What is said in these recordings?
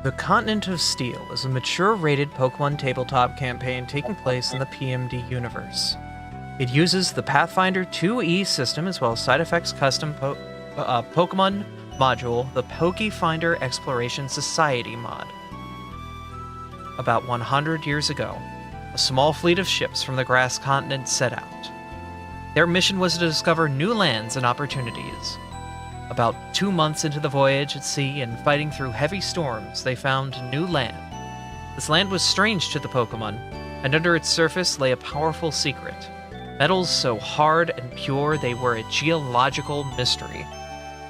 The Continent of Steel is a mature-rated Pokemon tabletop campaign taking place in the PMD universe. It uses the Pathfinder 2E system as well as Side Effects custom Pokemon module, the Pokefinder Exploration Society mod. About 100 years ago, a small fleet of ships from the Grass Continent set out. Their mission was to discover new lands and opportunities. About 2 months into the voyage at sea and fighting through heavy storms, they found new land. This land was strange to the Pokemon, and under its surface lay a powerful secret. Metals so hard and pure they were a geological mystery.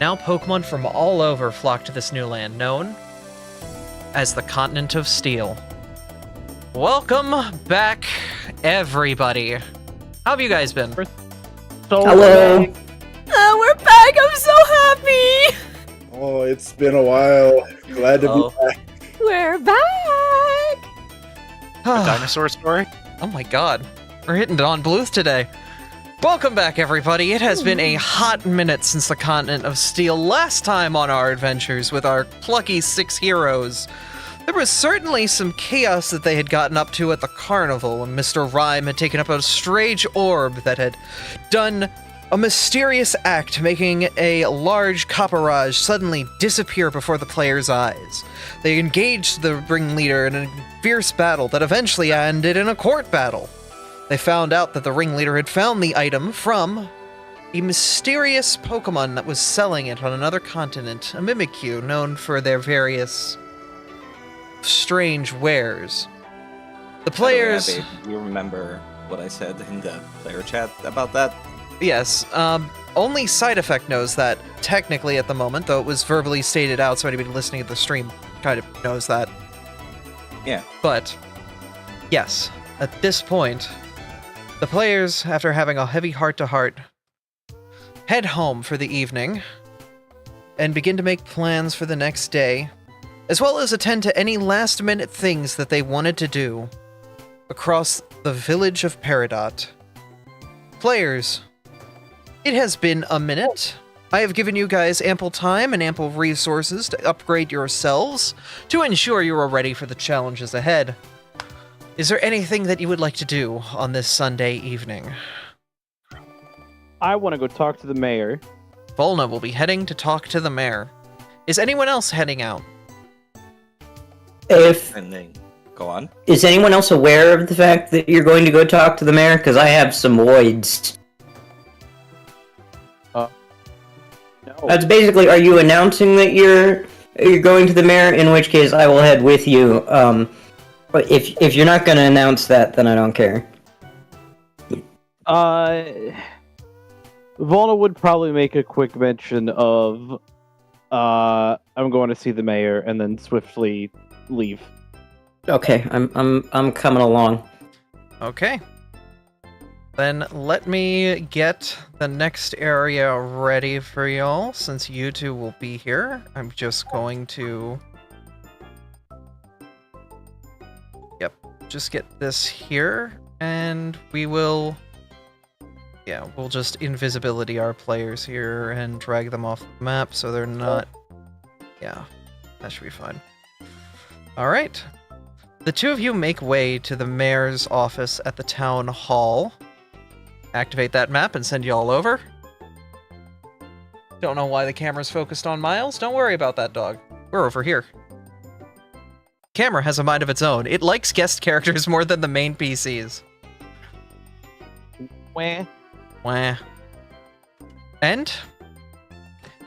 Now Pokemon from all over flocked to this new land, known as the Continent of Steel. Welcome back, everybody. How have you guys been? Hello. We're back! I'm so happy! Oh, it's been a while. Glad to be back. We're back! A dinosaur story? Oh my god. We're hitting Don Bluth today. Welcome back, everybody. It has been a hot minute since the Continent of Steel last time on our adventures with our plucky 6 heroes. There was certainly some chaos that they had gotten up to at the carnival, and Mr. Rhyme had taken up a strange orb that had done a mysterious act, making a large copperage suddenly disappear before the players' eyes. They engaged the ringleader in a fierce battle that eventually ended in a court battle. They found out that the ringleader had found the item from a mysterious Pokemon that was selling it on another continent, a Mimikyu known for their various strange wares. The players... By the way, Abby, you remember what I said in the player chat about that? Yes, only Side Effect knows that, technically at the moment, though it was verbally stated out, so anybody listening to the stream kind of knows that. Yeah. But, yes, at this point, the players, after having a heavy heart-to-heart, head home for the evening, and begin to make plans for the next day, as well as attend to any last-minute things that they wanted to do across the village of Peridot. Players, it has been a minute. I have given you guys ample time and ample resources to upgrade yourselves to ensure you are ready for the challenges ahead. Is there anything that you would like to do on this Sunday evening? I want to go talk to the mayor. Volna will be heading to talk to the mayor. Is anyone else heading out? And then, go on. Is anyone else aware of the fact that you're going to go talk to the mayor? Because I have some voids. No. That's basically, are you announcing that you're going to the mayor? In which case, I will head with you. But if you're not going to announce that, then I don't care. Volna would probably make a quick mention of, I'm going to see the mayor, and then swiftly leave. Okay, I'm coming along. Okay. Then let me get the next area ready for y'all, since you two will be here. I'm just going to... Yep, just get this here, and we will... Yeah, we'll just invisibility our players here and drag them off the map so they're not... Yeah, that should be fine. Alright. The two of you make way to the mayor's office at the town hall. Activate that map and send you all over. Don't know why the camera's focused on Miles. Don't worry about that, dog. We're over here. Camera has a mind of its own. It likes guest characters more than the main PCs. Wah. Wah. And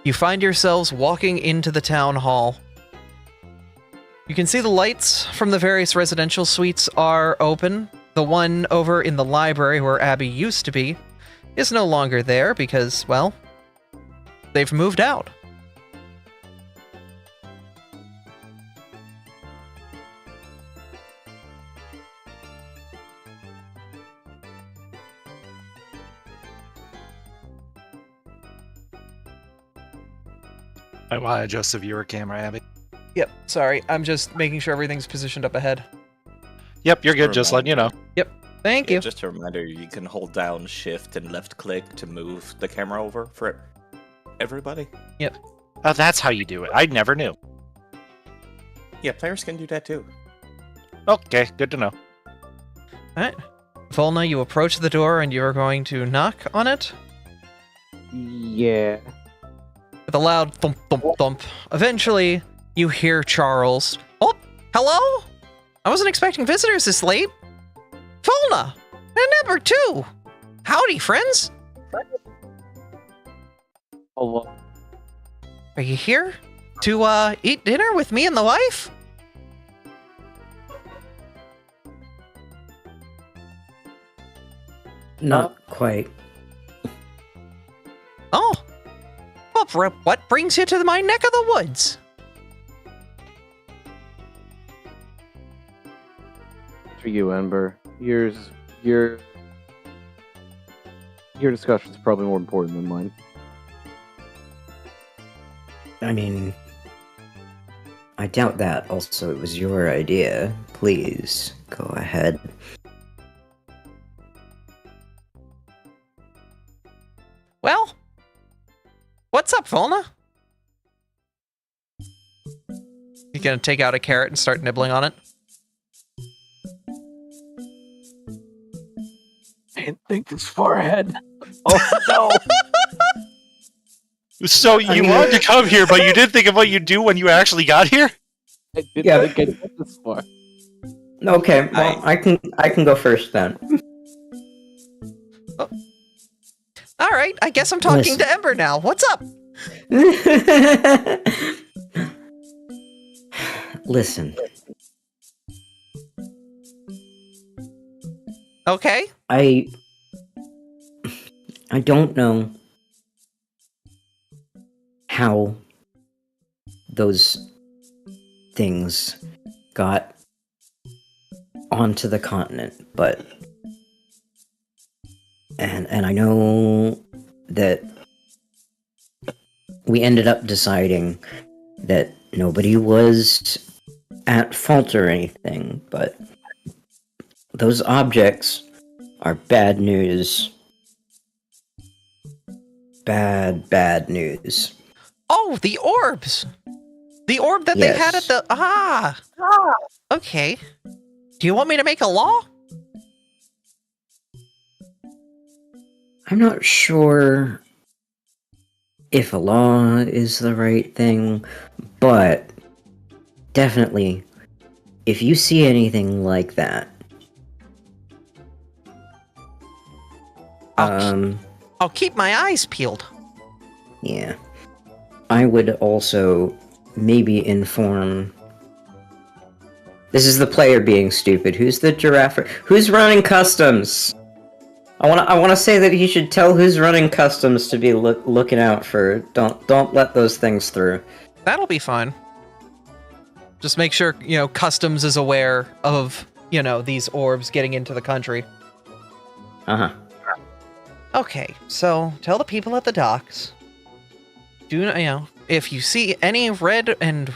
you find yourselves walking into the town hall. You can see the lights from the various residential suites are open. The one over in the library where Abby used to be is no longer there because, well, they've moved out. I want to adjust the viewer camera, Abby. Yep, sorry. I'm just making sure everything's positioned up ahead. Yep, you're good, just letting you know. Yep, thank you. Just a reminder, you can hold down shift and left click to move the camera over for everybody. Yep. Oh, that's how you do it. I never knew. Yeah, players can do that too. Okay, good to know. Alright. Volna, you approach the door and you're going to knock on it Yeah. with a loud thump, thump, thump. Eventually, you hear Charles. Oh, hello? I wasn't expecting visitors this late. Volna! And Abra, too! Howdy, friends! Hello. Are you here to, eat dinner with me and the wife? Not quite. Oh. Well, what brings you to my neck of the woods? For you, Ember. Your discussion's probably more important than mine. I mean, I doubt that. Also, it was your idea. Please, go ahead. Well, what's up, Volna? You gonna take out a carrot and start nibbling on it? I didn't think this far ahead. Oh no! So you mean- wanted to come here, but you didn't think of what you'd do when you actually got here? I didn't Yeah. think I'd get this far. Okay, well, I can go first then. All right, I guess I'm talking Listen. to Ember now. What's up? Listen, Okay. I don't know how those things got onto the continent, but and I know that we ended up deciding that nobody was at fault or anything, but those objects are bad news. Bad news. Oh, the orbs. The orb that they had at Yes. the Okay. Do you want me to make a law? I'm not sure if a law is the right thing, but definitely, if you see anything like that, I'll keep my eyes peeled. yeah, I would also maybe inform. This is the player being stupid. Who's the giraffe? Who's running customs? I want to say that he should tell who's running customs to be looking out for. Don't let those things through. That'll be fine. Just make sure, customs is aware of, these orbs getting into the country. Uh-huh. Okay, so tell the people at the docks. If you see any red and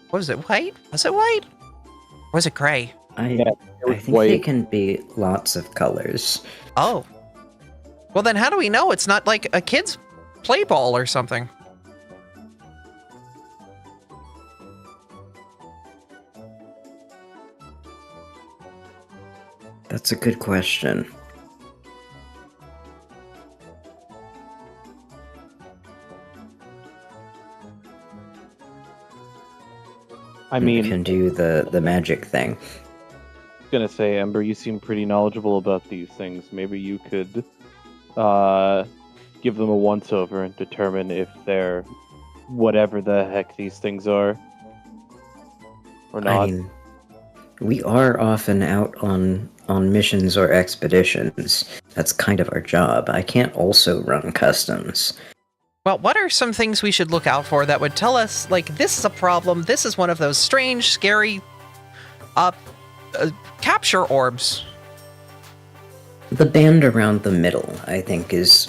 what was it, white? Was it white? Or was it gray? I think white. they can be lots of colors. Oh. Well, then how do we know it's not like a kid's play ball or something? That's a good question. I You mean, can do the magic thing. I was gonna say, Ember, you seem pretty knowledgeable about these things. Maybe you could give them a once-over and determine if they're whatever the heck these things are. Or not. I mean, we are often out on missions or expeditions. That's kind of our job. I can't also run customs. Well, what are some things we should look out for that would tell us, like, this is a problem, this is one of those strange, scary, capture orbs? The band around the middle, I think, is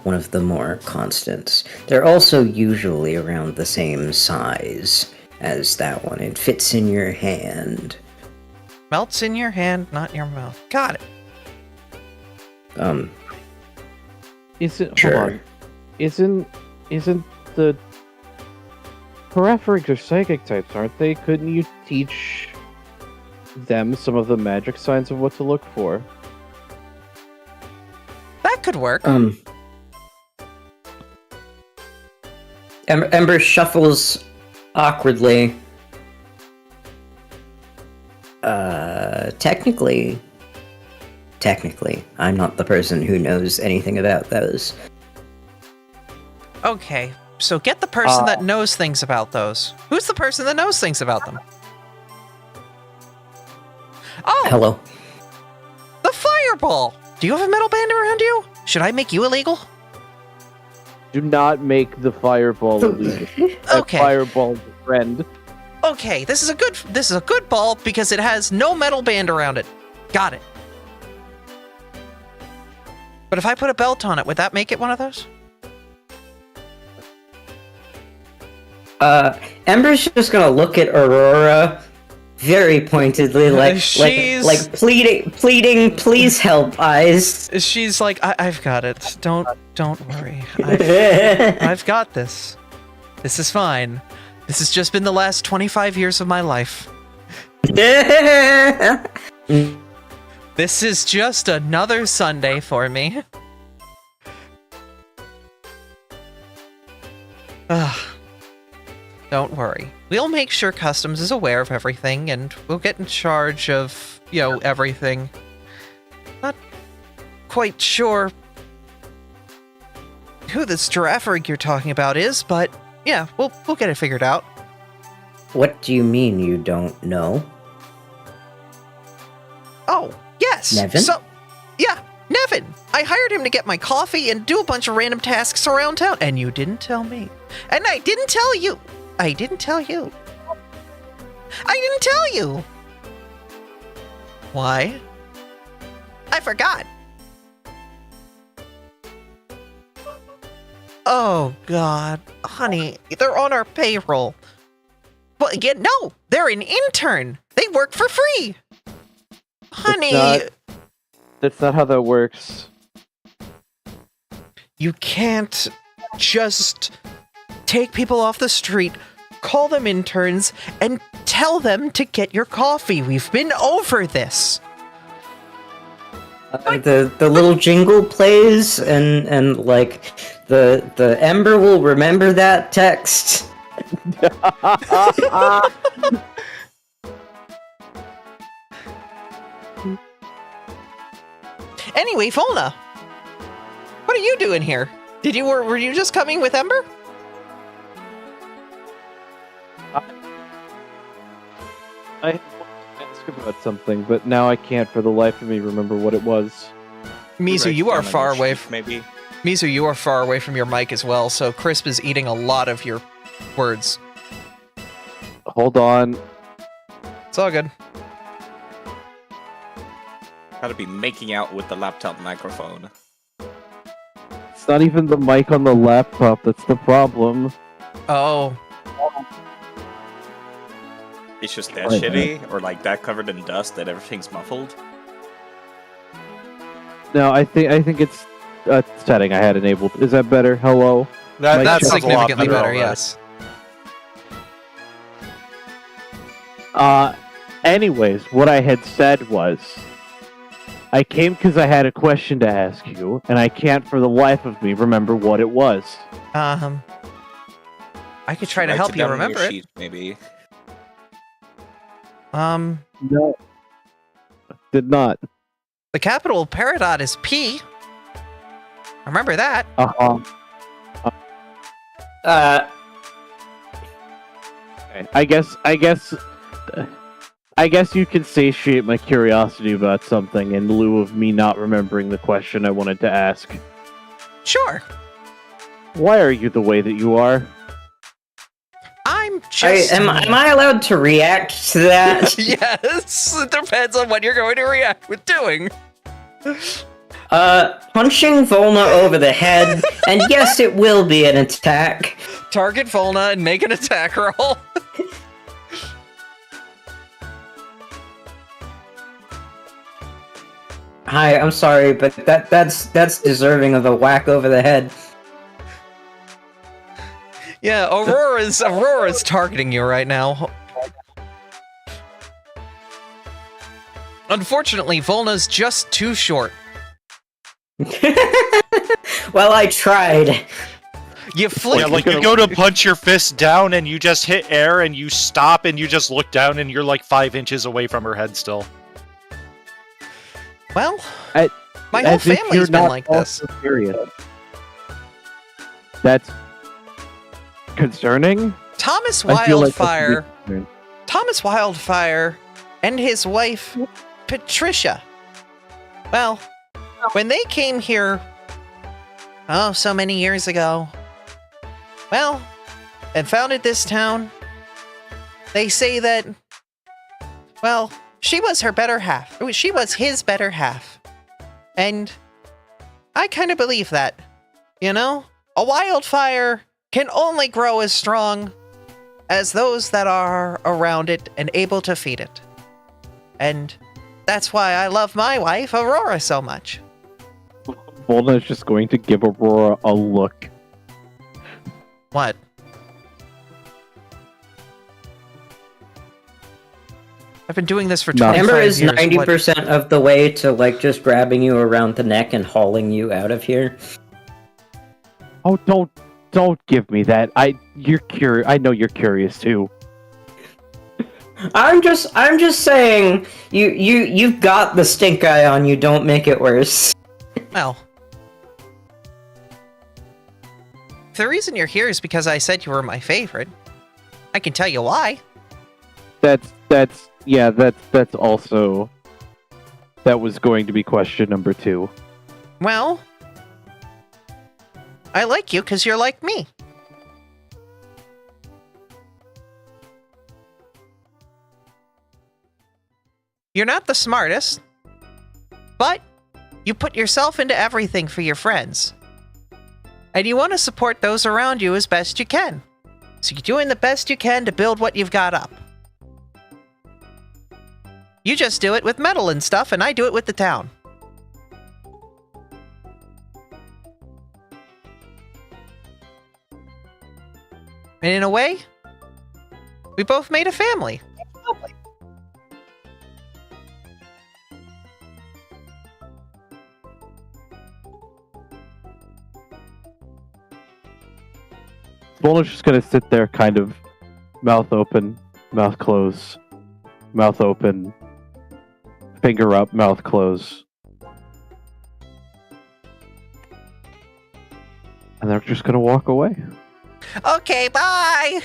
one of the more constants. They're also usually around the same size as that one. It fits in your hand. Melts in your hand, not in your mouth. Got it. Is it? Sure. Hold on. Isn't the Paraphorics are psychic types, aren't they? Couldn't you teach them some of the magic signs of what to look for? That could work. Ember shuffles awkwardly. Technically, I'm not the person who knows anything about those. Okay, so get the person that knows things about those. Who's the person that knows things about them? Oh, Hello. the fireball! Do you have a metal band around you? Should I make you illegal? Do not make the fireball illegal. That Okay. fireball is a friend. Okay, this is a good ball because it has no metal band around it. Got it. But if I put a belt on it, would that make it one of those? Ember's just gonna look at Aurora very pointedly, like pleading, please help, eyes. She's like, I've got it. Don't worry. I've got this. This is fine. This has just been the last 25 years of my life. This is just another Sunday for me. Ugh. Don't worry. We'll make sure Customs is aware of everything, and we'll get in charge of, everything. Not quite sure who this giraffe rig you're talking about is, but yeah, we'll get it figured out. What do you mean you don't know? Oh, yes. Nevin? Yeah, Nevin. I hired him to get my coffee and do a bunch of random tasks around town, and you didn't tell me. And I didn't tell you. I didn't tell you. Why? I forgot. Oh, God. Honey, they're on our payroll. But again, no, they're an intern. They work for free. Honey. That's not how that works. You can't just take people off the street, call them interns, and tell them to get your coffee. We've been over this. The little jingle plays, and like the Ember will remember that text. Anyway, Volna, what are you doing here? Were you just coming with Ember? I wanted to ask about something, but now I can't for the life of me remember what it was. Mizu, you are far away. Maybe. Mizu, you are far away from your mic as well, so Crisp is eating a lot of your words. Hold on. It's all good. Gotta be making out with the laptop microphone. It's not even the mic on the laptop that's the problem. Oh. It's just that Right. shitty, or like that covered in dust that everything's muffled. No, I think it's a setting I had enabled. Is that better? Hello? That That's sounds a lot significantly better, already. yes. Anyways, what I had said was, I came because I had a question to ask you, and I can't for the life of me remember what it was. I could try to Write help it you down on your remember it. sheet, maybe. No. Did not. The capital of Peridot is P. Remember that. Uh-huh. Okay. I guess you can satiate my curiosity about something in lieu of me not remembering the question I wanted to ask. Sure. Why are you the way that you are? I'm just... Am I allowed to react to that? Yes, it depends on what you're going to react with doing. Punching Volna over the head, and yes, it will be an attack. Target Volna and make an attack roll. Hi, I'm sorry, but that's deserving of a whack over the head. Yeah, Aurora's targeting you right now. Unfortunately, Volna's just too short. Well, I tried. You flick. Yeah, like you go to punch your fist down and you just hit air and you stop and you just look down and you're like 5 inches away from her head still. Well, my whole family's been like this. Serious. That's concerning. Thomas I feel like that's Wildfire. concerning. Thomas Wildfire and his wife, Patricia. Well, when they came here, so many years ago, and founded this town, they say that, she was her better half. She was his better half. And I kind of believe that, you know? A wildfire can only grow as strong as those that are around it and able to feed it. And that's why I love my wife, Aurora, so much. Volna is just going to give Aurora a look. What? I've been doing this for 25 Amber is years. 90% of the way to, like, just grabbing you around the neck and hauling you out of here. Oh, don't give me that. You're curious. I know you're curious too. I'm just saying, you've got the stink eye on you. Don't make it worse. Well, the reason you're here is because I said you were my favorite. I can tell you why. That's also, that was going to be question number 2. Well, I like you because you're like me. You're not the smartest, but you put yourself into everything for your friends. And you want to support those around you as best you can. So you're doing the best you can to build what you've got up. You just do it with metal and stuff, and I do it with the town. And in a way, we both made a family. Volna's just gonna sit there, kind of mouth open, mouth closed, mouth open, finger up, mouth closed. And they're just gonna walk away. Okay, bye!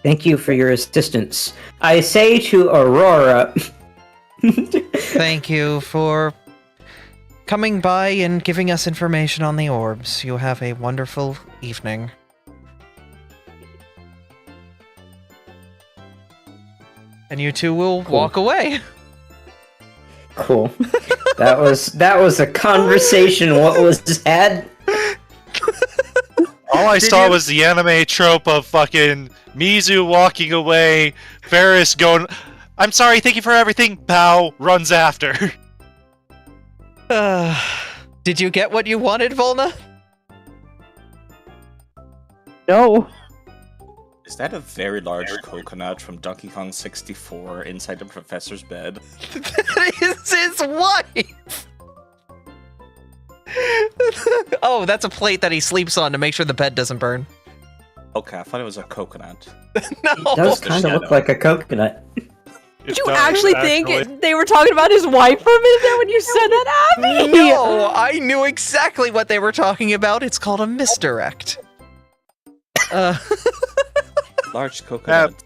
Thank you for your assistance. I say to Aurora... Thank you for coming by and giving us information on the orbs. You have a wonderful evening. And you two will walk away. Cool. That was a conversation. What was had? All I saw was the anime trope of fucking Mizu walking away, Ferris going, "I'm sorry, thank you for everything," bow, runs after. Did you get what you wanted, Volna? No. Is that a very large coconut from Donkey Kong 64 inside the professor's bed? That is his wife! Oh, that's a plate that he sleeps on to make sure the bed doesn't burn. Okay, I thought it was a coconut. No! It does kind of look like a coconut. Did you actually think they were talking about his wife for a minute there when you said that, Abby? No, I knew exactly what they were talking about. It's called a misdirect. Large coconut.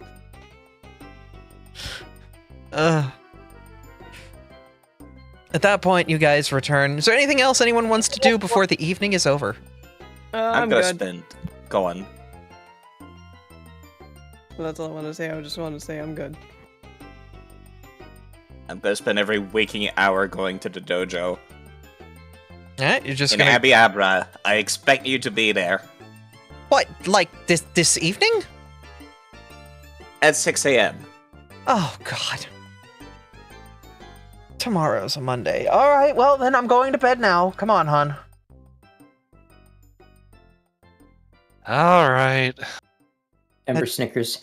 At that point, you guys return. Is there anything else anyone wants to do before the evening is over? I'm gonna spend... Go on. That's all I want to say. I just want to say I'm good. I'm gonna spend every waking hour going to the dojo. Alright, you're just In gonna... Abra, I expect you to be there. What, like this evening? At 6 a.m. Oh, God. Tomorrow's a Monday. Alright, well, then I'm going to bed now. Come on, hon. All right. Ember Snickers.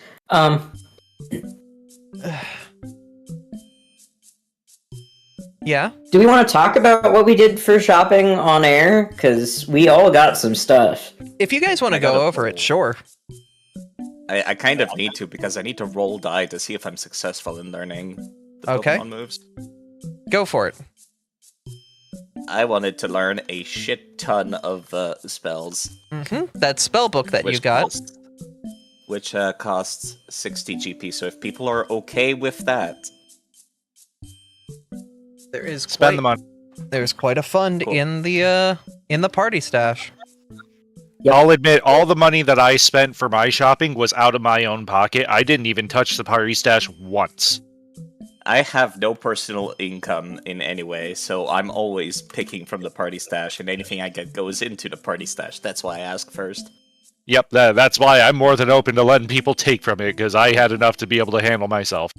Yeah? Do we want to talk about what we did for shopping on air? Because we all got some stuff. If you guys want to I gotta go over it, roll. sure. I kind of need to, because I need to roll die to see if I'm successful in learning the Okay. Pokemon moves. Go for it. I wanted to learn a shit ton of spells. That spell book that you got. Which costs 60 GP, so if people are okay with that... There is Spend the money. There's quite a fund Cool. in the party stash. Yep. I'll admit, all the money that I spent for my shopping was out of my own pocket. I didn't even touch the party stash once. I have no personal income in any way, so I'm always picking from the party stash, and anything I get goes into the party stash. That's why I ask first. Yep, that's why I'm more than open to letting people take from it, because I had enough to be able to handle myself.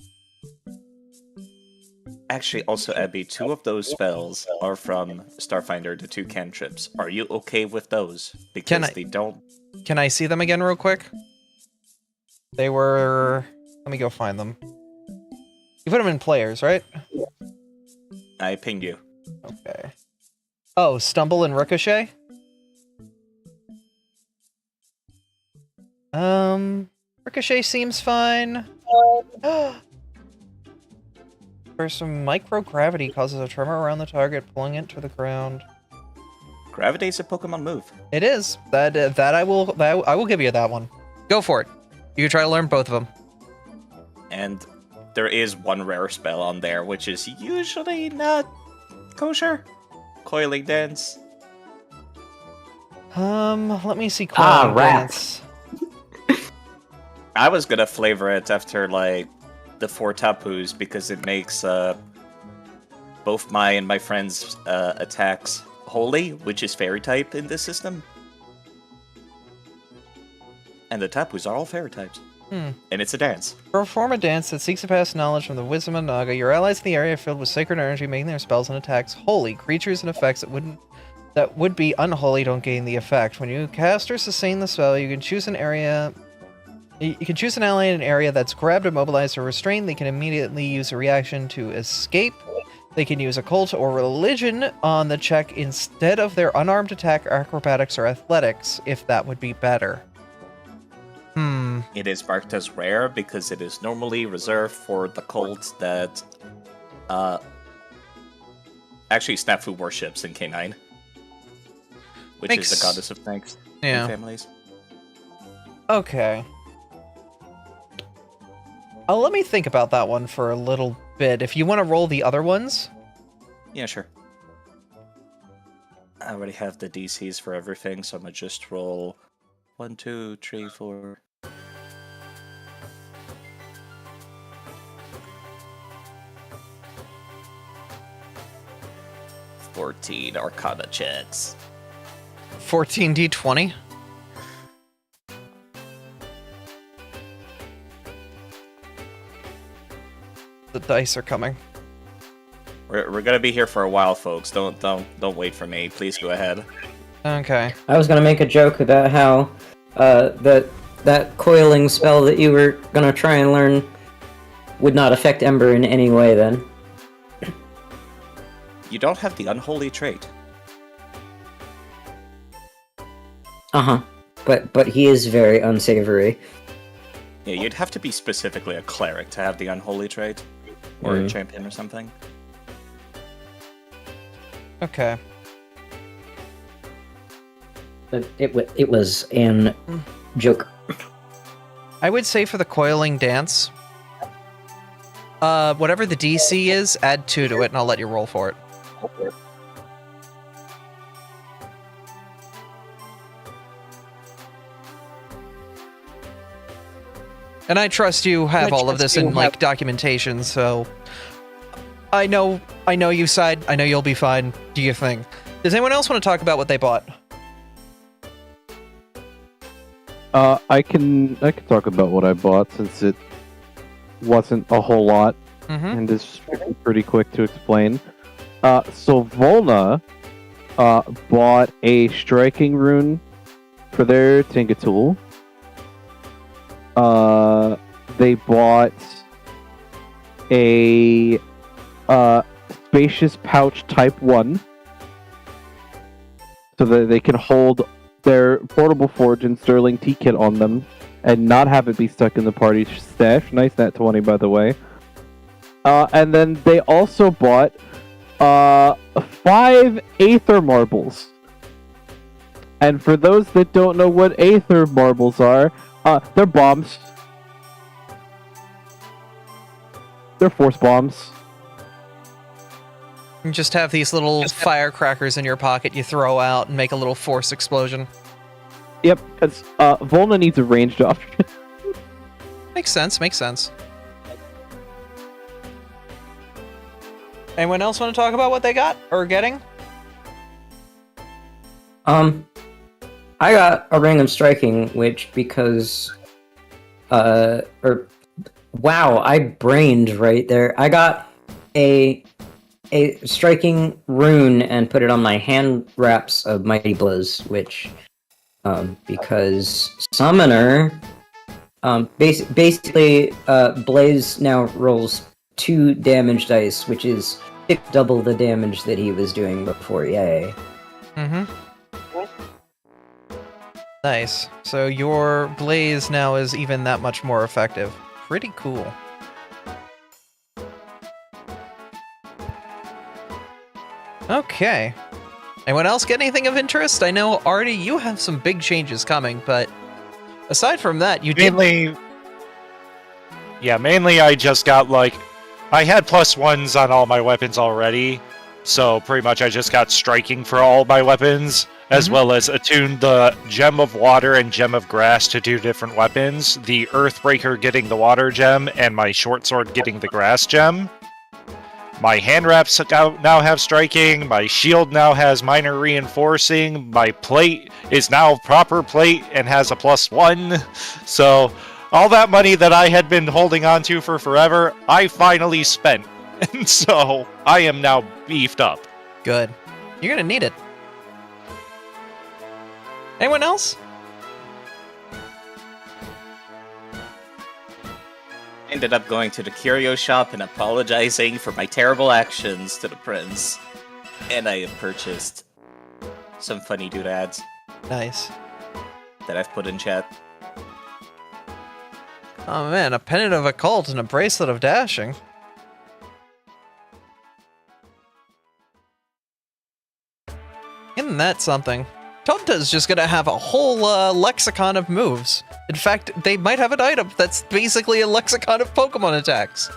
Actually, also, Abby, 2 of those spells are from Starfinder, the 2 cantrips. Are you okay with those? Because they don't... Can I see them again real quick? They were... Let me go find them. You put them in players, right? I pinged you. Okay. Oh, Stumble and Ricochet? Ricochet seems fine. For some microgravity causes a tremor around the target, pulling it to the ground. Gravity's a Pokemon move. It is. I will give you that one. Go for it. You can try to learn both of them. And there is one rare spell on there, which is usually not kosher. Coiling Dance. Let me see. Ah, Coiling rat. Dance. I was gonna flavor it after, like, the 4 Tapus, because it makes both my and my friends' attacks holy, which is fairy type in this system. And the Tapus are all fairy types. And it's a dance. Perform a dance that seeks to pass knowledge from the wisdom of Naga. Your allies in the area are filled with sacred energy, making their spells and attacks holy. Creatures and effects that would be unholy don't gain the effect. When you cast or sustain the spell, you can choose an area. You can choose an ally in an area that's grabbed, immobilized, or restrained. They can immediately use a reaction to escape. They can use occult or religion on the check instead of their unarmed attack, acrobatics, or athletics, if that would be better. It is marked as rare because it is normally reserved for the cult that actually Snafu worships in K9. Which is the goddess of thanks in families. Okay. Let me think about that one for a little bit. If you want to roll the other ones. Yeah, sure. I already have the DCs for everything, so I'm gonna just roll 1, 2, 3, 4. $14 Arcana checks. 14d20. The dice are coming. We're gonna be here for a while, folks. Don't wait for me. Please go ahead. Okay. I was gonna make a joke about how that coiling spell that you were gonna try and learn would not affect Ember in any way then. You don't have the unholy trait. Uh-huh. But he is very unsavory. Yeah, you'd have to be specifically a cleric to have the unholy trait. Or a champion or something. Okay. But it was an joke. I would say for the coiling dance, whatever the DC is, add 2 to it, and I'll let you roll for it. And I trust you have all of this in like documentation, so I know you side. I know you'll be fine. Do your thing. Does anyone else want to talk about what they bought? I can talk about what I bought since it wasn't a whole lot, and it's pretty quick to explain. So Volna bought a striking rune for their Tinga tool. They bought a spacious pouch Type 1 so that they can hold their portable forge and Sterling tea kit on them and not have it be stuck in the party stash. Nice nat 20, by the way. And then they also bought 5 Aether Marbles. And for those that don't know what Aether Marbles are, they're bombs. They're force bombs. You just have these little firecrackers in your pocket you throw out and make a little force explosion. Yep, because Volna needs a ranged option. Makes sense, makes sense. Anyone else want to talk about what they got or are getting? I got a Ring of Striking, which because, wow, I brained right there. I got a striking rune and put it on my hand wraps of Mighty Blows, which, because Summoner, basically, Blaze now rolls 2 damage dice, which is double the damage that he was doing before, yay. Mm-hmm. Nice. So your Blaze now is even that much more effective. Pretty cool. Okay. Anyone else get anything of interest? I know, Artie, you have some big changes coming, but aside from that, you mainly I just got, like, I had +1s on all my weapons already, so pretty much I just got striking for all my weapons, as well as attuned the Gem of Water and Gem of Grass to 2 different weapons, the Earthbreaker getting the Water Gem, and my Short Sword getting the Grass Gem. My hand wraps now have striking, my shield now has minor reinforcing, my plate is now proper plate and has a +1, so all that money that I had been holding on to for forever, I finally spent, and so I am now beefed up. Good. You're gonna need it. Anyone else? Ended up going to the curio shop and apologizing for my terrible actions to the prince. And I have purchased some funny doodads Nice. that I've put in chat. Oh man, a pennant of occult and a bracelet of dashing. Isn't that something? Tonta's just gonna have a whole lexicon of moves. In fact, they might have an item that's basically a lexicon of Pokemon attacks.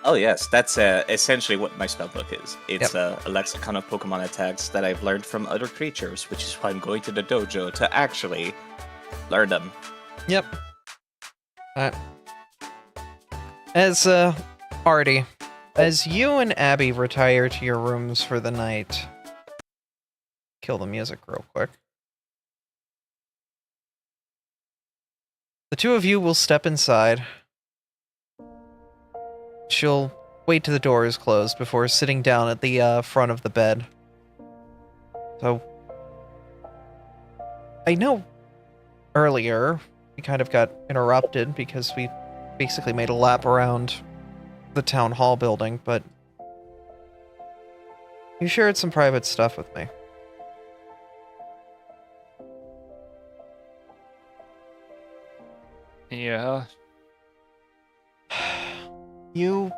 Oh yes, that's essentially what my spellbook is. It's a lexicon of Pokemon attacks that I've learned from other creatures, which is why I'm going to the dojo to actually learn them. Yep. As, Artie, as you and Abby retire to your rooms for the night... Kill the music real quick. The two of you will step inside. She'll wait till the door is closed before sitting down at the front of the bed. So, I know earlier we kind of got interrupted because we basically made a lap around the town hall building, but you shared some private stuff with me. Yeah. You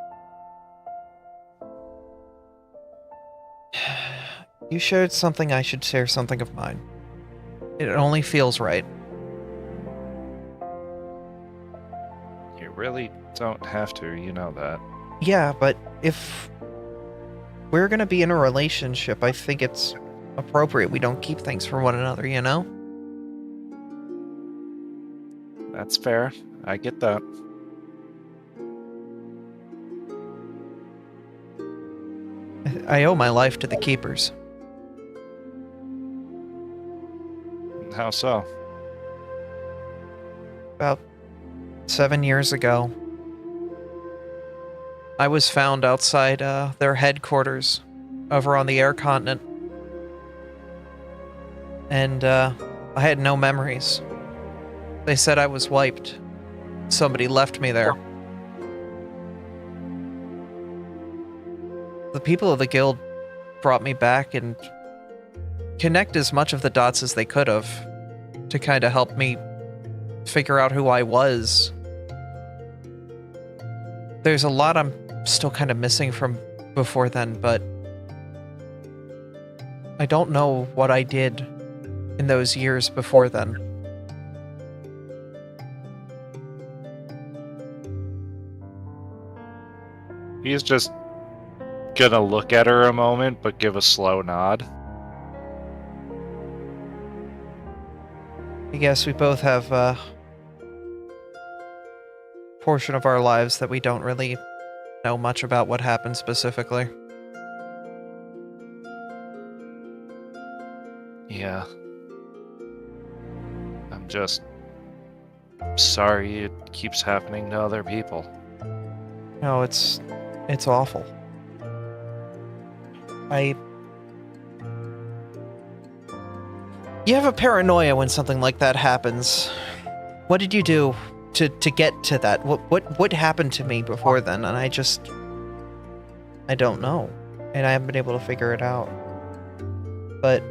shared something, I should share something of mine. It only feels right. You really don't have to, you know that. Yeah, but if we're gonna be in a relationship, I think it's appropriate we don't keep things from one another, you know? That's fair. I get that. I owe my life to the Keepers. How so? About 7 years ago, I was found outside their headquarters over on the air continent. And I had no memories. They said I was wiped. Somebody left me there. The people of the guild brought me back and connect as much of the dots as they could have to kind of help me figure out who I was. There's a lot I'm still kind of missing from before then, but I don't know what I did in those years before then. He's just gonna look at her a moment, but give a slow nod. I guess we both have a portion of our lives that we don't really know much about what happened specifically. Yeah. I'm just sorry it keeps happening to other people. No, it's awful. You have a paranoia when something like that happens. What did you do to get to that? What happened to me before then? And I don't know. And I haven't been able to figure it out. But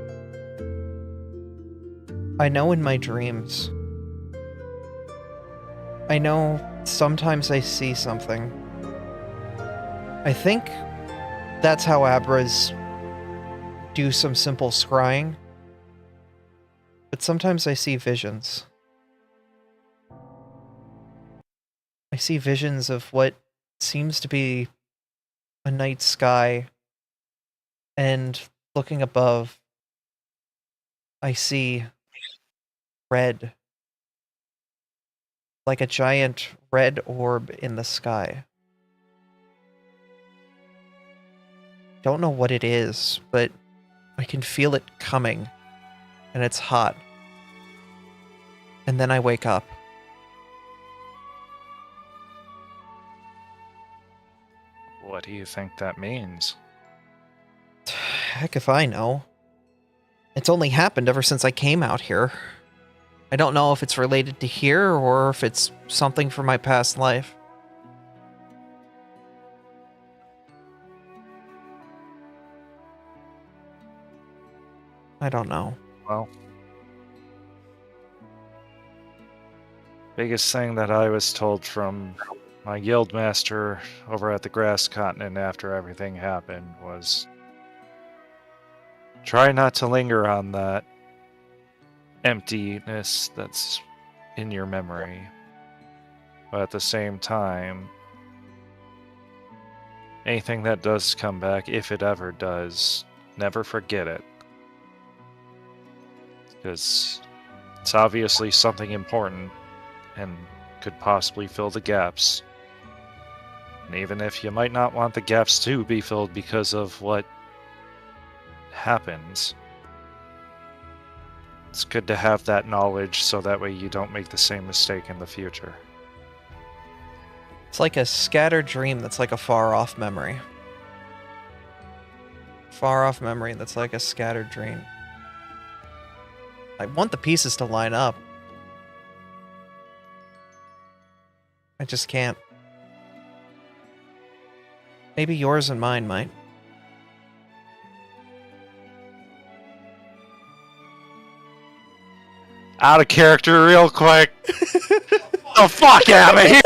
I know in my dreams. I know sometimes I see something. I think that's how Abras do some simple scrying. But sometimes I see visions. I see visions of what seems to be a night sky, and looking above, I see red. Like a giant red orb in the sky. Don't know what it is, but I can feel it coming. And it's hot. And then I wake up. What do you think that means? Heck if I know. It's only happened ever since I came out here. I don't know if it's related to here or if it's something from my past life. I don't know. Well, biggest thing that I was told from my guild master over at the Grass Continent after everything happened was try not to linger on that emptiness that's in your memory. But at the same time, anything that does come back, if it ever does, never forget it. Because it's obviously something important and could possibly fill the gaps. And even if you might not want the gaps to be filled because of what happens, it's good to have that knowledge so that way you don't make the same mistake in the future. It's like a scattered dream that's like a far-off memory. Far-off memory that's like a scattered dream. I want the pieces to line up. I just can't. Maybe yours and mine might. Out of character real quick. The fuck out of here.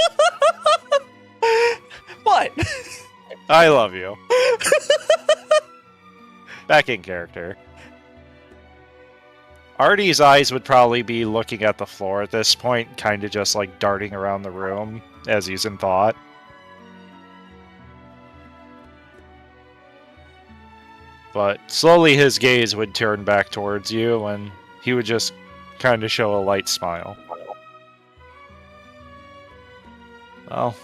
What? I love you. Back in character. Artie's eyes would probably be looking at the floor at this point, kind of just like darting around the room as he's in thought. But slowly his gaze would turn back towards you and he would just kind of show a light smile. Well,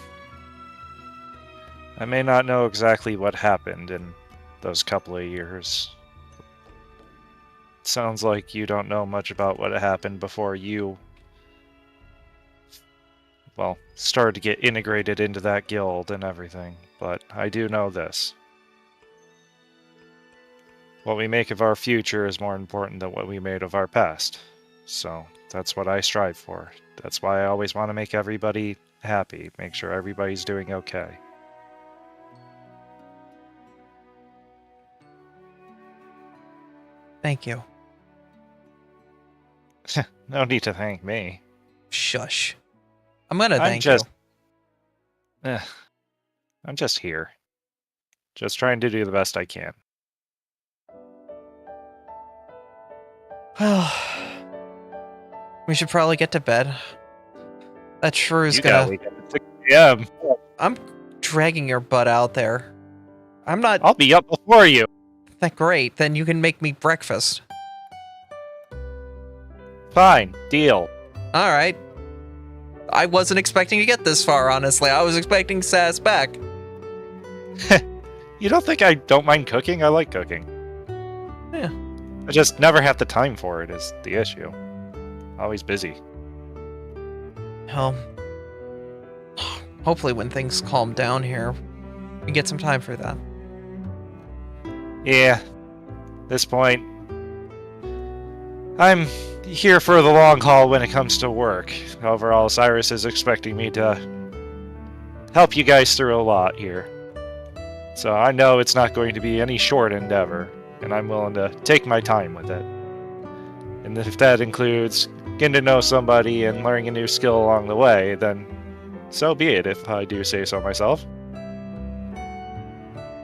I may not know exactly what happened in those couple of years. It sounds like you don't know much about what happened before you, well, started to get integrated into that guild and everything, but I do know this. What we make of our future is more important than what we made of our past. So that's what I strive for. That's why I always want to make everybody happy, make sure everybody's doing okay. Thank you. No need to thank me. Shush. I'm gonna thank just, you. I'm just here. Just trying to do the best I can. Well, we should probably get to bed. That sure is You gonna... gotta wake up at 6 a.m. I'm dragging your butt out there. I'm not I'll be up before you. that great. Then you can make me breakfast. Fine, deal. All right. I wasn't expecting to get this far, honestly. I was expecting Sass back. You don't think I don't mind cooking? I like cooking. Yeah. I just never have the time for it is the issue. Always busy. Well, hopefully when things calm down here, we get some time for that. Yeah. At this point, I'm here for the long haul when it comes to work. Overall, Cyrus is expecting me to help you guys through a lot here. So I know it's not going to be any short endeavor, and I'm willing to take my time with it. And if that includes getting to know somebody and learning a new skill along the way, then so be it, if I do say so myself.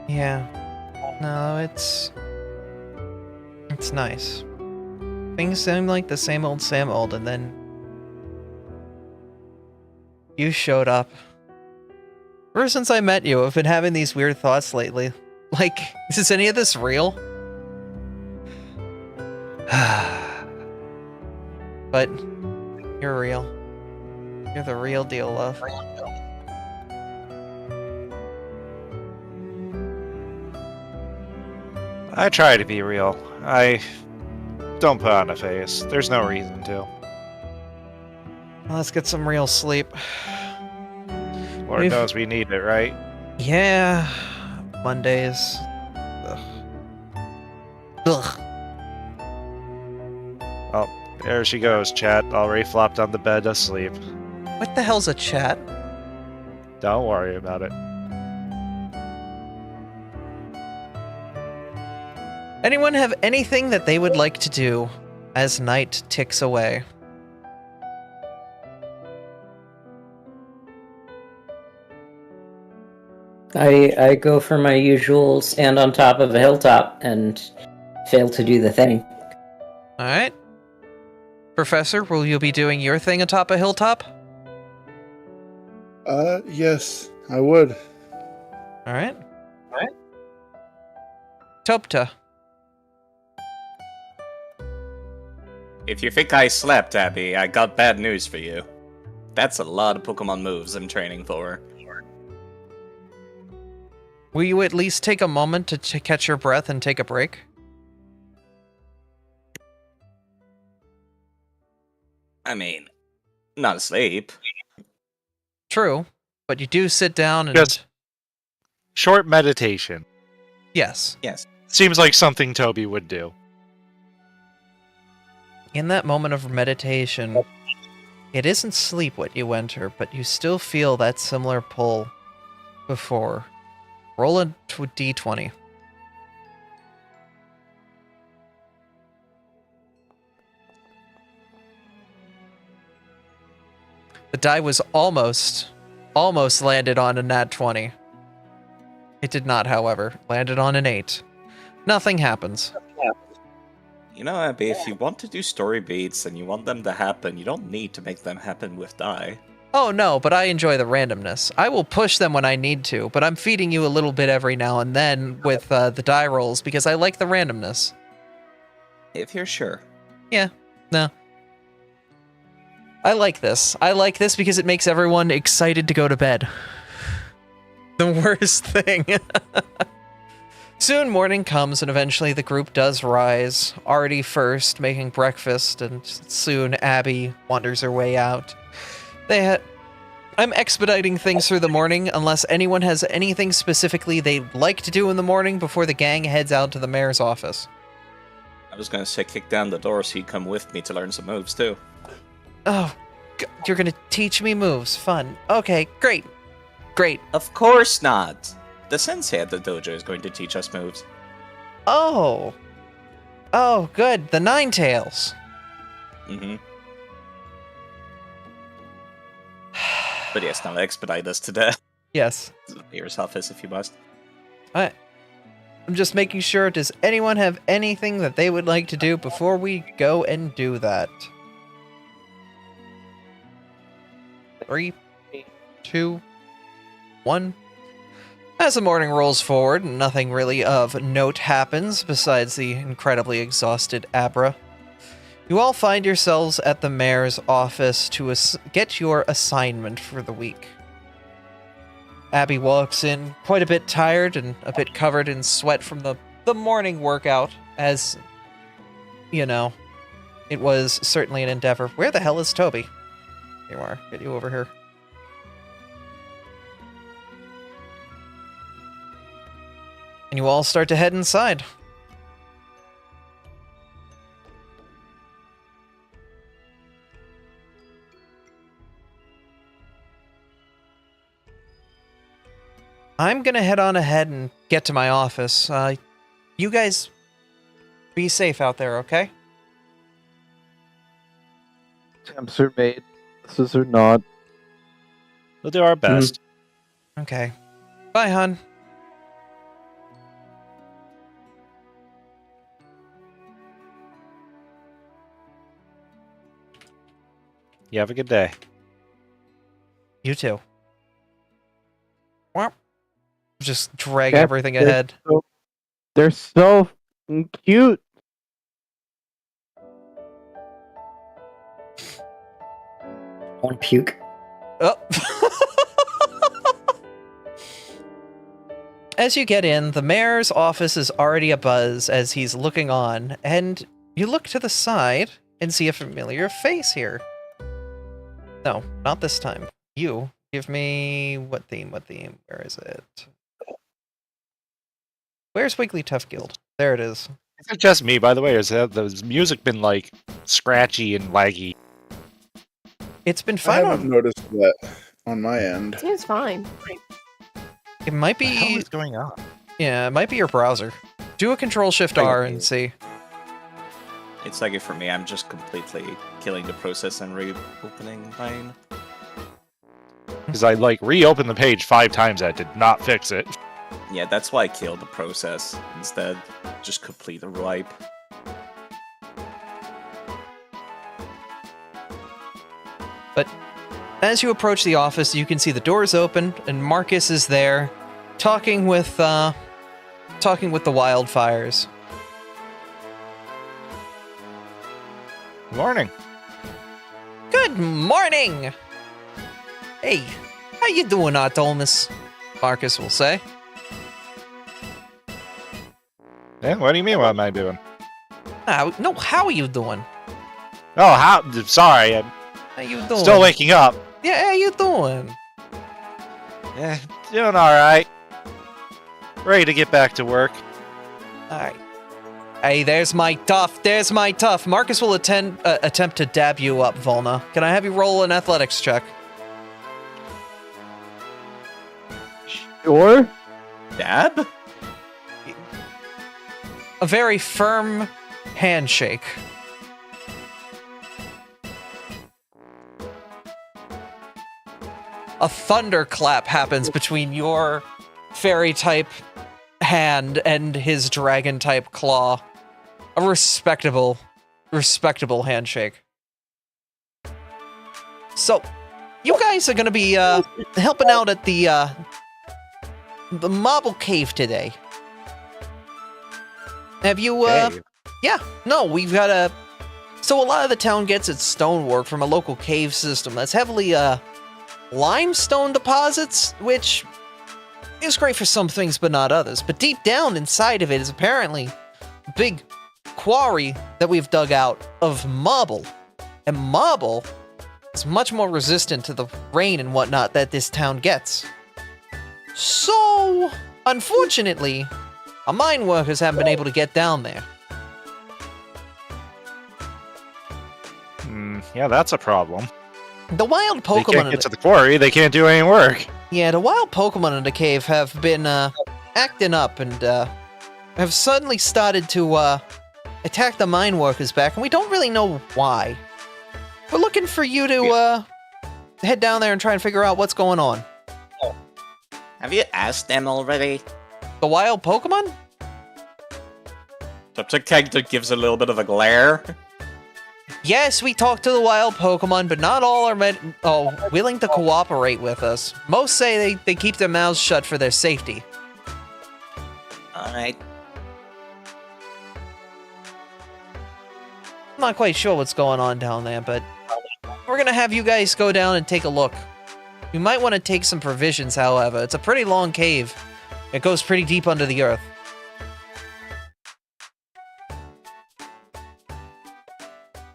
Yeah. No, it's nice. Things seem like the same old, and then you showed up. Ever since I met you, I've been having these weird thoughts lately. Like, is any of this real? But you're real. You're the real deal, love. I try to be real. I don't put on a face. There's no reason to. Let's get some real sleep. Lord knows we need it, right? Yeah. Mondays. Ugh. Ugh. Oh, there she goes, chat. Already flopped on the bed asleep. What the hell's a chat? Don't worry about it. Anyone have anything that they would like to do as night ticks away? I go for my usual stand on top of a hilltop and fail to do the thing. Alright. Professor, will you be doing your thing atop a hilltop? Yes, I would. Alright. Topta. If you think I slept, Abby, I got bad news for you. That's a lot of Pokemon moves I'm training for. Will you at least take a moment to catch your breath and take a break? I mean, not asleep. True, but you do sit down and... Just short meditation. Yes. Yes. Seems like something Toby would do. In that moment of meditation, it isn't sleep what you enter, but you still feel that similar pull before. Roll a d20. The die was almost landed on a nat 20. It did not, however. Landed on an 8. Nothing happens. You know, Abby, if you want to do story beats and you want them to happen, you don't need to make them happen with die. Oh no, but I enjoy the randomness. I will push them when I need to, but I'm feeding you a little bit every now and then with the die rolls because I like the randomness. If you're sure. Yeah, no. I like this. I like this because it makes everyone excited to go to bed. The worst thing. Soon morning comes and eventually the group does rise. Artie first, making breakfast, and soon Abby wanders her way out. I'm expediting things through the morning unless anyone has anything specifically they'd like to do in the morning before the gang heads out to the mayor's office. I was gonna say kick down the door so you come with me to learn some moves too. Oh, you're gonna teach me moves. Fun. Okay, great. Great. Of course not. The sensei at the dojo is going to teach us moves. Oh. Oh, good. The Nine Tails. Mm-hmm. But yes, now expedite us to the Yes. mayor's office if you must. I'm just making sure, does anyone have anything that they would like to do before we go and do that? 3, 2, 1. As the morning rolls forward, nothing really of note happens besides the incredibly exhausted Abra. You all find yourselves at the mayor's office to get your assignment for the week. Abby walks in quite a bit tired and a bit covered in sweat from the morning workout, as, you know, it was certainly an endeavor. Where the hell is Toby? Here you are. Get you over here. And you all start to head inside. I'm gonna head on ahead and get to my office. You guys be safe out there, okay? Attempts are made. This are not. We'll do our best. Okay. Bye, hon. You have a good day. You too. Well, just drag Yeah, everything ahead. They're so f***ing cute. Want to puke? Oh. As you get in, the mayor's office is already abuzz as he's looking on, and you look to the side and see a familiar face here. No, not this time. You. Give me... What theme? Where is it? Where's Wiggly Tough Guild? There it is. Is it just me, by the way, or has the music been, like, scratchy and laggy? It's been I fine haven't on... noticed that on my end. Seems fine. It might What the hell be... is going on? Yeah, it might be your browser. Do a Control-Shift-R and see. It's like it for me. I'm just completely killing the process and reopening mine. Because I, like, reopened the page 5 times, that did not fix it. Yeah, that's why I killed the process. Instead, just complete a wipe. But as you approach the office, you can see the doors open, and Marcus is there, talking with the wildfires. Morning. Good morning! Hey, how you doing, Artemis? Marcus will say. Yeah, what do you mean, what am I doing? No, how are you doing? Oh, sorry, I'm How you doing? still waking up. Yeah, how you doing? Yeah, doing alright. Ready to get back to work. Alright. Hey, there's my tough. Marcus will attempt to dab you up, Volna. Can I have you roll an athletics check? Sure. Dab? A very firm handshake. A thunderclap happens between your fairy-type hand and his dragon-type claw. A respectable handshake. So, you guys are gonna be helping out at the marble cave today. Have you Hey. Yeah, no, we've got so a lot of the town gets its stonework from a local cave system that's heavily limestone deposits, which is great for some things but not others. But deep down inside of it is apparently a big quarry that we've dug out of marble. And marble is much more resistant to the rain and whatnot that this town gets. So, unfortunately, our mine workers haven't been able to get down there. Yeah, that's a problem. The wild They Pokemon. can't get to the quarry. They can't do any work. Yeah, the wild Pokemon in the cave have been acting up and have suddenly started to attack the mine workers back, and we don't really know why. We're looking for you to head down there and try and figure out what's going on. Have you asked them already? The wild Pokemon? Subject kind of gives a little bit of a glare. Yes, we talked to the wild Pokemon, but not all are willing to cooperate with us. Most say they keep their mouths shut for their safety. Alright. I'm not quite sure what's going on down there, but we're gonna have you guys go down and take a look. You might want to take some provisions, however. It's a pretty long cave. It goes pretty deep under the earth.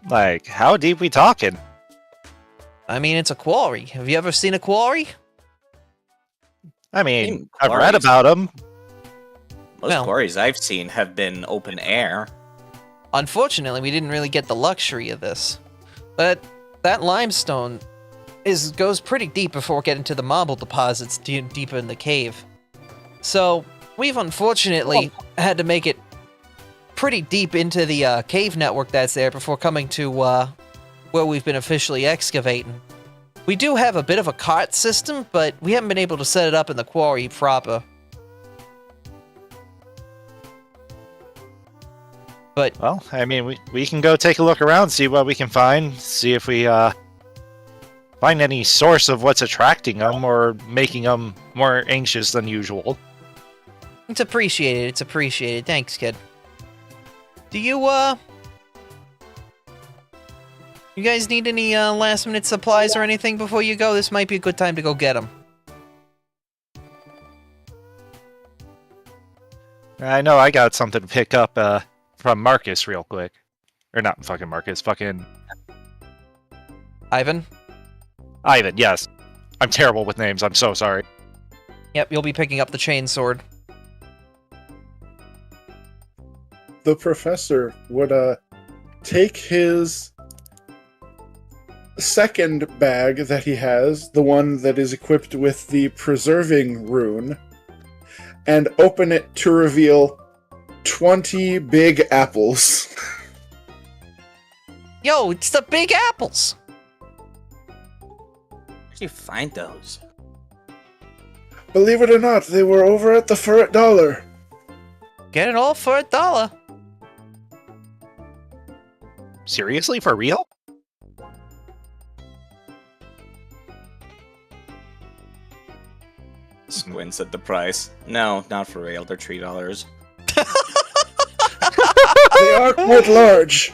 Like, how deep we talking? I mean, it's a quarry. Have you ever seen a quarry? I mean, In I've read quarries. about them. Most Well- quarries I've seen have been open air. Unfortunately, we didn't really get the luxury of this. But that limestone goes pretty deep before getting to the marble deposits deeper in the cave. So, we've unfortunately had to make it pretty deep into the cave network that's there before coming to where we've been officially excavating. We do have a bit of a cart system, but we haven't been able to set it up in the quarry proper. But Well, I mean, we can go take a look around, see what we can find, see if we find any source of what's attracting them or making them more anxious than usual. it's appreciated, it's appreciated. Thanks, kid. Do you guys need any last minute supplies or anything before you go? This might be a good time to go get them. I know I got something to pick up from Marcus real quick. Or not fucking Marcus, fucking Ivan? Ivan, yes. I'm terrible with names, I'm so sorry. Yep, you'll be picking up the chainsword. The professor would take his second bag that he has, the one that is equipped with the preserving rune, and open it to reveal 20 big apples. Yo, it's the big apples! Where'd you find those? Believe it or not, they were over at the Fur at Dollar. Get it all for $1. Seriously, for real? Squints at the price. No, not for real. They're $3. They are quite large.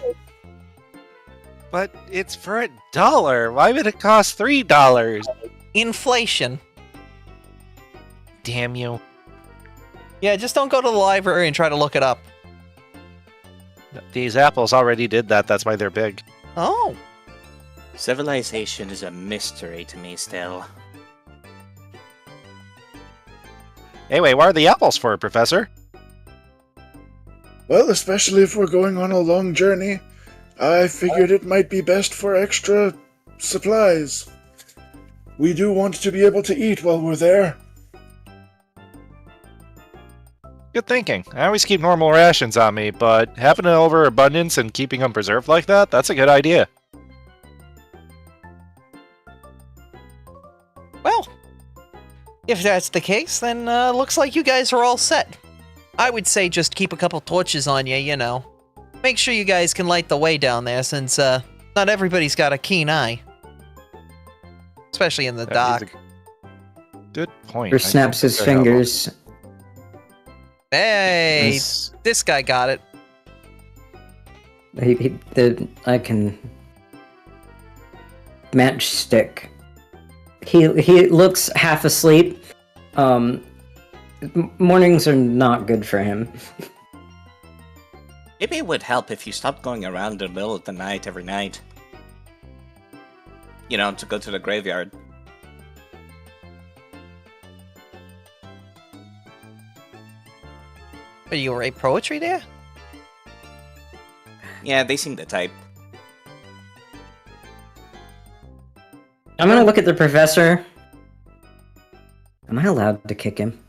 But it's for $1. Why would it cost $3? Inflation. Damn you. Yeah, just don't go to the library and try to look it up. These apples already did that, that's why they're big. Oh. Civilization is a mystery to me still. Anyway, what are the apples for, Professor? Well, especially if we're going on a long journey, I figured it might be best for extra supplies. We do want to be able to eat while we're there. Good thinking. I always keep normal rations on me, but having an overabundance and keeping them preserved like that, that's a good idea. Well, if that's the case, then looks like you guys are all set. I would say just keep a couple torches on you, you know. Make sure you guys can light the way down there, since not everybody's got a keen eye. Especially in the That is dark. a good point. Or snaps his fingers. Hey, As- this guy got it. I can matchstick. He looks half asleep. Mornings are not good for him. Maybe it would help if you stopped going around in the middle of the night every night. You know, to go to the graveyard. Are you write poetry there? Yeah, they seem the type. I'm gonna look at the professor. Am I allowed to kick him?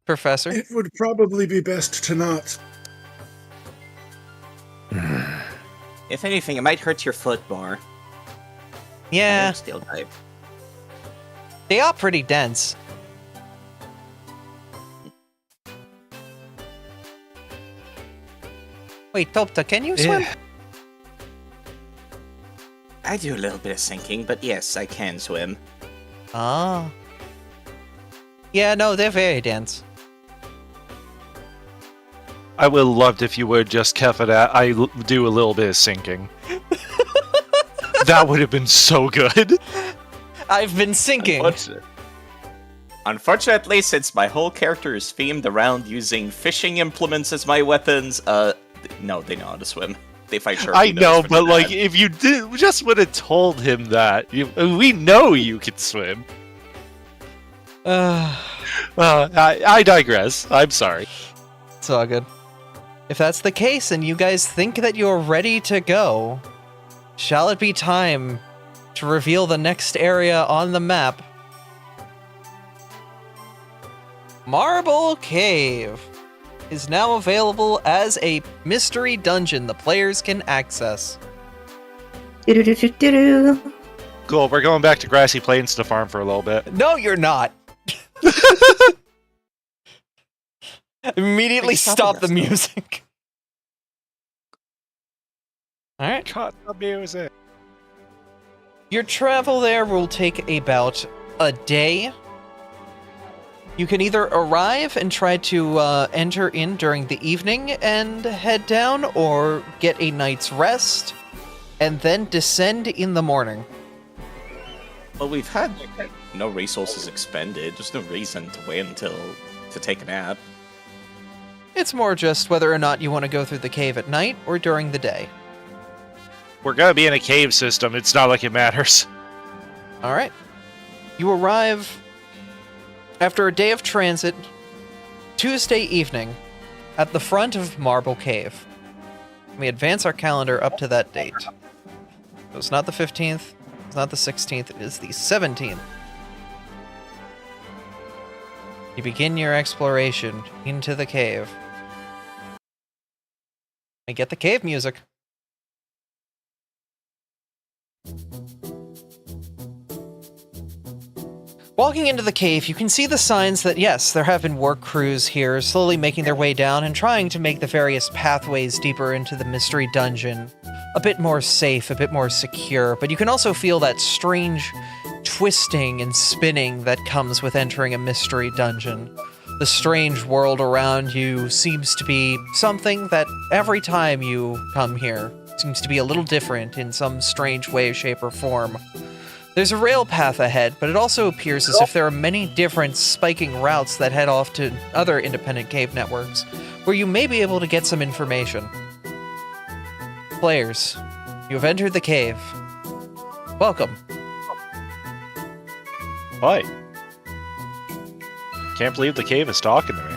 Professor? It would probably be best to not. If anything, it might hurt your foot more. Yeah, Steel type. they are pretty dense. Wait, Topta, can you swim? I do a little bit of sinking, but yes, I can swim. Ah. Yeah, no, they're very dense. I would have loved if you would just kept it at do a little bit of sinking. That would have been so good. I've been sinking. Unfortunately, since my whole character is themed around using fishing implements as my weapons, no, they know how to swim. They fight shark. I know, but like, if you just would have told him that, we know you can swim. Well, I digress. I'm sorry. It's all good. If that's the case and you guys think that you're ready to go, shall it be time to reveal the next area on the map? Marble Cave is now available as a mystery dungeon the players can access. Do-do-do-do-do-do. Cool, we're going back to Grassy Plains to farm for a little bit. No, you're not. Immediately stop the music. Alright. Cut the music. Your travel there will take about a day. You can either arrive and try to enter in during the evening and head down, or get a night's rest, and then descend in the morning. Well, we've had no resources expended. There's no reason to wait until to take a nap. It's more just whether or not you want to go through the cave at night or during the day. We're gonna be in a cave system. It's not like it matters. Alright. You arrive after a day of transit, Tuesday evening, at the front of Marble Cave. We advance our calendar up to that date. So it's not the 15th, it's not the 16th, it is the 17th. You begin your exploration into the cave. And get the cave music. Walking into the cave, you can see the signs that, yes, there have been work crews here, slowly making their way down and trying to make the various pathways deeper into the mystery dungeon a bit more safe, a bit more secure, but you can also feel that strange twisting and spinning that comes with entering a mystery dungeon. The strange world around you seems to be something that every time you come here seems to be a little different in some strange way, shape, or form. There's a rail path ahead, but it also appears as if there are many different spiking routes that head off to other independent cave networks, where you may be able to get some information. Players, you have entered the cave. Welcome. Why? Can't believe the cave is talking to me.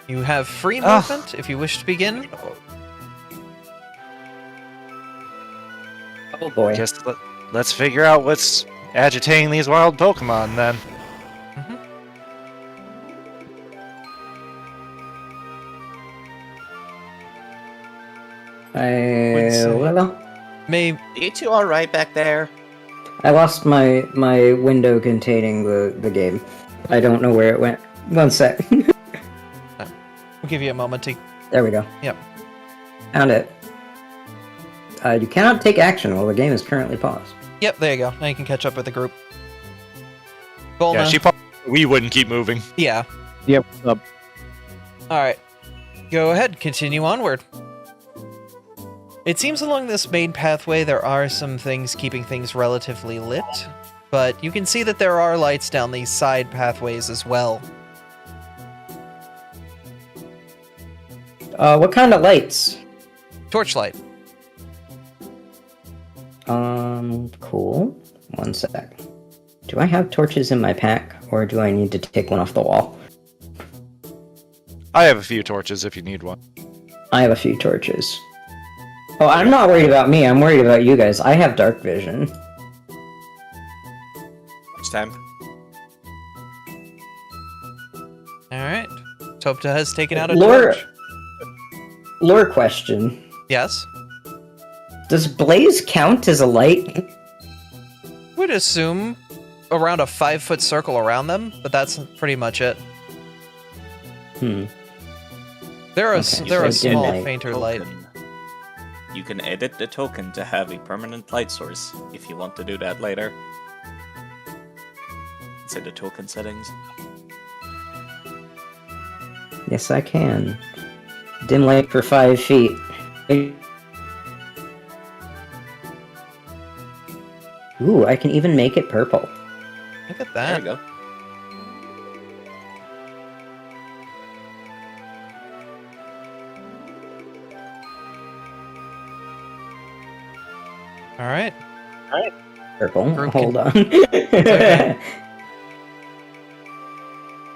You have free movement if you wish to begin. Oh boy. Just let's figure out what's agitating these wild Pokemon then. May You two all right back there? I lost my window containing the game. I don't know where it went. One sec. we'll give you a moment to. There we go. Yep. Found it. You cannot take action while the game is currently paused. Yep, there you go. Now you can catch up with the group. Volna. Yeah, we wouldn't keep moving. Yeah. Yep. Alright. Go ahead, continue onward. It seems along this main pathway there are some things keeping things relatively lit, but you can see that there are lights down these side pathways as well. What kind of lights? Torchlight. Cool. One sec. Do I have torches in my pack, or do I need to take one off the wall? I have a few torches if you need one. I have a few torches. Oh, I'm not worried about me. I'm worried about you guys. I have dark vision. Next time. Alright. Topta has taken out a Lore- torch. Lore question. Yes? Does blaze count as a light? Would assume around a 5-foot circle around them, but that's pretty much it. They're a, Okay, they're a so dim small, light. fainter light. You can edit the token to have a permanent light source if you want to do that later. It's in the token settings. Yes, I can. Dim light for 5 feet. Ooh, I can even make it purple. Look at There that. you go. Alright. Purple. Group Hold on. okay.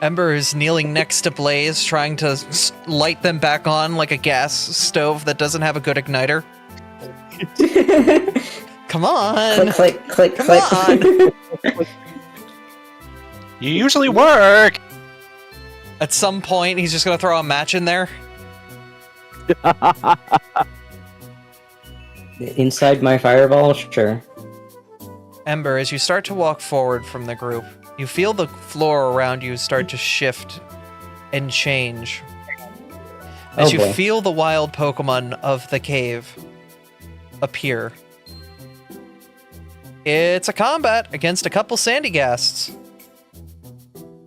Ember is kneeling next to Blaze, trying to light them back on like a gas stove that doesn't have a good igniter. Come on! Click, click, click, Come click. You usually work! At some point, he's just gonna throw a match in there. Inside my fireball? Sure. Ember, as you start to walk forward from the group, you feel the floor around you start to shift and change. As Oh, you boy. feel the wild Pokemon of the cave appear. It's a combat against a couple Sandyghasts.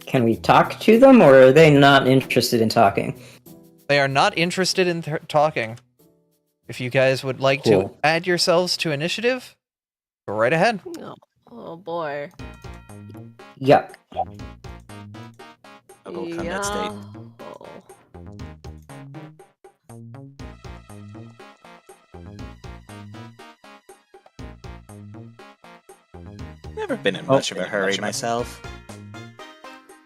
Can we talk to them, or are they not interested in talking? They are not interested in talking. If you guys would like to Cool. add yourselves to initiative, go right ahead. Oh boy. Yuck. I'll go combat state. Oh. Never been in much of a hurry myself.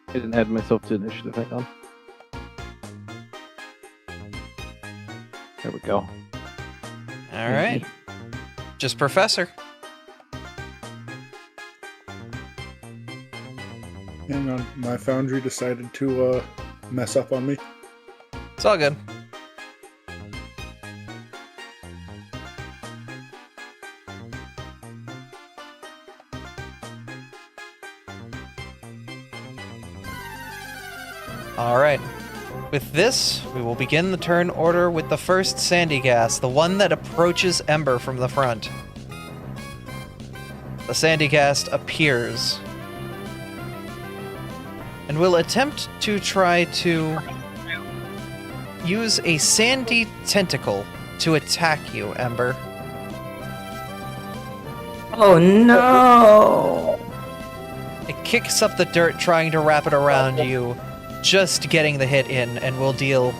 I didn't add myself to initiative. Hang on. There we go. All right. Just Professor. Hang on, my foundry decided to mess up on me. It's all good. All right. With this, we will begin the turn order with the first Sandygast, the one that approaches Ember from the front. The Sandygast appears and will attempt to try to use a sandy tentacle to attack you, Ember. Oh no! It kicks up the dirt trying to wrap it around you, just getting the hit in, and will deal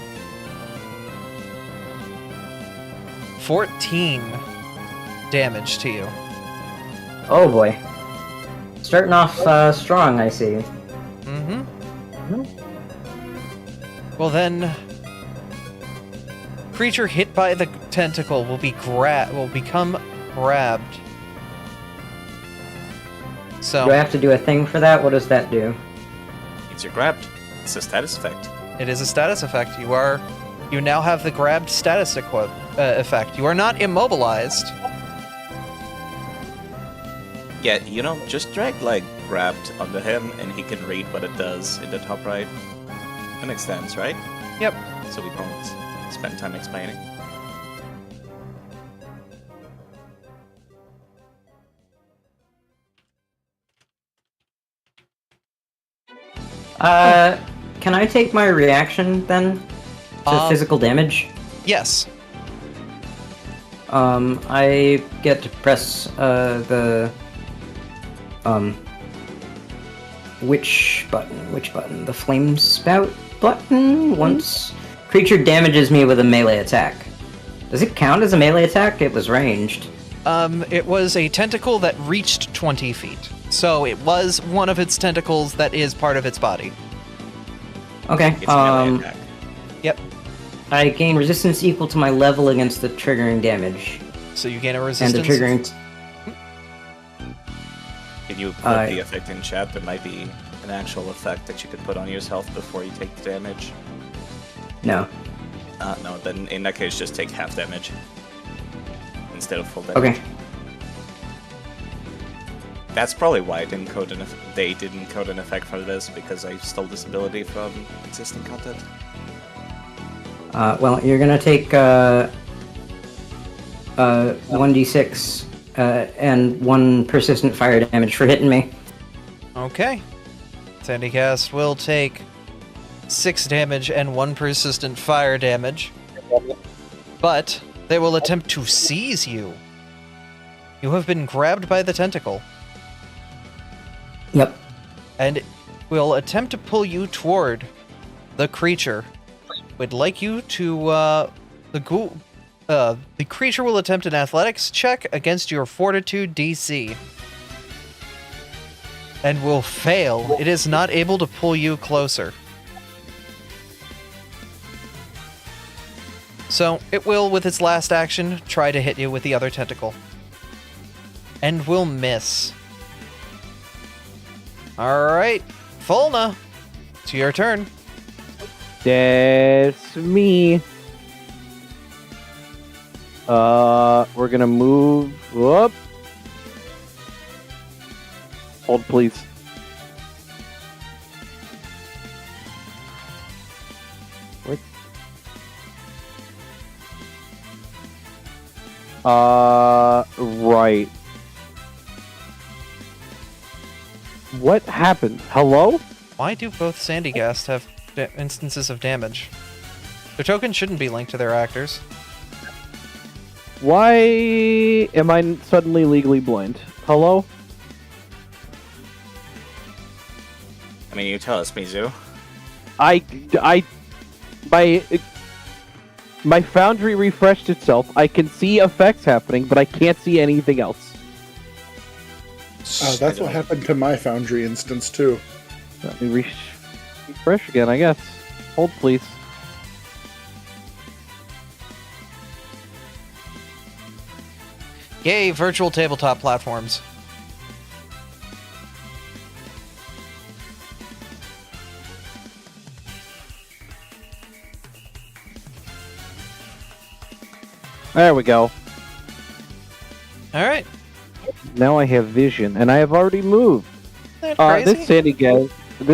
14 damage to you. Oh boy. Starting off strong, I see. Well then, creature hit by the tentacle will become grabbed. So Do I have to do a thing for that? What does that do? Means you're grabbed. It's a status effect. it is a status effect. You now have the grabbed status effect. You are not immobilized. Yeah, you know, just drag like grabbed onto him and he can read what it does in the top right. That makes sense, right? Yep. So we don't spend time explaining. Can I take my reaction then to physical damage? Yes. I get to press the which button? Which button? The flame spout button. Once creature damages me with a melee attack. Does it count as a melee attack? It was ranged. It was a tentacle that reached 20 feet. So it was one of its tentacles that is part of its body. Okay. It's a melee attack. I gain resistance equal to my level against the triggering damage. So you gain a And resistance. the triggering... Can you put the effect in chat? There might be an actual effect that you could put on yourself before you take the damage. No. No, then in that case, just take half damage instead of full damage. Okay. That's probably why they didn't code an effect for this, because I stole this ability from existing content. Well, you're gonna take 1d6 and 1 persistent fire damage for hitting me. Okay. Sandycast will take 6 damage and 1 persistent fire damage. But they will attempt to seize you. You have been grabbed by the tentacle. Yep. And will attempt to pull you toward the creature. Would like you to, the creature will attempt an athletics check against your fortitude DC. And will fail. It is not able to pull you closer. So, it will, with its last action, try to hit you with the other tentacle. And will miss. Alright, Fulna, it's your turn. That's me. We're gonna move up. Hold, please. What? Right. What happened? Hello? Why do both Sandygast have instances of damage? Their tokens shouldn't be linked to their actors. Why am I suddenly legally blind? Hello? I mean, you tell us, Mizu. My foundry refreshed itself. I can see effects happening, but I can't see anything else. That's what happened to my Foundry instance, too. Let me refresh again, I guess. Hold, please. Yay, virtual tabletop platforms. There we go. Alright. Now I have vision, and I have already moved. Isn't that crazy? This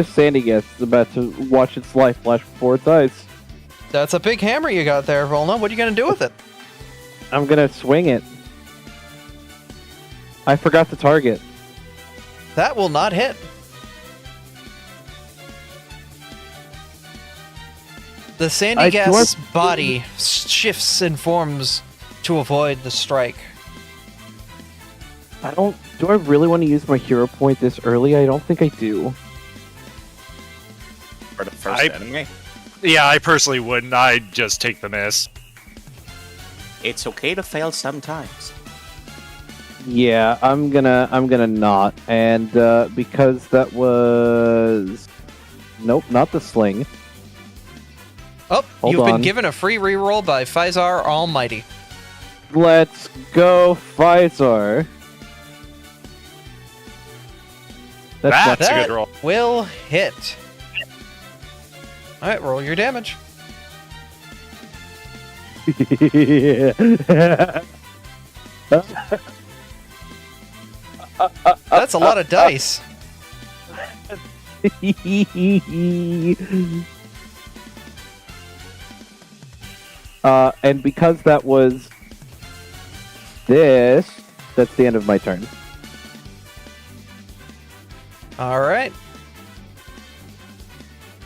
sandy gas is about to watch its life flash before its eyes. That's a big hammer you got there, Volna. What are you gonna do with it? I'm gonna swing it. I forgot the target. That will not hit. The sandy gas body shifts and forms to avoid the strike. Do I really want to use my hero point this early? I don't think I do. For the first enemy? Yeah, I personally wouldn't. I'd just take the miss. It's okay to fail sometimes. Yeah, I'm gonna not. And because that was... Nope, not the sling. Oh, Hold you've been on. given a free reroll by Faisar Almighty. Let's go, Faisar. That's a That good roll. will hit. Alright, roll your damage. That's a lot of dice. And because that was this, that's the end of my turn. Alright.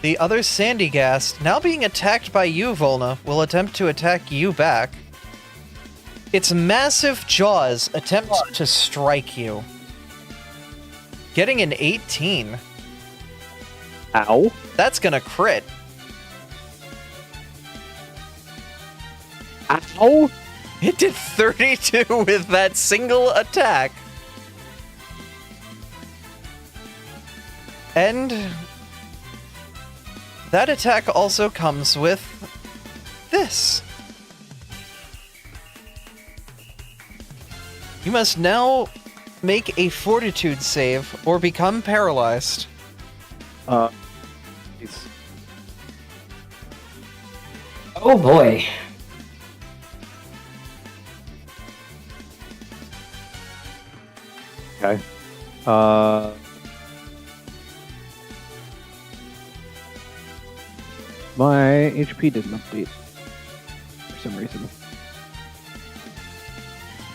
The other Sandygast, now being attacked by you, Volna, will attempt to attack you back. Its massive jaws attempt to strike you. Getting an 18. Ow. That's gonna crit. Ow. It did 32 with that single attack. And that attack also comes with this. miss. You must now make a fortitude save or become paralyzed. It's Oh boy. okay. My HP didn't update for some reason.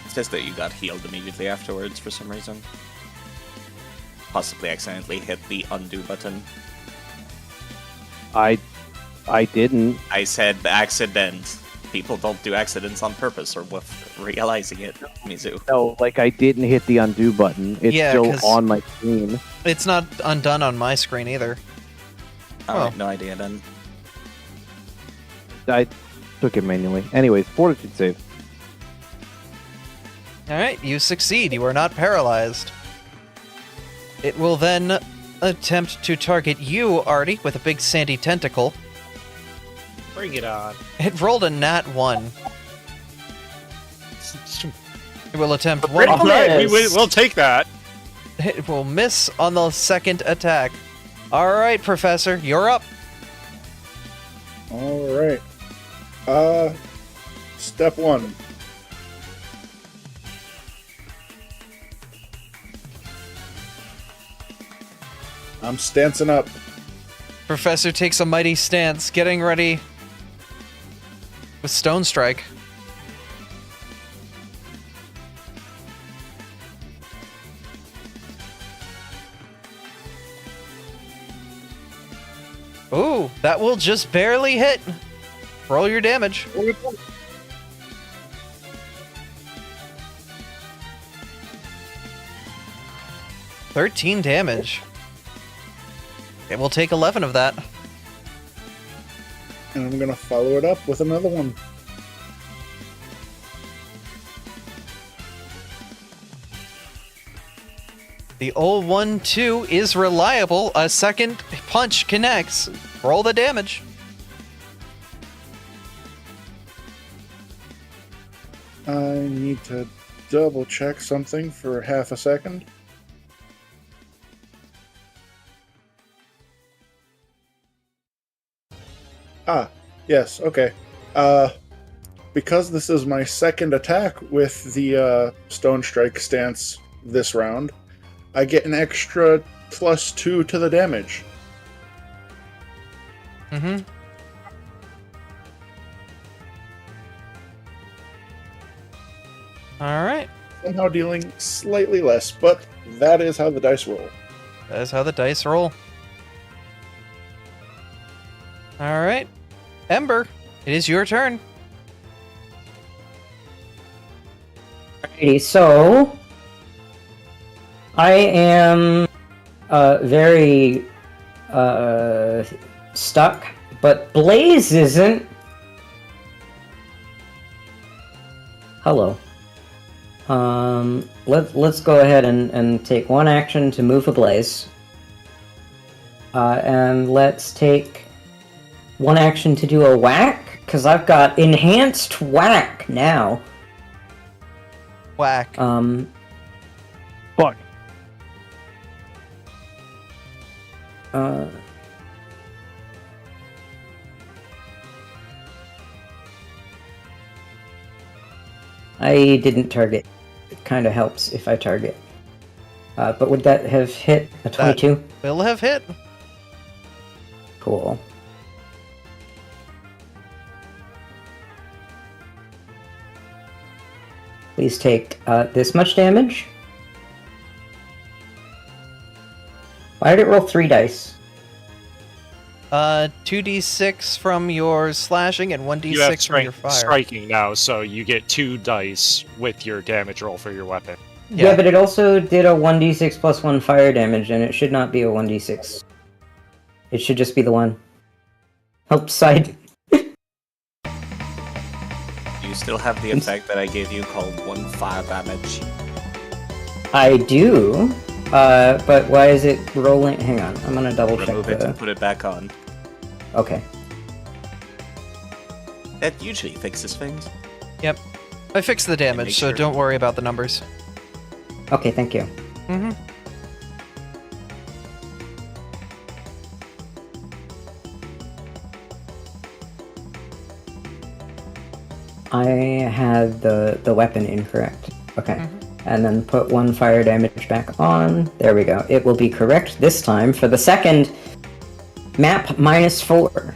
It says that you got healed immediately afterwards for some reason. Possibly accidentally hit the undo button. I didn't. I said accident. People don't do accidents on purpose or with realizing it, Mizu. No, like I didn't hit the undo button. It's Yeah, still 'cause- on my screen. It's not undone on my screen either. Alright, no idea then. I took it manually. Anyways, fortitude save. Alright, you succeed. You are not paralyzed. It will then attempt to target you, Artie, with a big sandy tentacle. Bring it on. It rolled a nat 1. It will attempt one. Critical miss. We'll take that. It will miss on the second attack. Alright, Professor, you're up. Alright. Step 1. I'm stancing up. Professor takes a mighty stance, getting ready with Stone Strike. Ooh, that will just barely hit. Roll your damage. 13 damage. It will take 11 of that. And I'm gonna follow it up with another one. The old 1-2 is reliable. A second punch connects. Roll the damage. I need to double check something for half a second. Ah, yes, okay. Because this is my second attack with the Stone Strike stance this round, I get an extra +2 to the damage. Mm-hmm. Alright. Somehow dealing slightly less, but that is how the dice roll. That is how the dice roll. Alright. Ember, it is your turn. Alrighty, so I am very stuck, but Blaze isn't. Hello. Let's go ahead and take one action to move a Blaze. And let's take one action to do a whack, because I've got enhanced whack now. Whack. Fuck. I didn't target. It kind of helps if I target. But would that have hit a 22? Will have hit. Cool. Please take this much damage. Why did it roll 3 dice? 2d6 from your slashing and 1d6 You have from your fire. striking now, so you get 2 dice with your damage roll for your weapon. Yeah, but it also did a 1d6 plus 1 fire damage, and it should not be a 1d6. It should just be the 1. Help side. You still have the effect that I gave you called 1-5 damage. I do, but why is it rolling? Hang on, I'm gonna double check Remove it the... and put it back on. Okay. That usually fixes things. Yep. I fixed the damage, make so sure. don't worry about the numbers. Okay, thank you. Mm-hmm. I had the weapon incorrect. Okay. Mhm. And then put 1 fire damage back on. There we go. It will be correct this time for the second map -4.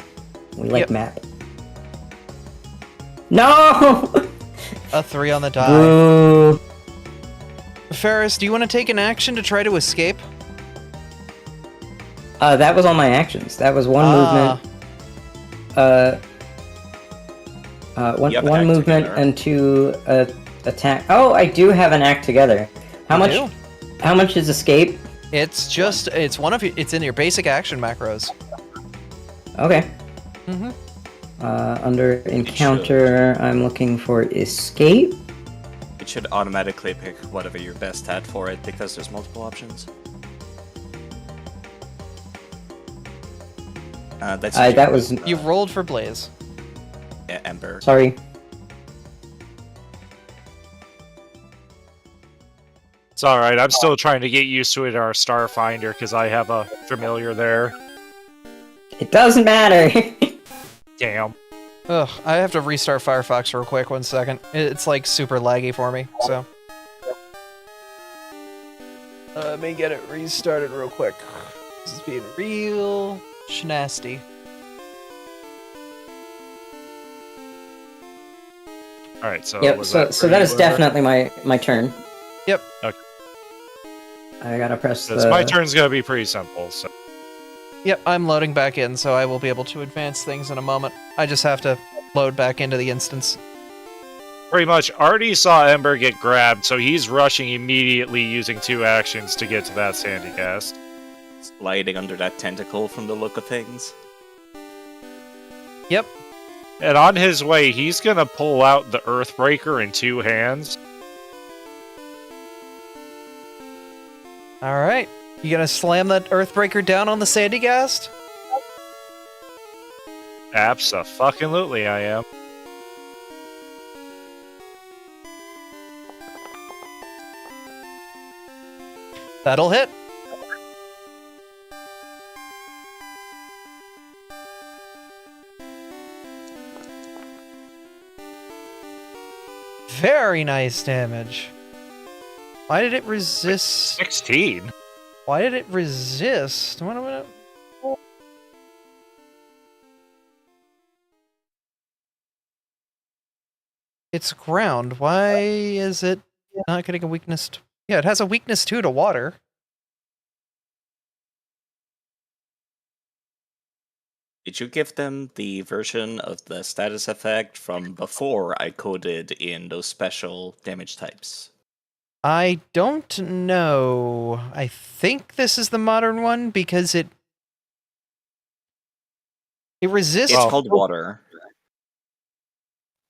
We like Yep. map. No! A 3 on the die. Boo. Ferris, do you want to take an action to try to escape? That was all my actions. That was one movement. One You have an act movement together. and 2 attack. Oh, I do have an act together. How You much? do? How much is escape? It's one of your, it's in your basic action macros. Okay. Mm-hmm. Under encounter, I'm looking for escape. It should automatically pick whatever you're best at for it because there's multiple options. That's That was You rolled for Blaze. Ember. sorry. It's alright, I'm still trying to get used to it in our Starfinder, because I have a familiar there. It doesn't matter. Damn. Ugh, I have to restart Firefox real quick, 1 second. It's like super laggy for me, so. Let me get it restarted real quick. This is being real nasty. Alright, so Yep. was So that is pretty- definitely my turn. Yep. Okay. I gotta press Because the. my turn's gonna be pretty simple, so... Yep, I'm loading back in, so I will be able to advance things in a moment. I just have to load back into the instance. Pretty much, already saw Ember get grabbed, so he's rushing immediately using 2 actions to get to that Sandy cast. Sliding under that tentacle from the look of things. Yep. And on his way, he's gonna pull out the Earthbreaker in 2 hands. Alright. You gonna slam that Earthbreaker down on the Sandy Gast? Abso-fucking-lutely I am. That'll hit. Very nice damage. Why did it resist? 16? Why did it resist? What? It's ground. Why is it not getting a weakness? Yeah, it has a weakness 2 to water. Did you give them the version of the status effect from before I coded in those special damage types? I don't know. I think this is the modern one because it resists. It's called water.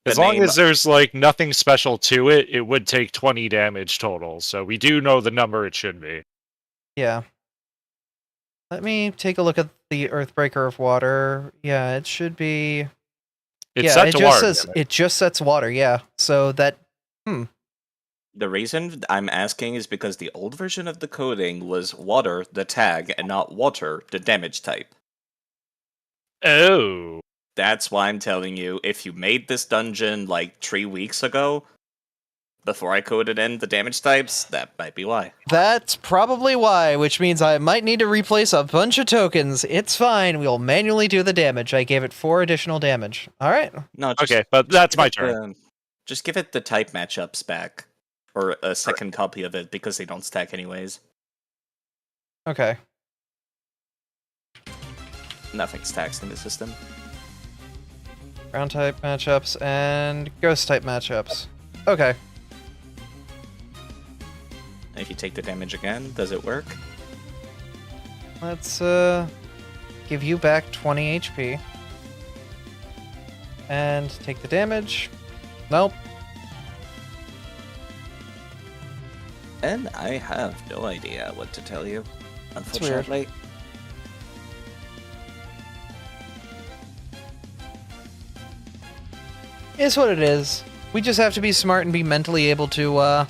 As The long name- as there's, like, nothing special to it, it would take 20 damage total, so we do know the number it should be. Yeah. Let me take a look at the Earthbreaker of Water. Yeah, it should be. It's yeah, set it to just water says damage. it just sets water. Yeah, so that. The reason I'm asking is because the old version of the coding was water, the tag, and not water, the damage type. Oh. That's why I'm telling you, if you made this dungeon like 3 weeks ago, before I coded in the damage types, that might be why. That's probably why, which means I might need to replace a bunch of tokens. It's fine. We'll manually do the damage. I gave it 4 additional damage. All right. No, just, Okay, but that's give my it turn. just give it the type matchups back. Or a second copy of it, because they don't stack anyways. Okay. Nothing stacks in the system. Ground type matchups and ghost type matchups. Okay. If you take the damage again, does it work? Let's give you back 20 HP. And take the damage. Nope. And I have no idea what to tell you, weird. Is what it is. We just have to be smart and be mentally able to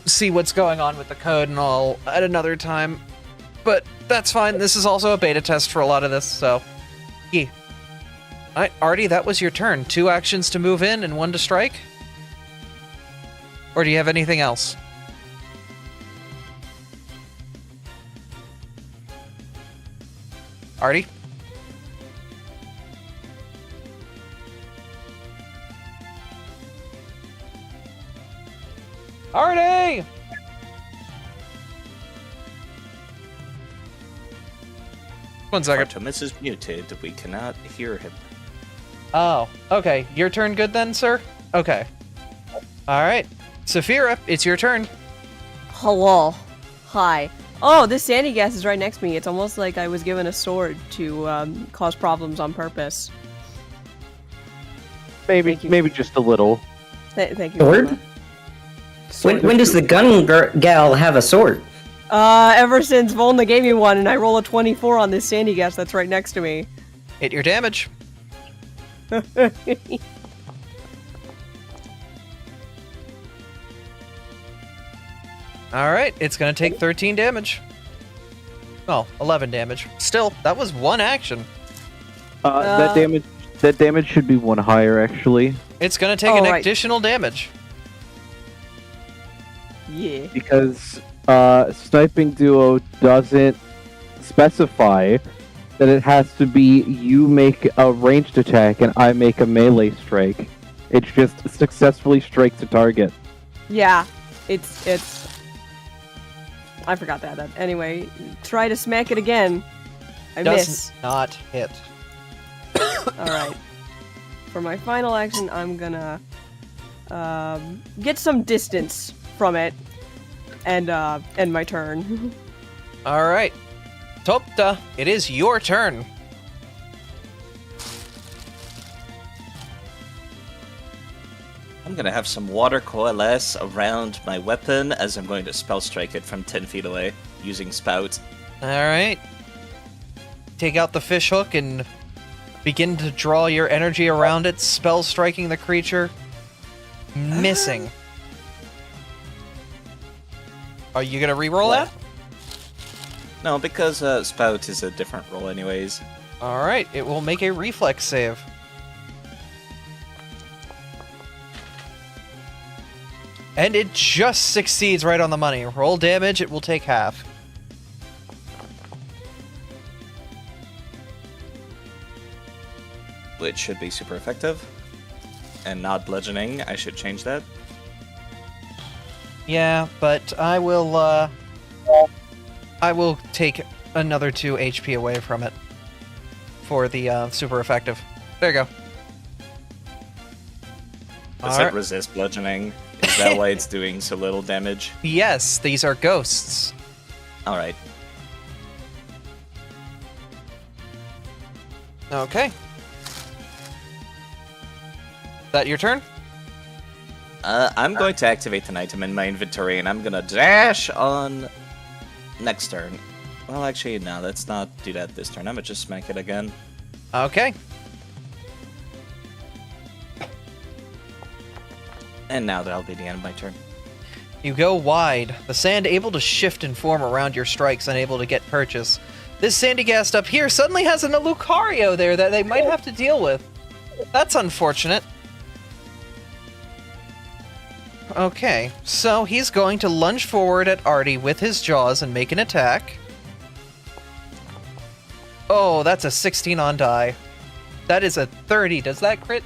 see what's going on with the code and all at another time. But that's fine. This is also a beta test for a lot of this, so yeah. Alright, Artie, that was your turn. 2 actions to move in and 1 to strike? Or do you have anything else? Artie? Artie! One second. Artemis is muted. We cannot hear him. Oh, okay. Your turn good then, sir? Okay. Alright. Saphira, it's your turn. Hello. Hi. Oh, this sandy gas is right next to me. It's almost like I was given a sword to cause problems on purpose. Maybe just a little. Thank you. Sword? When does the gun gal have a sword? Ever since Volna gave me one, and I roll a 24 on this sandy gas that's right next to me. Hit your damage. Alright, it's gonna take 13 damage. Oh, 11 damage. Still, that was 1 action. That damage should be 1 higher, actually. It's gonna take an additional damage. Yeah. Because Sniping Duo doesn't specify that it has to be you make a ranged attack and I make a melee strike. It's just successfully strikes a target. Yeah, it's. I forgot that. Anyway, try to smack it again. I miss. Does not hit. Alright. For my final action, I'm gonna get some distance from it and end my turn. Alright. Topta, it is your turn. I'm gonna have some water coalesce around my weapon as I'm going to spell strike it from 10 feet away using spout. Alright. Take out the fish hook and begin to draw your energy around it, spell striking the creature. Missing. Are you gonna re-roll that? No, because spout is a different roll anyways. Alright, it will make a reflex save. And it just succeeds right on the money. Roll damage, it will take half. Which should be super effective. And not bludgeoning, I should change that. Yeah, but I will take another 2 HP away from it for the super effective. There you go. Does it resist bludgeoning? Is that why it's doing so little damage? Yes, these are ghosts. Alright. Okay. Is that your turn? I'm going to activate an item in my inventory, and I'm gonna dash on next turn. Well, actually, no, let's not do that this turn. I'm gonna just smack it again. Okay. And now that'll be the end of my turn. You go wide, the sand able to shift and form around your strikes, unable to get purchase. This sandy ghast up here suddenly has an Lucario there that they might have to deal with. That's unfortunate. Okay, so he's going to lunge forward at Artie with his jaws and make an attack. Oh, that's a 16 on die. That is a 30. Does that crit?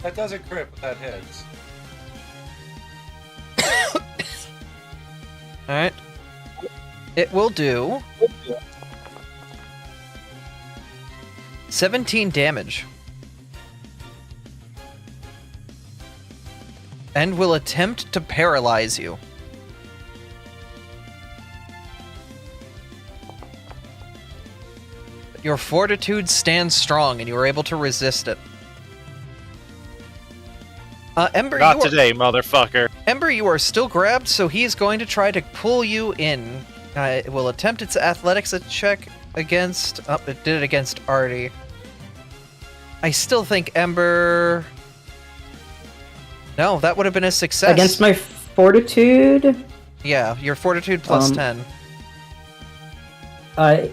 That doesn't crit, but that hits. Alright. It will do 17 damage. And will attempt to paralyze you. Your fortitude stands strong and you are able to resist it. Ember, Not today, motherfucker. Ember, you are still grabbed, so he's going to try to pull you in. It will attempt its athletics check against... Oh, it did it against Artie. I still think Ember... No, that would have been a success. Against my fortitude? Yeah, your fortitude plus 10.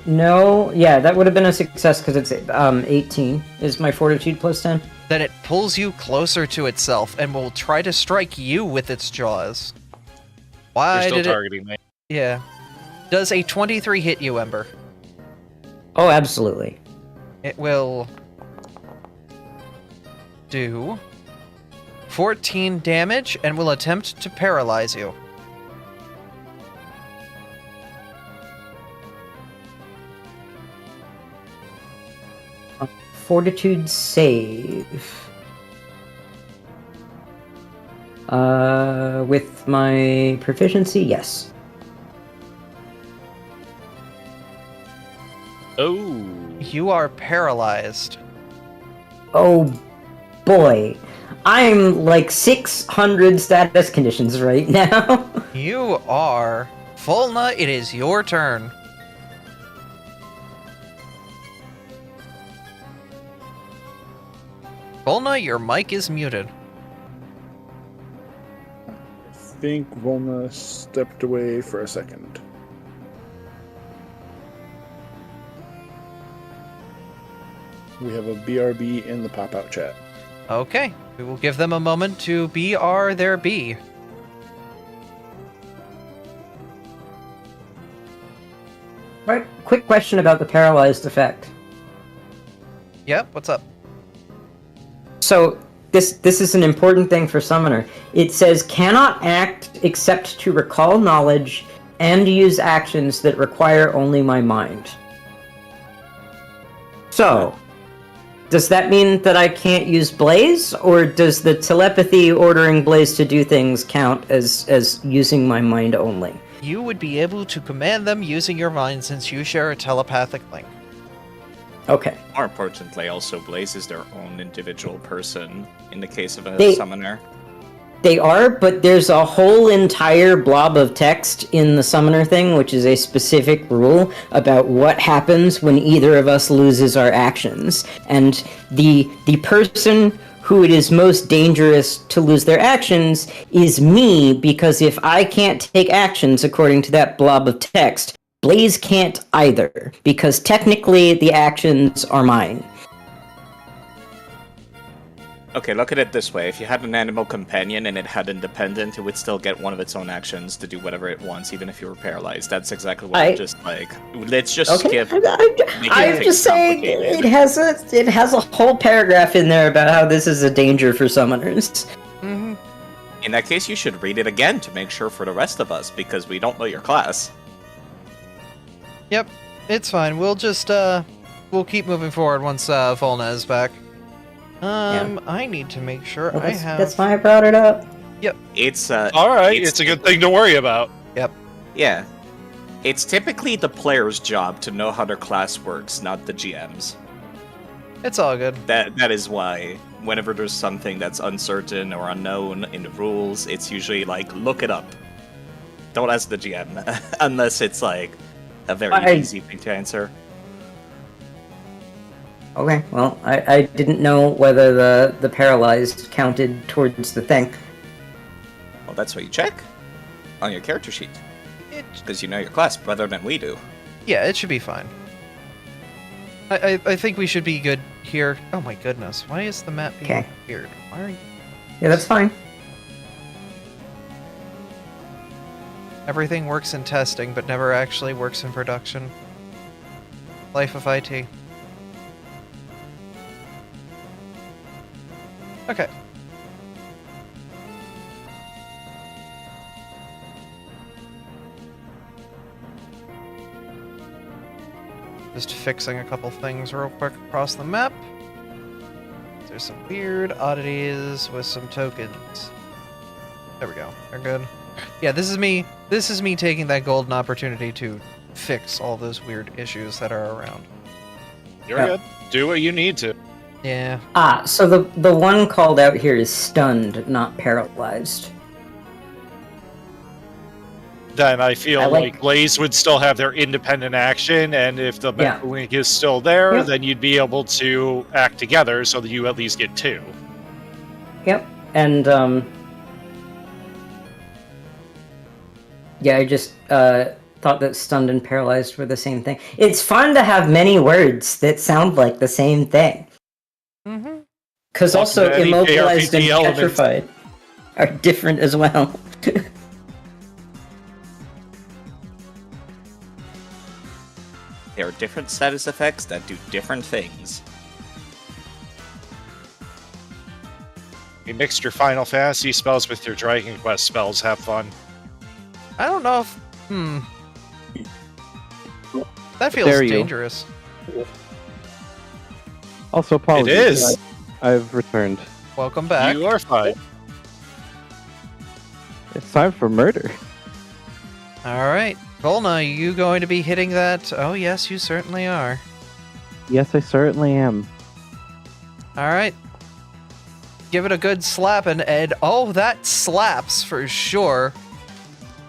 No. Yeah, that would have been a success because it's 18 is my fortitude plus 10. Then it pulls you closer to itself and will try to strike you with its jaws. Why You're still did targeting me. Yeah. Does a 23 hit you, Ember? Oh, absolutely. It will do 14 damage and will attempt to paralyze you. Fortitude save. With my proficiency, yes. Oh. You are paralyzed. Oh boy. I'm like 600 status conditions right now. You are. Volna, it is your turn. Volna, your mic is muted. I think Volna stepped away for a second. We have a BRB in the pop-out chat. Okay, we will give them a moment to BR their B. Right, quick question about the paralyzed effect. Yep, what's up? So, this is an important thing for Summoner. It says, cannot act except to recall knowledge and use actions that require only my mind. So, does that mean that I can't use Blaze, or does the telepathy ordering Blaze to do things count as using my mind only? You would be able to command them using your mind since you share a telepathic link. Okay. More importantly, also, Blaze is their own individual person in the case of a summoner. They are, but there's a whole entire blob of text in the Summoner thing, which is a specific rule about what happens when either of us loses our actions. And the person who it is most dangerous to lose their actions is me, because if I can't take actions according to that blob of text, Blaze can't either, because technically the actions are mine. Okay, look at it this way. If you had an animal companion and it had independent, it would still get one of its own actions to do whatever it wants, even if you were paralyzed. That's exactly what I'm just like. Let's just skip. I'm just saying it has a whole paragraph in there about how this is a danger for summoners. Mm-hmm. In that case, you should read it again to make sure for the rest of us, because we don't know your class. Yep, it's fine. We'll just, we'll keep moving forward once, Volna is back. I need to make sure Well, I have... That's why I brought it up. Yep. It's, Alright, it's a good thing to worry about. Yep. Yeah. It's typically the player's job to know how their class works, not the GM's. It's all good. That is why, whenever there's something that's uncertain or unknown in the rules, it's usually like, look it up. Don't ask the GM, unless it's like a very easy thing to answer. Okay, well, I didn't know whether the paralyzed counted towards the thing. Well, that's what you check on your character sheet. Because you know your class better than we do. Yeah, it should be fine. I think we should be good here. Oh my goodness, why is the map being weird? Why are you... Yeah, that's fine. Everything works in testing, but never actually works in production. Life of IT. Okay. Just fixing a couple things real quick across the map. There's some weird oddities with some tokens. There we go. They're good. Yeah, this is me taking that golden opportunity to fix all those weird issues that are around. You're good. Do what you need to. Yeah. So the one called out here is stunned, not paralyzed. then I feel I like- like Blaze would still have their independent action, and if the Yeah. link is still there, Yeah. then you'd be able to act together so that you at least get 2. Yep, and yeah, I just thought that stunned and paralyzed were the same thing. It's fun to have many words that sound like the same thing. Mm-hmm. Because Welcome also to any immobilized and JRPG elements. petrified are different as well. There are different status effects that do different things. You mixed your Final Fantasy spells with your Dragon Quest spells. Have fun. I don't know if. That feels Dare you. dangerous. Also, apologies. It is. I've returned. Welcome back. You are fine. It's time for murder. All right. Volna, are you going to be hitting that? Oh, yes, you certainly are. Yes, I certainly am. All right. Give it a good slap and Ed. Oh, that slaps for sure.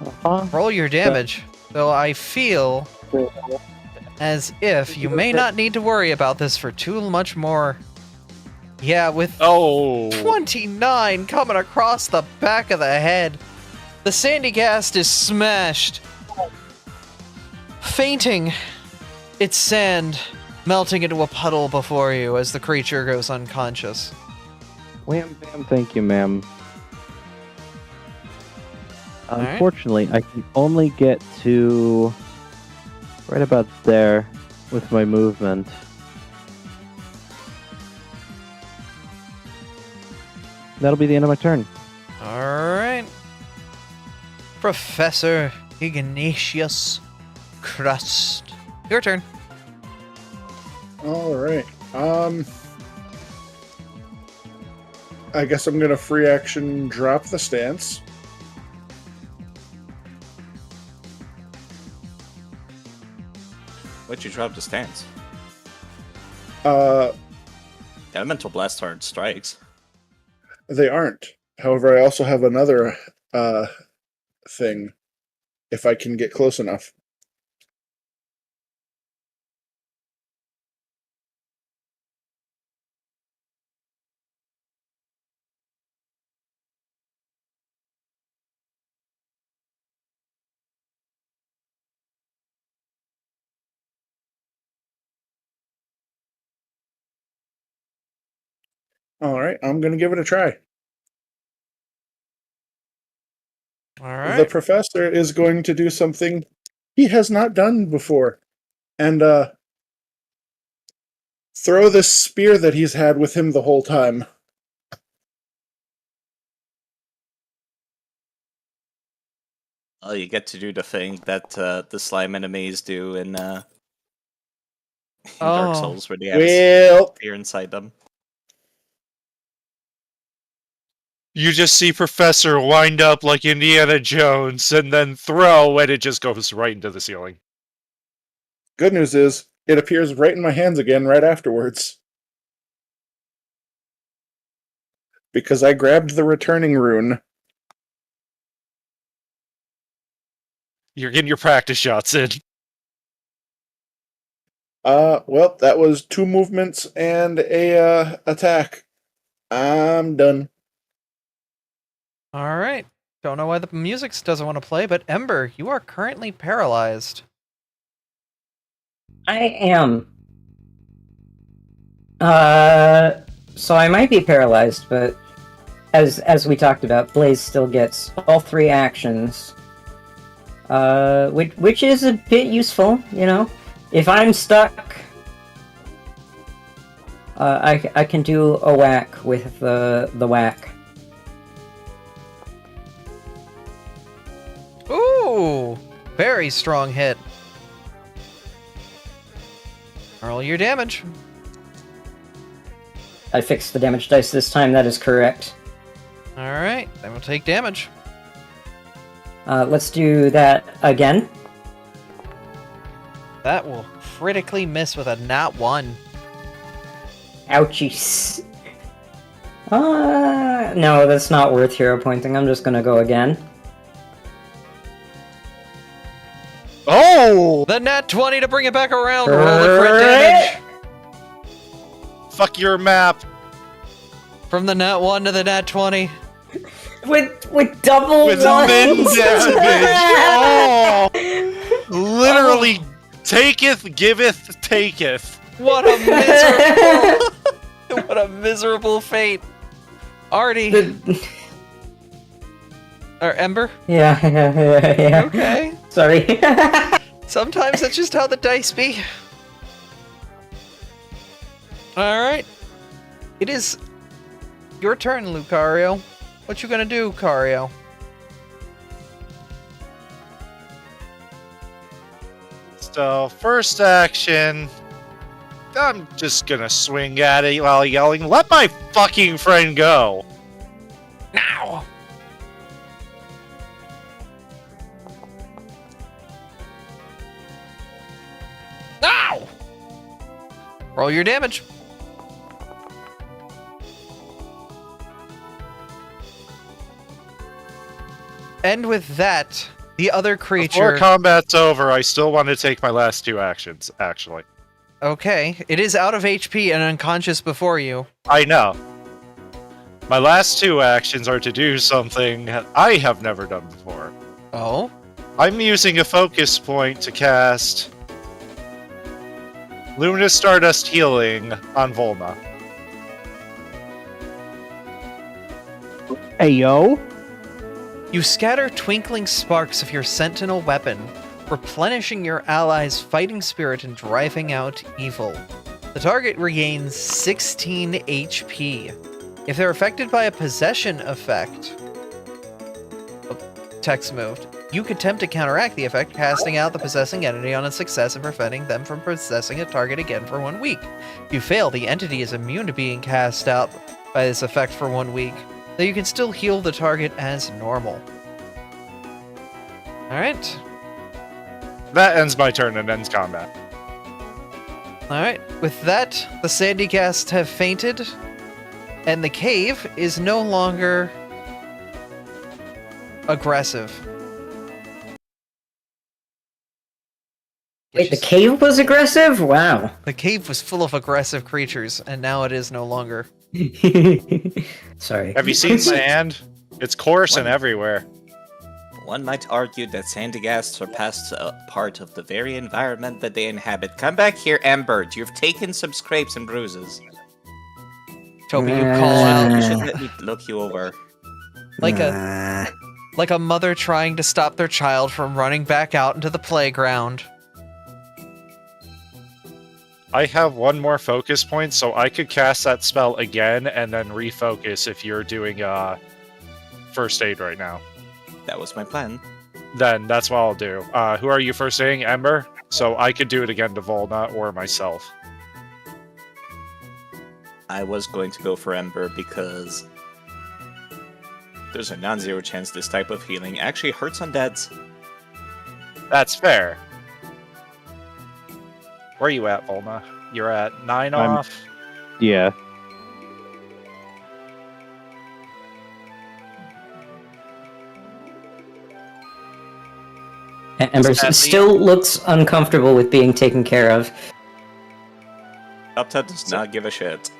Uh-huh. Roll your damage. Though I feel as if you may not need to worry about this for too much more. Yeah, with Oh. 29 coming across the back of the head. The sandy ghast is smashed. Fainting. Its sand melting into a puddle before you as the creature goes unconscious. Wham bam, thank you, ma'am. Alright. Unfortunately, I can only get to right about there with my movement. That'll be the end of my turn. Alright. Professor Ignatius Crust. Your turn. All right. I guess I'm gonna free action drop the stance. Why'd you drop the stance? Uh, Elemental Blast aren't strikes. they aren't. However, I also have another thing. If I can get close enough. All right, I'm gonna give it a try. Alright. The professor is going to do something he has not done before, and throw this spear that he's had with him the whole time. Oh, you get to do the thing that the slime enemies do in Dark Oh. Souls, where they have a Well, spear inside them. You just see Professor wind up like Indiana Jones and then throw, and it just goes right into the ceiling. good news is, it appears right in my hands again right afterwards. Because I grabbed the returning rune. You're getting your practice shots in. Well, that was 2 movements and a attack. I'm done. Alright. Don't know why the music doesn't want to play, but Ember, you are currently paralyzed. I am. So I might be paralyzed, but as we talked about, Blaze still gets all 3 actions. Which is a bit useful, you know. If I'm stuck, I can do a whack with the whack. Ooh! Very strong hit. Roll your damage. I fixed the damage dice this time, that is correct. Alright, then we'll take damage. Let's do that again. That will critically miss with a nat 1. Ouchies. No, that's not worth hero pointing. I'm just gonna go again. Oh! The nat 20 to bring it back around. Roll the crit damage. Fuck your map. From the nat 1 to the nat 20. With double With ones. min damage. Oh! Literally, taketh, giveth, taketh. What a miserable... what a miserable fate. Artie. Or Ember? Yeah. Okay. Sorry. Sometimes that's just how the dice be. Alright. It is your turn, Lucario. What you gonna do, Cario? So, first action, I'm just gonna swing at it while yelling, "Let my fucking friend go!" Now! Now! Roll your damage. And with that, the other creature... Before combat's over, I still want to take my last 2 actions, actually. Okay, it is out of HP and unconscious before you. I know. My last 2 actions are to do something I have never done before. Oh? I'm using a focus point to cast Luminous Stardust Healing on Volna. Ayo. You scatter twinkling sparks of your sentinel weapon, replenishing your allies' fighting spirit and driving out evil. The target regains 16 HP. If they're affected by a possession effect... Oh, text moved. You could attempt to counteract the effect, casting out the possessing entity on a success and preventing them from possessing a target again for 1 week. If you fail, the entity is immune to being cast out by this effect for 1 week, though you can still heal the target as normal. Alright. That ends my turn and ends combat. Alright, with that, the Sandy Ghast have fainted, and the cave is no longer aggressive. Wait, the cave was aggressive? Wow. The cave was full of aggressive creatures, and now it is no longer. Sorry. Have you seen sand? It's coarse and everywhere. One might argue that Sandygast are past a part of the very environment that they inhabit. Come back here, Amber. You've taken some scrapes and bruises. Toby, you call out You should let me look you over. like a mother trying to stop their child from running back out into the playground. I have 1 more focus point, so I could cast that spell again and then refocus if you're doing first aid right now. That was my plan. Then that's what I'll do. Who are you first aiding? Ember? So I could do it again to Volna or myself. I was going to go for Ember because there's a non-zero chance this type of healing actually hurts undeads. That's fair. Where are you at, Volna? You're at 9 I'm- off? Yeah. Ember still looks uncomfortable with being taken care of. Uptut does not give a shit.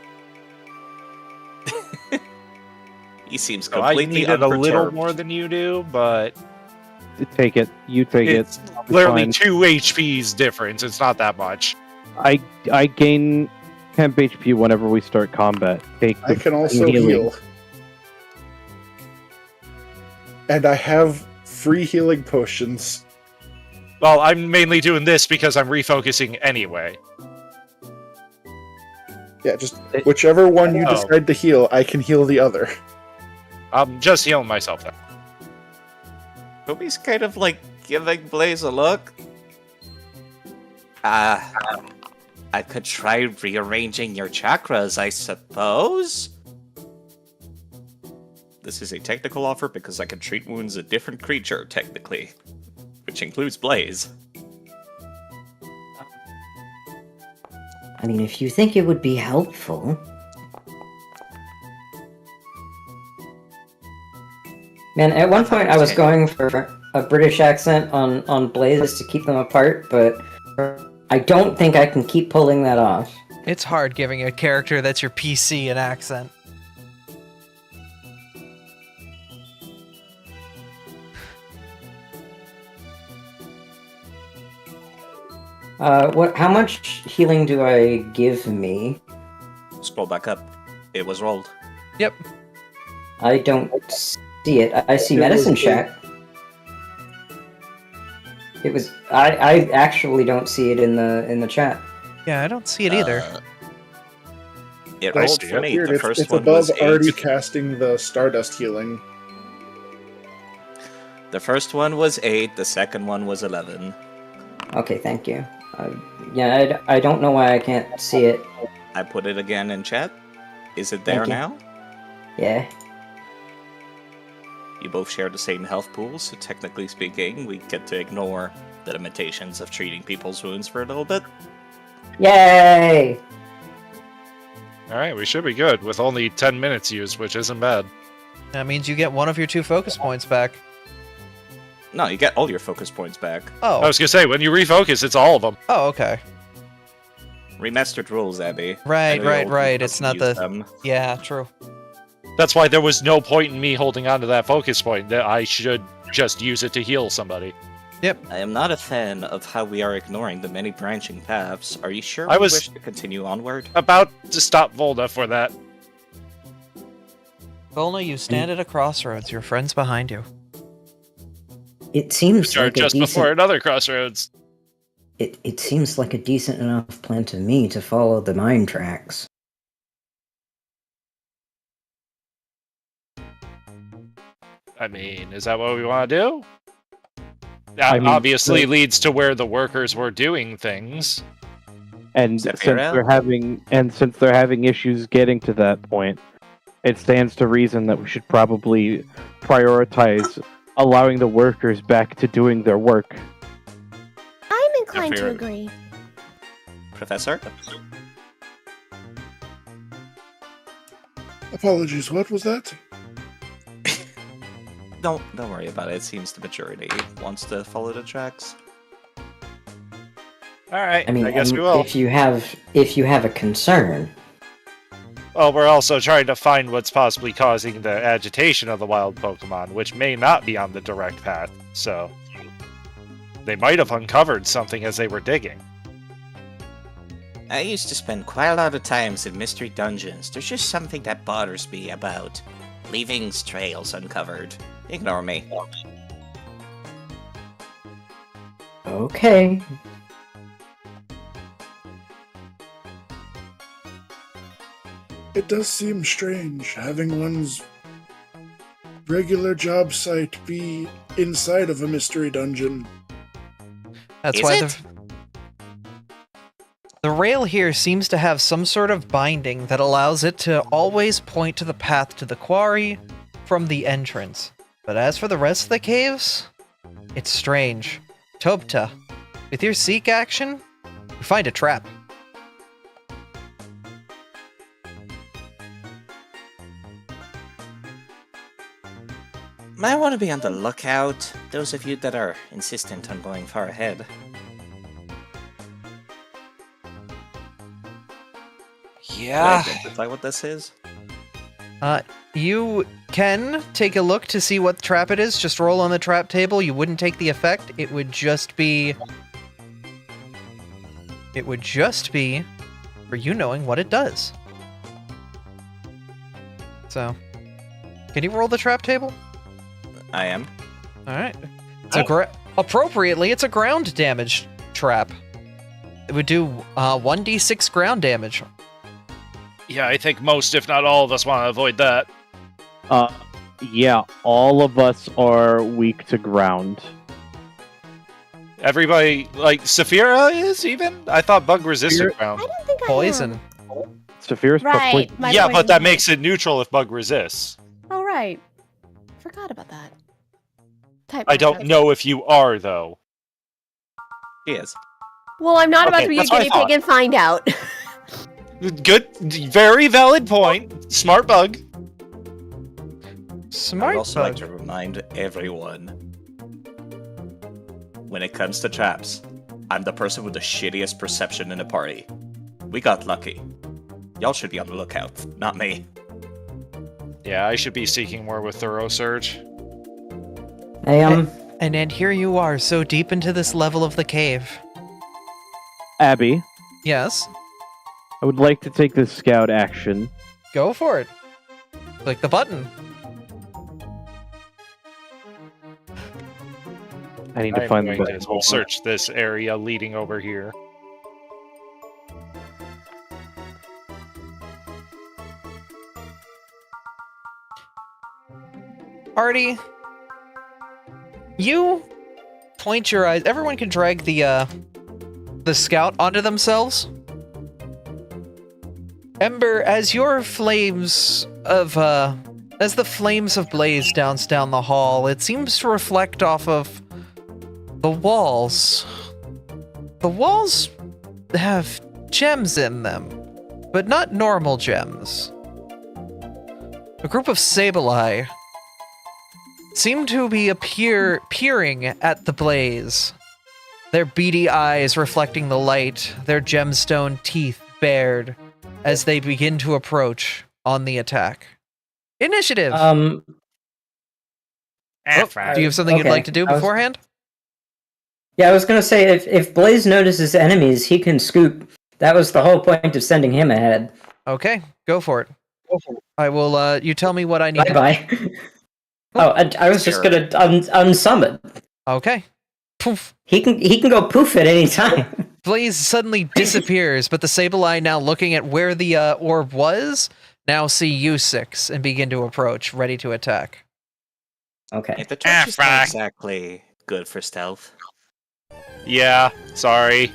He seems So I completely needed a little unperturbed. more than you do, but Take it. You take it's it. literally fine. 2 HP's difference. It's not that much. I gain temp HP whenever we start combat. Take I the can also healing. heal. And I have free healing potions. Well, I'm mainly doing this because I'm refocusing anyway. Yeah, just whichever one you Oh. decide to heal, I can heal the other. I'm just healing myself then. Toby's kind of like giving Blaze a look. I could try rearranging your chakras, I suppose. This is a technical offer because I can treat wounds a different creature, technically. Which includes Blaze. I mean, if you think it would be helpful. Man, at one point I was going for a British accent on Blaze to keep them apart, but I don't think I can keep pulling that off. It's hard giving a character that's your PC an accent. How much healing do I give me? Scroll back up. It was rolled. Yep. I don't see it. I see medicine check. It was. I actually don't see it in the chat. Yeah, I don't see it either. It I rolled see for it. me. Weird, The it's, first it's one above was already 8. casting the Stardust healing. The first one was 8. The second one was 11. Okay, thank you. Yeah, I don't know why I can't see it. I put it again in chat. Is it there Thank you. now? Yeah. You both share the same health pool, so technically speaking, we get to ignore the limitations of treating people's wounds for a little bit. Yay! Alright, we should be good with only 10 minutes used, which isn't bad. That means you get one of your 2 focus points back. No, you get all your focus points back. Oh. I was gonna say, when you refocus, it's all of them. Oh, okay. Remastered rules, Abby. Right, I know you're old, right. you It's mustn't not use the. them. Yeah, true. That's why there was no point in me holding on to that focus point, that I should just use it to heal somebody. I am not a fan of how we are ignoring the many branching paths. Are you sure I we was- wish to continue onward? About to stop Volda for that. Volna, you stand at a crossroads. Your friend's behind you. It seems Or like a just decent. before another crossroads. It seems like a decent enough plan to me to follow the mine tracks. I mean, is that what we want to do? That I mean, obviously the- leads to where the workers were doing things. And Zephyr since out? they're having issues getting to that point, it stands to reason that we should probably prioritize allowing the workers back to doing their work. I'm inclined to Zephyr. agree. Professor? Apologies, what was that? Don't worry about it. It seems the majority wants to follow the tracks. Alright, I mean, I guess we will. if you have a concern, Well, we're also trying to find what's possibly causing the agitation of the wild Pokemon, which may not be on the direct path, so... They might have uncovered something as they were digging. I used to spend quite a lot of times in mystery dungeons. There's just something that bothers me about leaving trails uncovered. Ignore me. okay. It does seem strange having one's regular job site be inside of a mystery dungeon. That's Is why it? the rail here seems to have some sort of binding that allows it to always point to the path to the quarry from the entrance. But as for the rest of the caves, it's strange. Tobta, with your seek action, you find a trap. Might want to be on the lookout, those of you that are insistent on going far ahead. Yeah. Can I identify what this is? You can take a look to see what trap it is. Just roll on the trap table. You wouldn't take the effect. It would just be for you knowing what it does. So, can you roll the trap table? I am. All right. It's appropriately, it's a ground damage trap. It would do 1d6 ground damage. Yeah, I think most, if not all of us, want to avoid that. Yeah, all of us are weak to ground. Everybody, like, Saphira is even? I thought bug resistant I ground. don't think Poison. I am. Saphira's Right. poison. my Yeah, poison but that type. makes it neutral if bug resists. Oh, right. Forgot about that. Type I don't matchup. know if you are, though. He is. Well, I'm not about Okay, to be a that's what I guinea pig thought. and find out. Good, very valid point. Smart bug. I Smart would also bug. like to remind everyone when it comes to traps, I'm the person with the shittiest perception in the party. We got lucky. Y'all should be on the lookout, not me. Yeah, I should be seeking more with thorough search. Hey, And here you are, so deep into this level of the cave. Abby, Yes, I would like to take this scout action. go for it. Click the button. I need to I'm find the going button. to search this area leading over here. Artie, you point your eyes. Everyone can drag the scout onto themselves. Ember, as your flames of as the flames of blaze dance down the hall, it seems to reflect off of the walls. The walls have gems in them, but not normal gems. A group of Sableye seem to be peering at the blaze, their beady eyes reflecting the light, their gemstone teeth bared as they begin to approach on the attack. Initiative! Um, Do you have something you'd okay, like to do I was- beforehand? yeah, I was gonna say, if Blaze notices enemies, he can scoop. That was the whole point of sending him ahead. Okay, go for it. I will, you tell me what I need to Bye-bye. Oh, I was just gonna unsummon. Okay. Poof. He can go poof at any time. Blaze suddenly disappears, but the Sableye, now looking at where the orb was, now see you six and begin to approach, ready to attack. Okay. Yeah, the torch is not fuck. exactly good for stealth. Yeah, sorry.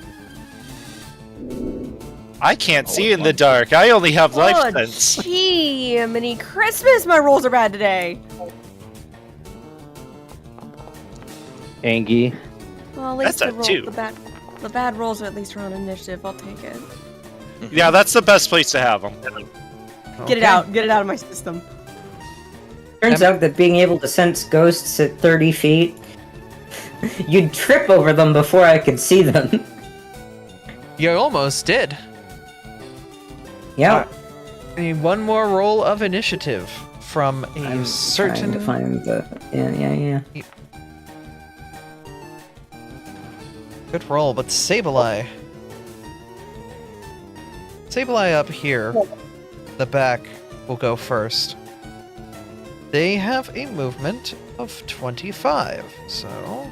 I can't see in the dark. I only have life Oh, sense. gee, mini Christmas! My rolls are bad today. Angie. Well, at least That's a two. the bad rolls are at least around initiative. I'll take it. Yeah, that's the best place to have them. Get it out. Get it out of my system. Turns out that being able to sense ghosts at 30 feet, you'd trip over them before I could see them. You almost did. Yeah. I need one more roll of initiative from a I'm certain... trying to find the... Yeah. Good roll, but Sableye. Sableye up here. The back will go first. They have a movement of 25, so...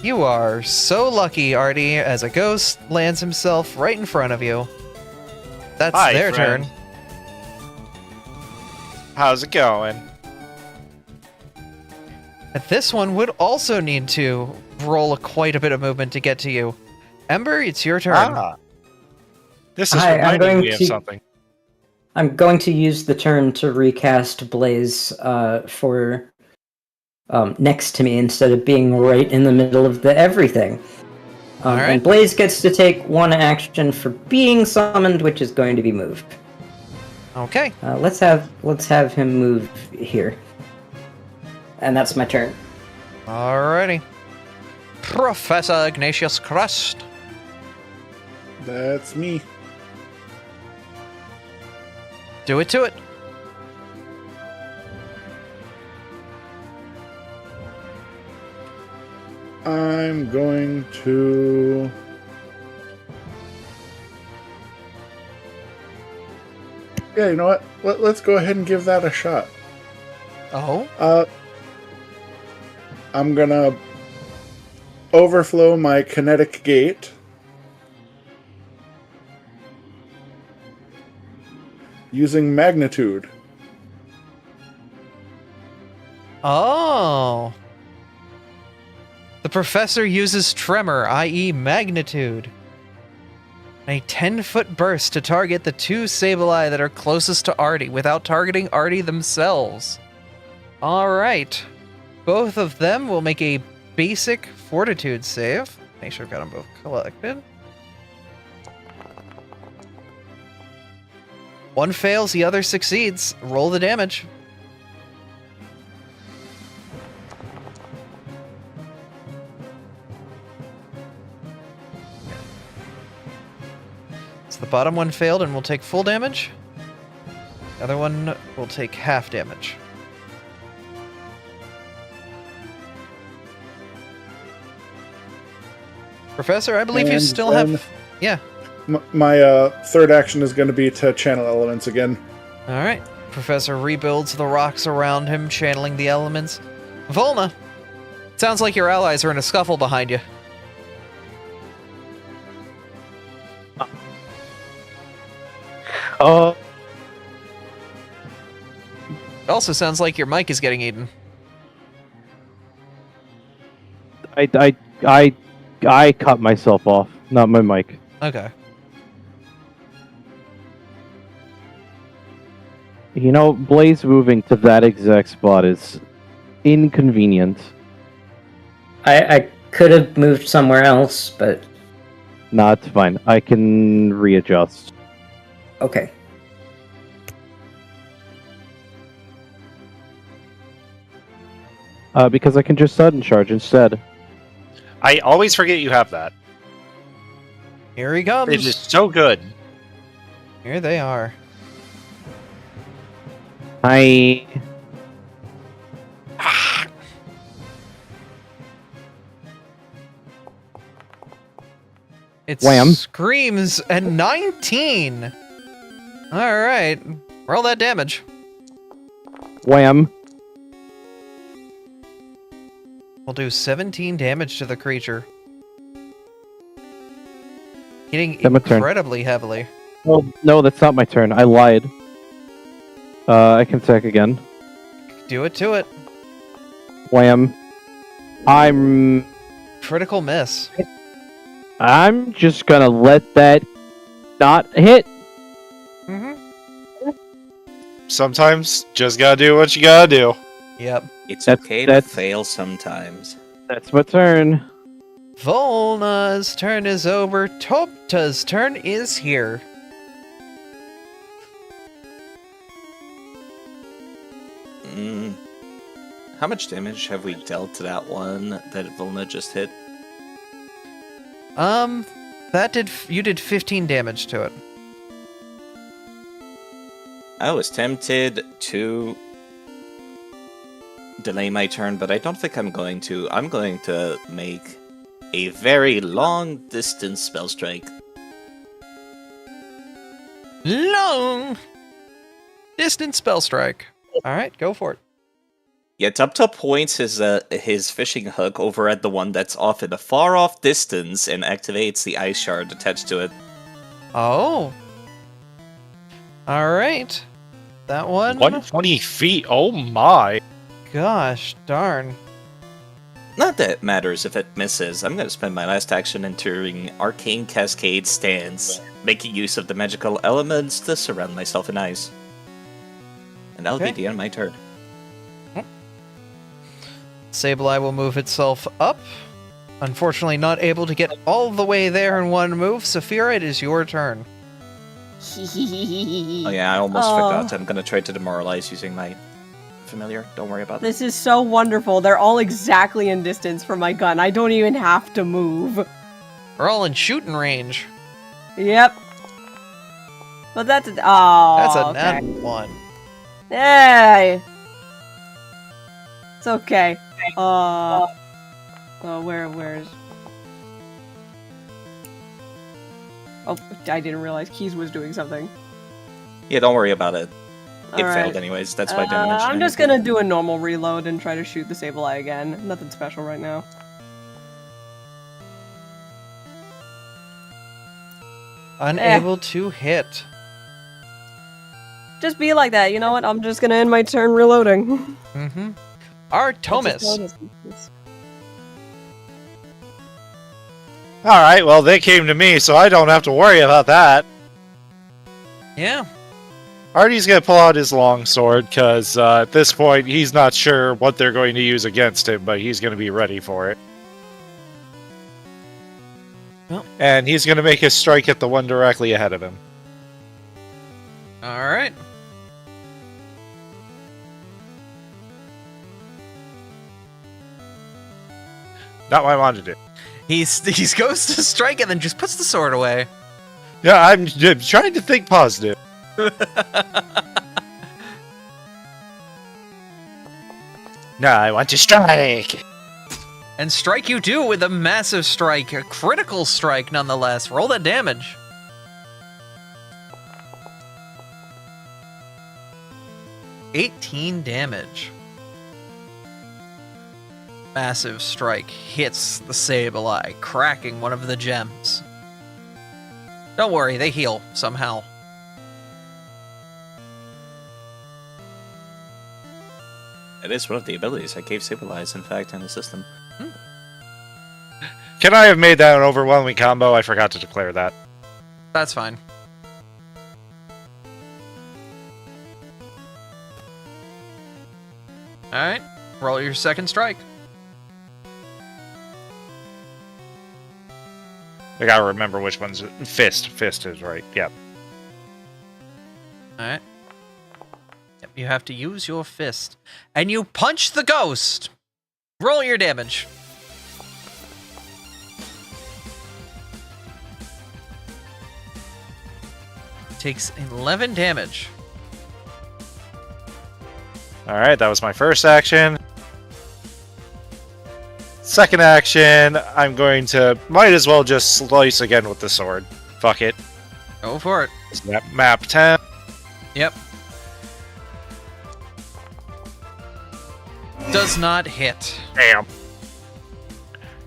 You are so lucky, Artie, as a ghost lands himself right in front of you. That's Hi, their friend. turn. How's it going? And this one would also need to roll quite a bit of movement to get to you. Ember, it's your turn. Ah. This is Hi, I'm reminding going me of to- something. I'm going to use the turn to recast Blaze for next to me instead of being right in the middle of the everything. Alright. And Blaze gets to take one action for being summoned, which is going to be moved. Okay. Let's have him move here. And that's my turn. Alrighty. Professor Ignatius Crust. That's me. Do it to it. I'm going to... Yeah, you know what? Let's go ahead and give that a shot. Oh? I'm gonna overflow my kinetic gate. Using magnitude. Oh. The professor uses tremor, i.e. magnitude. A 10-foot burst to target the two Sableye that are closest to Artie without targeting Artie themselves. Alright. Both of them will make a basic fortitude save. Make sure I've got them both collected. One fails, the other succeeds. Roll the damage. The bottom one failed and will take full damage. The other one will take half damage. Professor, I believe you And still then- have... Yeah. My third action is going to be to channel elements again. Alright. Professor rebuilds the rocks around him, channeling the elements. Volna! Sounds like your allies are in a scuffle behind you. Oh, It also sounds like your mic is getting eaten. I cut myself off, not my mic. Okay. You know, Blaze moving to that exact spot is inconvenient. I could have moved somewhere else, but Nah, it's fine. I can readjust. okay. Because I can just sudden charge instead. I always forget you have that. Here he comes. It is so good. Here they are. I... It Wham. screams and 19! Alright. Roll that damage. Wham. We'll do 17 damage to the creature. Hitting Then my turn. incredibly heavily. Oh, no, that's not my turn. I lied. I can attack again. Do it to it. Wham. I'm Critical miss. just gonna let that not hit. Mm-hmm. Sometimes just gotta do what you gotta do. Yep. It's That's- okay to that's- fail sometimes. That's my turn. Volna's turn is over. Topta's turn is here. How much damage have we dealt to that one that Volna just hit? You did 15 damage to it. I was tempted to delay my turn, but I don't think I'm going to. I'm going to make a very long distance spell strike. Long distance spell strike. Alright, go for it. Yeah, Tabletop points his fishing hook over at the one that's off in a far off distance and activates the ice shard attached to it. Oh. Alright. That one. 120 feet, oh my. Gosh darn. Not that it matters if it misses. I'm going to spend my last action entering Arcane Cascade stance, making use of the magical elements to surround myself in ice. And that'll Okay. be the end of my turn. Sableye will move itself up. Unfortunately, not able to get all the way there in one move. Saphira, it is your turn. Oh yeah, I almost forgot. I'm going to try to demoralize using my familiar. Don't worry about that. This is so wonderful. They're all exactly in distance from my gun. I don't even have to move. We're all in shooting range. Yep. But that's a... Oh, That's a okay. nat one. Hey! It's okay. Where's... Oh, I didn't realize Keys was doing something. Yeah, don't worry about it. It Alright. failed anyways. That's why I didn't mention I'm just anything. gonna do a normal reload and try to shoot the Sableye again. Nothing special right now. Unable to hit. Just be like that. You know what? I'm just gonna end my turn reloading. Mm-hmm. Artomis. Alright, well, they came to me, so I don't have to worry about that. Yeah. Artie's gonna pull out his longsword, because at this point, he's not sure what they're going to use against him, but he's gonna be ready for it. Well. And he's gonna make his strike at the one directly ahead of him. Alright. Not what I wanted to do. He goes to strike and then just puts the sword away. Yeah, I'm trying to think positive. No, I want to strike. And strike you do with a massive strike, a critical strike nonetheless. Roll that damage. $18 damage. Massive strike hits the Sableye, cracking one of the gems. Don't worry, they heal somehow. It is one of the abilities that gave Sableyes, in fact, in the system. Can I have made that an overwhelming combo? I forgot to declare that. That's fine. Alright, roll your second strike. I gotta remember which one's fist. Fist is right. Yep. Alright. Yep, you have to use your fist. And you punch the ghost! Roll your damage. Takes 11 damage. Alright, that was my first action. Second action, I'm going to... Might as well just slice again with the sword. Fuck it. Go for it. Is that map 10? Yep. Does not hit. Damn.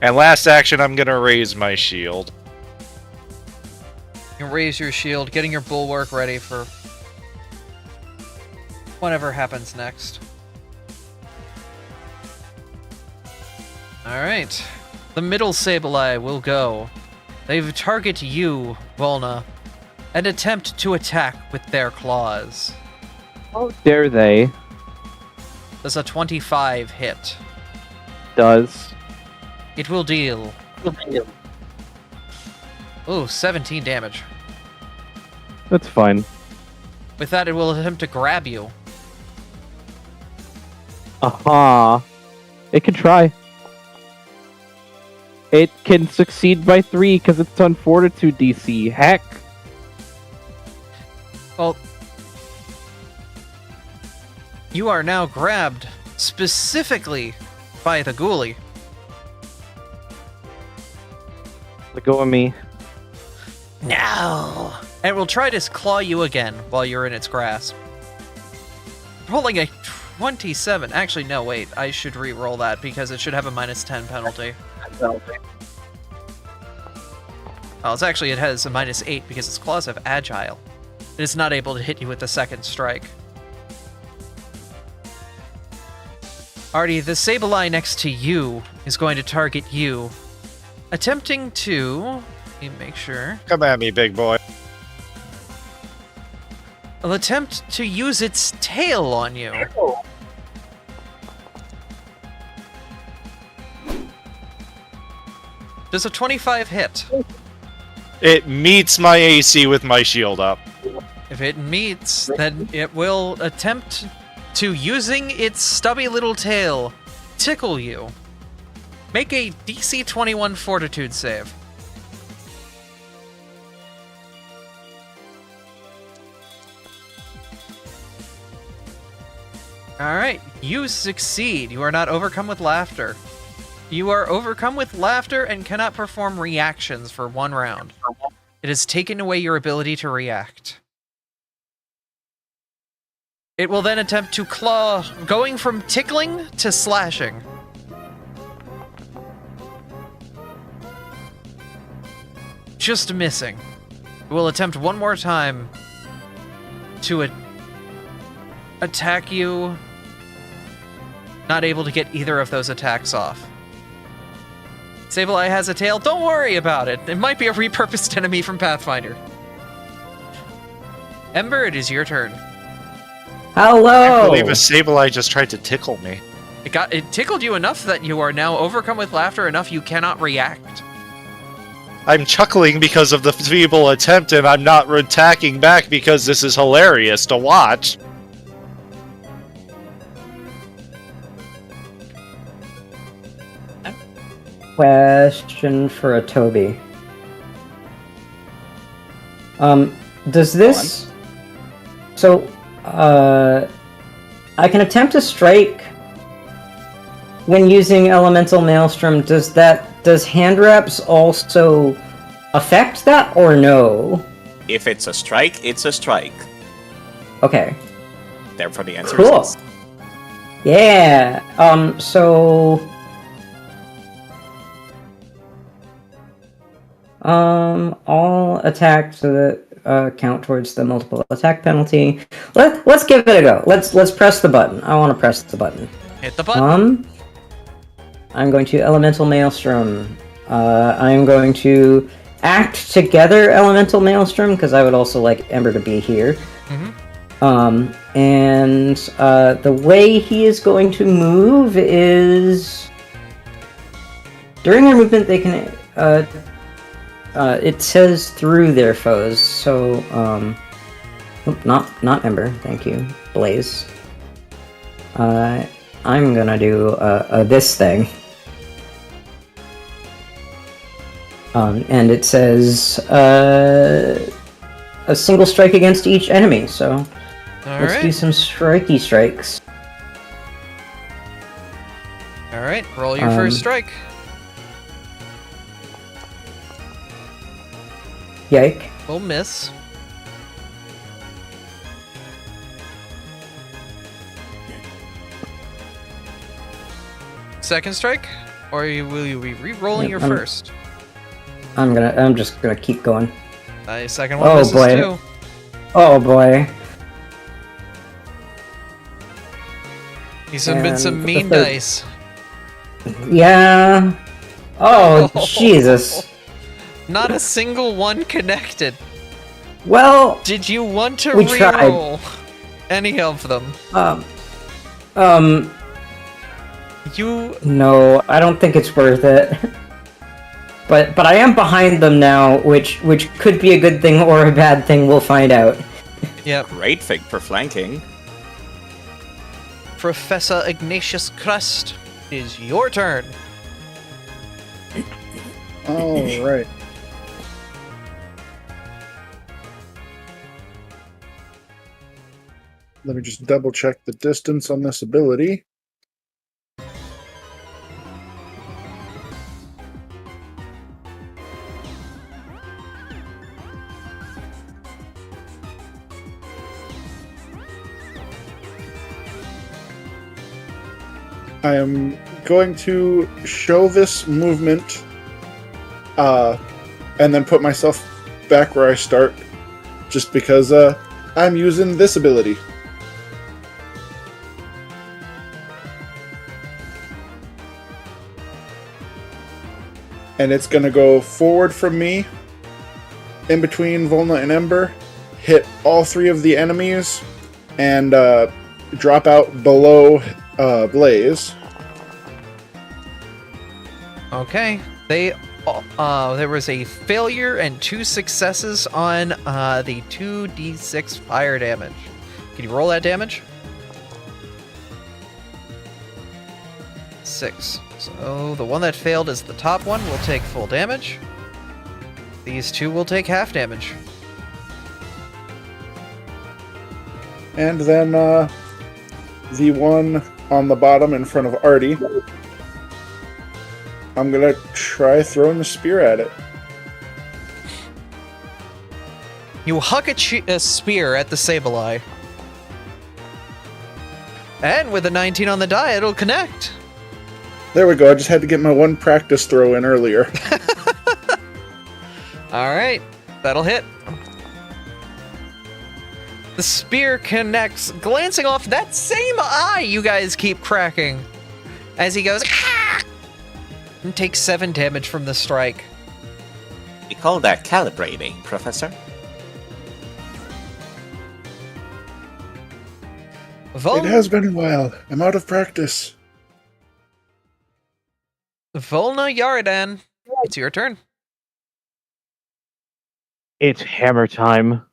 And last action, I'm gonna raise my shield. You can raise your shield, getting your bulwark ready for whatever happens next. Alright. The middle Sableye will go. They target you, Volna, and attempt to attack with their claws. How dare they? Does a 25 hit? Does. It will deal. Ooh, 17 damage. That's fine. With that, it will attempt to grab you. Aha. It can try. It can succeed by 3 because it's on Fortitude DC. Heck. Well, you are now grabbed specifically by the ghoulie. Let go of me. No! And it will try to claw you again while you're in its grasp. Rolling a 27. Actually, no, wait. I should re-roll that because it should have a -10 penalty. Oh, it has a -8 because its claws have agile. It is not able to hit you with the second strike. Artie, the Sableye next to you is going to target you, attempting to... Let me make sure. Come at me, big boy. It'll attempt to use its tail on you. Does a 25 hit? It meets my AC with my shield up. If it meets, then it will attempt to, using its stubby little tail, tickle you. Make a DC 21 Fortitude save. Alright, you succeed. You are not overcome with laughter. You are overcome with laughter and cannot perform reactions for 1 round. It has taken away your ability to react. It will then attempt to claw, going from tickling to slashing. Just missing. It will attempt one more time to attack you. Not able to get either of those attacks off. Sableye has a tail. Don't worry about it. It might be a repurposed enemy from Pathfinder. Ember, it is your turn. Hello! I believe a Sableye just tried to tickle me. It tickled you enough that you are now overcome with laughter enough you cannot react. I'm chuckling because of the feeble attempt, and I'm not attacking back because this is hilarious to watch. Question for a Toby. Does this... So, I can attempt to strike when using Elemental Maelstrom. Does Hand Wraps also affect that, or no? If it's a strike, it's a strike. Okay. Therefore, the answer Cool. is yes. Yeah. So... all attacks count towards the multiple attack penalty. Let's give it a go. Let's press the button. I want to press the button. Hit the button. I'm going to Elemental Maelstrom. I'm going to act together Elemental Maelstrom because I would also like Ember to be here. And the way he is going to move is during their movement they can it says through their foes, so not Ember, thank you, Blaze. I'm gonna do this thing. And it says a single strike against each enemy, so let's do some strikey strikes. Alright, roll your first strike. Yike. We'll miss. Second strike? Or will you be re-rolling your first? I'm just gonna keep going. Second one misses too. Oh boy. He's been some mean dice. Yeah. Oh, Jesus. Not a single one connected. Well, did you want to we re-roll any of them? No, I don't think it's worth it. But I am behind them now, which could be a good thing or a bad thing. We'll find out. Yep. Great thing for flanking. Professor Ignatius Crust, is your turn. All right. Let me just double check the distance on this ability. I am going to show this movement and then put myself back where I start just because I'm using this ability. And it's going to go forward from me, in between Volna and Ember, hit all three of the enemies, and drop out below Blaze. Okay. There was a failure and 2 successes on the 2d6 fire damage. Can you roll that damage? 6. So the one that failed is the top one, will take full damage. These 2 will take half damage. And then the one on the bottom in front of Artie, I'm gonna try throwing the spear at it. You huck a spear at the Sableye. And with a 19 on the die, it'll connect. There we go, I just had to get my one practice throw in earlier. Alright, that'll hit. The spear connects, glancing off that same eye you guys keep cracking. As he goes, ah! And takes 7 damage from the strike. We call that calibrating, Professor. It has been a while. I'm out of practice. Volna Yaradan, it's your turn. It's hammer time.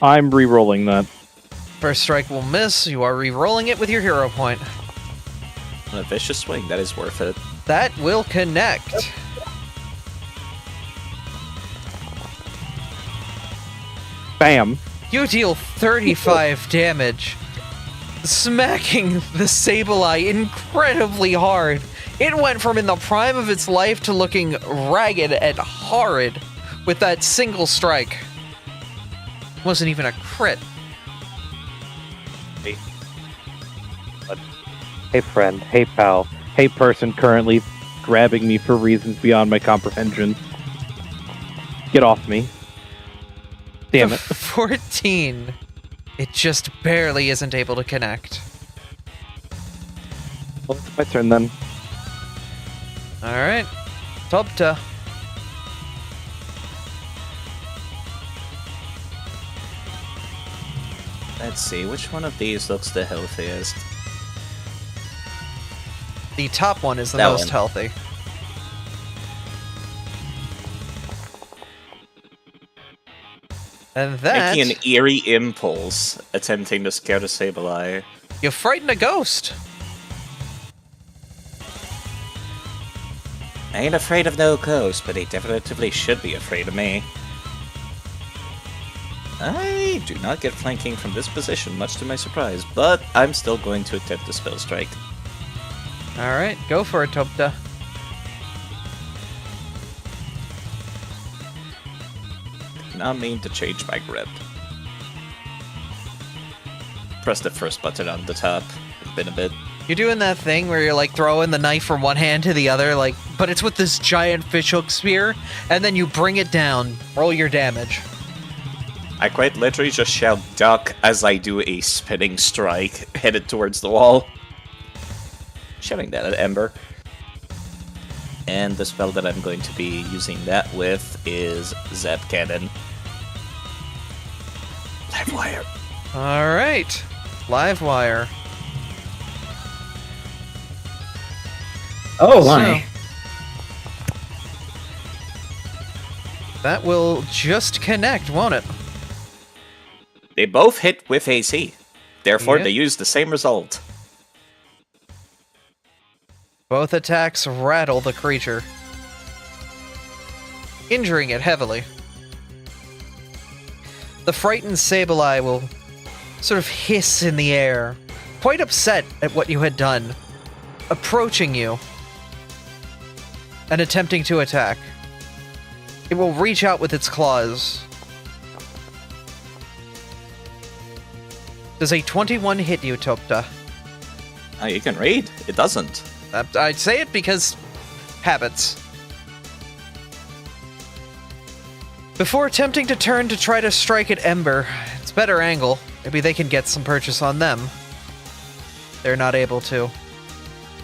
I'm re-rolling that. First strike will miss. You are re-rolling it with your hero point. A vicious swing, that is worth it. That will connect. Bam. You deal 35 damage, smacking the Sableye incredibly hard. It went from in the prime of its life to looking ragged and horrid with that single strike. Wasn't even a crit. Hey friend, hey pal, hey person currently grabbing me for reasons beyond my comprehension. Get off me. Damn it. 14. It just barely isn't able to connect. Well, it's my turn then. Alright. Tobta. Let's see, which one of these looks the healthiest? The top one is the That most one. healthy. And that, Making an eerie impulse, attempting to scare the Sableye. you frightened a ghost. I ain't afraid of no ghost, but he definitively should be afraid of me. I do not get flanking from this position, much to my surprise, but I'm still going to attempt the spell strike. Alright, go for it, Tobta. Not mean to change my grip. Press the first button on the top. It's been a bit. You're doing that thing where you're like throwing the knife from one hand to the other, like, but it's with this giant fishhook spear, and then you bring it down, roll your damage. I quite literally just shout duck as I do a spinning strike headed towards the wall. Shouting that at Ember. And the spell that I'm going to be using that with is Zap Cannon. Live wire. Alright, live wire. Oh my! That will just connect, won't it? They both hit with AC. Therefore, Yep. they use the same result. Both attacks rattle the creature, injuring it heavily. The frightened Sableye will sort of hiss in the air, quite upset at what you had done, approaching you and attempting to attack. It will reach out with its claws. Does a 21 hit you, Topta? Oh, you can read. It doesn't. I'd say it because habits. Before attempting to turn to try to strike at Ember, it's better angle. Maybe they can get some purchase on them. They're not able to.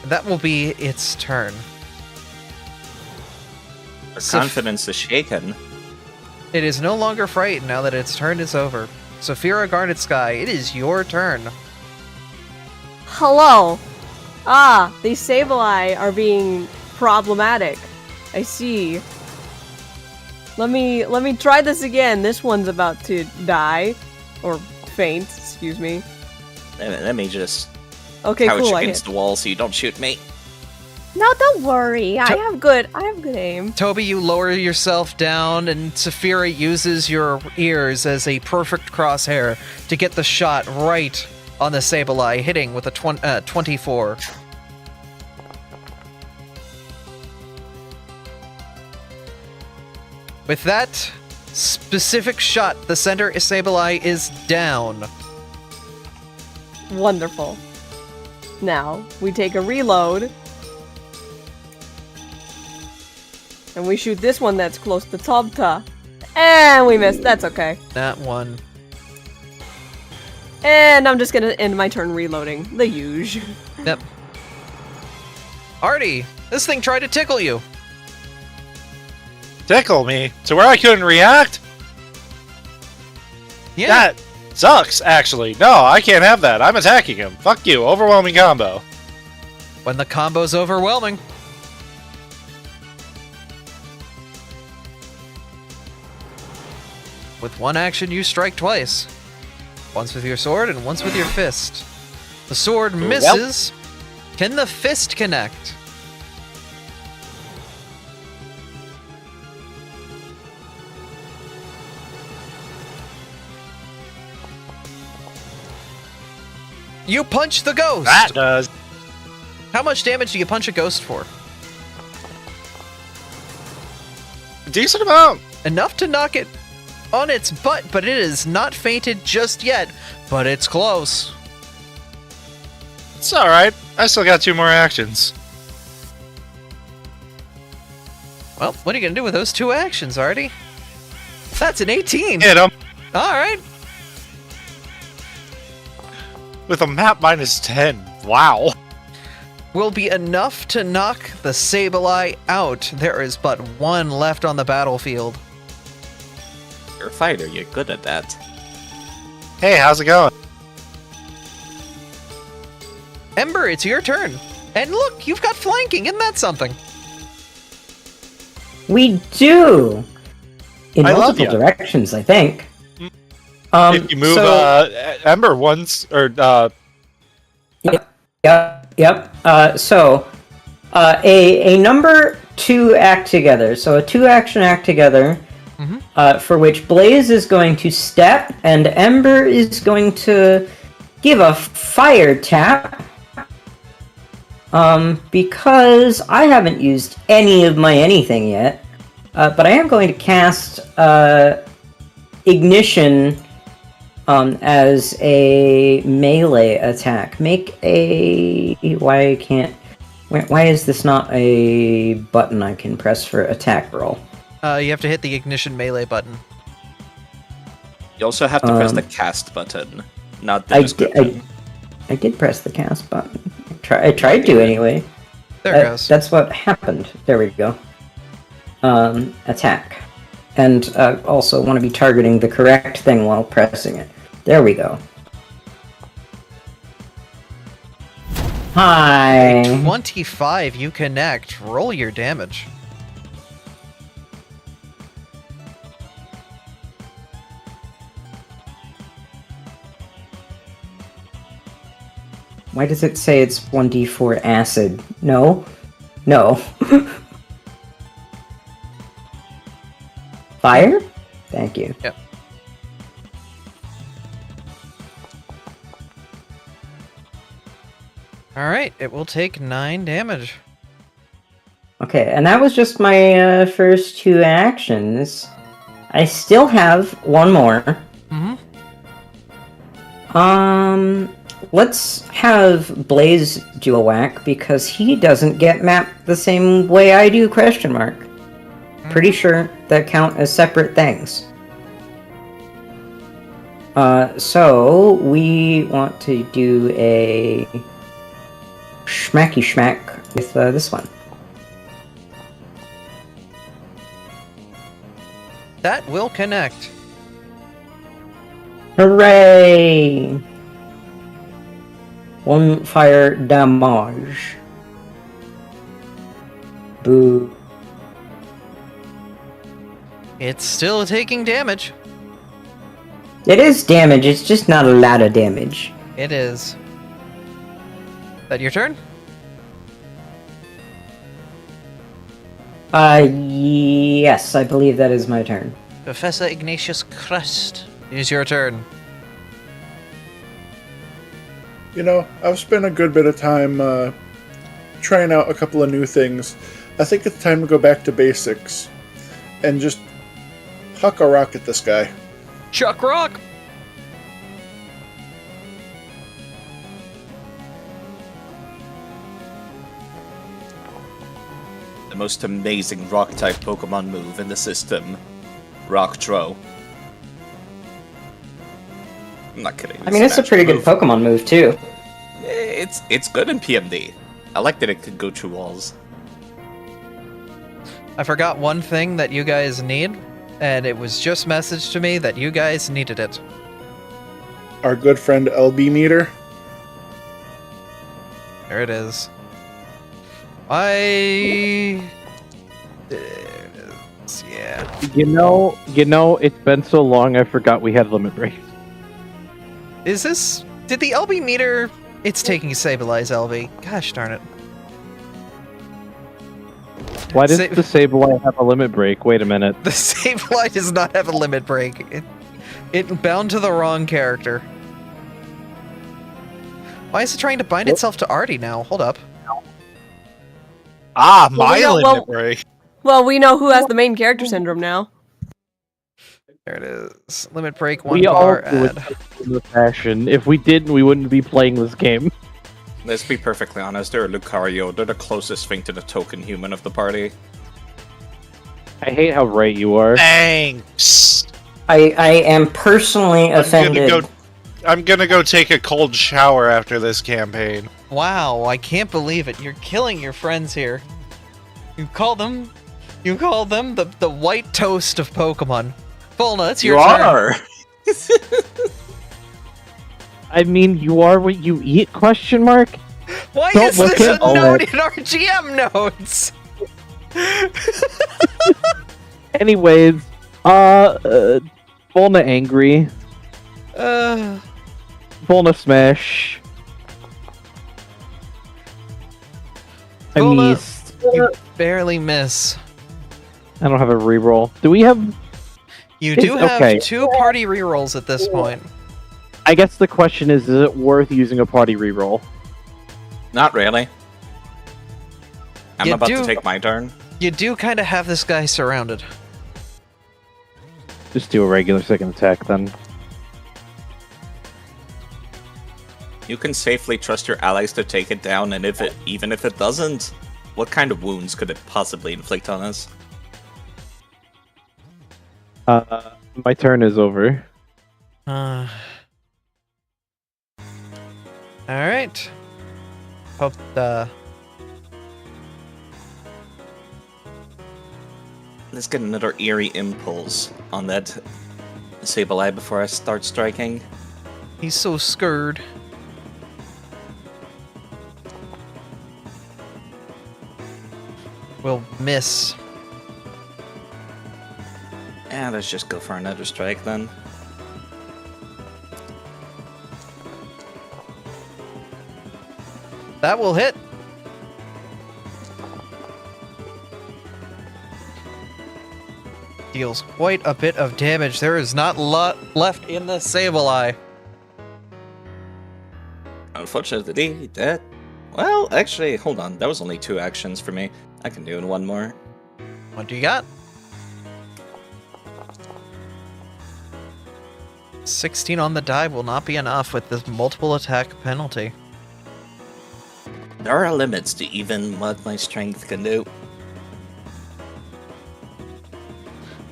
That will be its turn. Her confidence is shaken. It is no longer frightened now that its turn is over. Saphira Garnet Sky, it is your turn. Hello. Ah, these Sableye are being problematic. I see. Let me try this again. This one's about to die. Or faint, excuse me. Let me just Okay, couch cool, I against hit. the wall so you don't shoot me. No, don't worry. I have good aim. Toby, you lower yourself down, and Saphira uses your ears as a perfect crosshair to get the shot right on the Sableye, hitting with a 24. With that specific shot, the center Sableye is down. Wonderful. Now, we take a reload. And we shoot this one that's close to Tobta. And we missed. That's okay. That one. And I'm just gonna end my turn reloading. The huge. Yep. Artie, this thing tried to tickle you. Tickle me to where I couldn't react? Yeah. That sucks, actually. No, I can't have that. I'm attacking him. Fuck you. Overwhelming combo. When the combo's overwhelming. With one action, you strike twice. Once with your sword and once with your fist. The sword misses. Can the fist connect? You punch the ghost! That does. How much damage do you punch a ghost for? Decent amount. Enough to knock it on its butt, but it is not fainted just yet. But it's close. It's alright. I still got 2 more actions. Well, what are you gonna do with those 2 actions, Artie? That's an 18! Hit him. Alright. With a map minus 10. Wow. Will be enough to knock the Sableye out. There is but 1 left on the battlefield. You're a fighter, you're good at that. Hey, how's it going? Ember, it's your turn. And look, you've got flanking. Isn't that something? We do! In I love multiple ya. directions, I think. If you move Ember once, or Yep. A number 2 act together. So a 2-action act together, for which Blaze is going to step, and Ember is going to give a fire tap. Because I haven't used any of my anything yet, but I am going to cast Ignition as a melee attack. Make a... Why is this not a button I can press for attack roll? You have to hit the ignition melee button. You also have to press the cast button, not the description. I did press the cast button. I tried to anyway. There it goes. That's what happened. There we go. Attack. And also want to be targeting the correct thing while pressing it. There we go. Hi. 25, you connect. Roll your damage. Why does it say it's 1d4 acid? No. No. Fire? Thank you. Yep. Alright, it will take 9 damage. Okay, and that was just my first 2 actions. I still have 1 more. Let's have Blaze do a whack, because he doesn't get mapped the same way I do, question mark. Pretty sure that count as separate things. So, we want to do a schmacky schmack with this one. That will connect. Hooray! 1 fire damage. Boo. It's still taking damage. It is damage, it's just not a lot of damage. It is. That your turn? Yes, I believe that is my turn. Professor Ignatius Crust, it is your turn. You know, I've spent a good bit of time trying out a couple of new things. I think it's time to go back to basics and just huck a rock at this guy. Chuck Rock! The most amazing rock-type Pokemon move in the system. Rock Throw. I'm not kidding. I mean, it's a pretty good Pokemon move, too. It's good in PMD. I like that it could go through walls. I forgot one thing that you guys need, and it was just messaged to me that you guys needed it. Our good friend LB Meter. There it is. I There it is. Yeah. You know, it's been so long I forgot we had limit breaks. Is this... Did the LB meter... It's taking Sableye LB. Gosh darn it. Why does Sa- the Sableye have a limit break? Wait a minute. The Sableye does not have a limit break. It bound to the wrong character. Why is it trying to bind itself to Artie now? Hold up. Ah, Well, my we don't- limit well- break. Well, we know who has the main character syndrome now. There it is. Limit break, 1 We all bar, do it add. in the fashion. If we didn't, we wouldn't be playing this game. Let's be perfectly honest, they're Lucario, they're the closest thing to the token human of the party. I hate how right you are. Thanks. I am personally offended. I'm gonna go take a cold shower after this campaign. Wow, I can't believe it. You're killing your friends here. You call them the white toast of Pokemon. Volna, it's your You turn. are! I mean, you are what you eat? Question mark. Why Don't is look this a at all note that. in our GM notes? Anyways, Volna angry. Volna smash. I Volna- missed. You barely miss. I don't have a reroll. Do we have? You do It's have okay. 2 party rerolls at this point. I guess the question is it worth using a party reroll? Not really. I'm You about do- to take my turn. You do kind of have this guy surrounded. Just do a regular second attack then. You can safely trust your allies to take it down, and even if it doesn't, what kind of wounds could it possibly inflict on us? My turn is over. Alright. Hope Let's get another eerie impulse on that Sableye before I start striking. he's so scared. Will miss. And let's just go for another strike then. That will hit. Deals quite a bit of damage. There is not a lot left in the Sableye. Unfortunately, that... Well, actually, hold on. That was only 2 actions for me. I can do 1 more. What do you got? 16 on the die will not be enough with this multiple attack penalty. There are limits to even what my strength can do.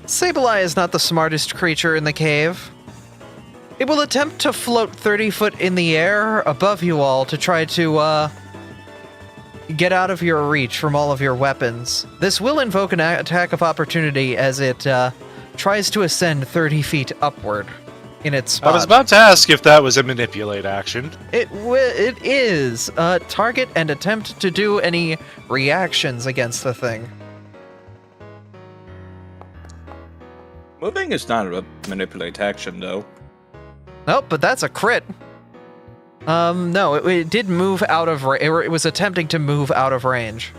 Sableye is not the smartest creature in the cave. It will attempt to float 30 foot in the air above you all to try to, get out of your reach from all of your weapons. This will invoke an attack of opportunity as it, tries to ascend 30 feet upward in its spot. I was about to ask if that was a manipulate action. It is. Target and attempt to do any reactions against the thing. Moving is not a manipulate action, though. Nope, but that's a crit. No, it did move out of it was attempting to move out of range.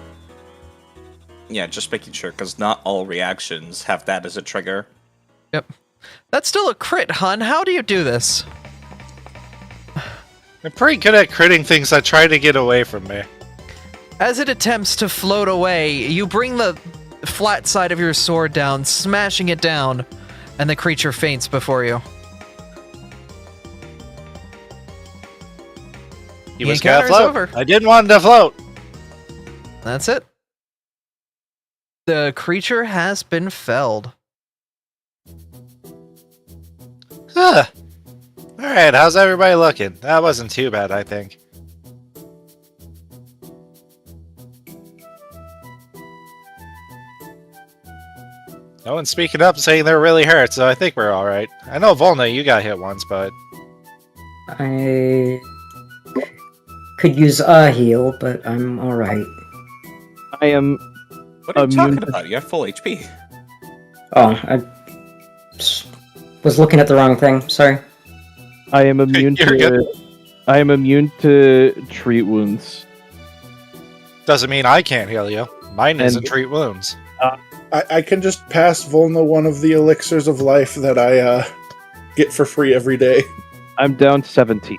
Yeah, just making sure, because not all reactions have that as a trigger. Yep. That's still a crit, hun. How do you do this? I'm pretty good at critting things that try to get away from me. As it attempts to float away, you bring the flat side of your sword down, smashing it down, and the creature faints before you. He The was gonna encounter is float. over. I didn't want him to float. That's it. The creature has been felled. Huh. Alright, how's everybody looking? That wasn't too bad, I think. No one's speaking up saying they're really hurt, so I think we're alright. I know, Volna, you got hit once, but... I could use a heal, but I'm alright. I am What are you Immune- talking about? You have full HP. Oh, I was looking at the wrong thing. Sorry. I am immune You're to. I am immune to treat wounds. Doesn't mean I can't heal you. Mine And- isn't treat wounds. I can just pass Volna one of the elixirs of life that I get for free every day. I'm down 17.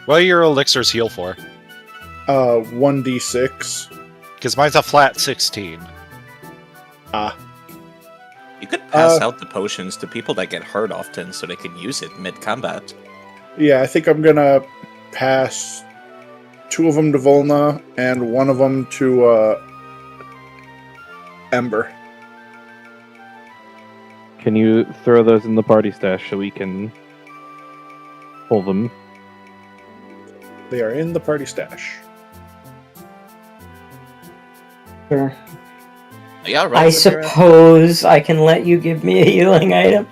What do your elixirs heal for? 1d6. Because mine's a flat 16. You could pass out the potions to people that get hurt often so they can use it mid-combat. Yeah, I think I'm gonna pass 2 of them to Volna and 1 of them to Ember. Can you throw those in the party stash so we can pull them? They are in the party stash. Sure. Yeah, right. I suppose I can let you give me a healing item.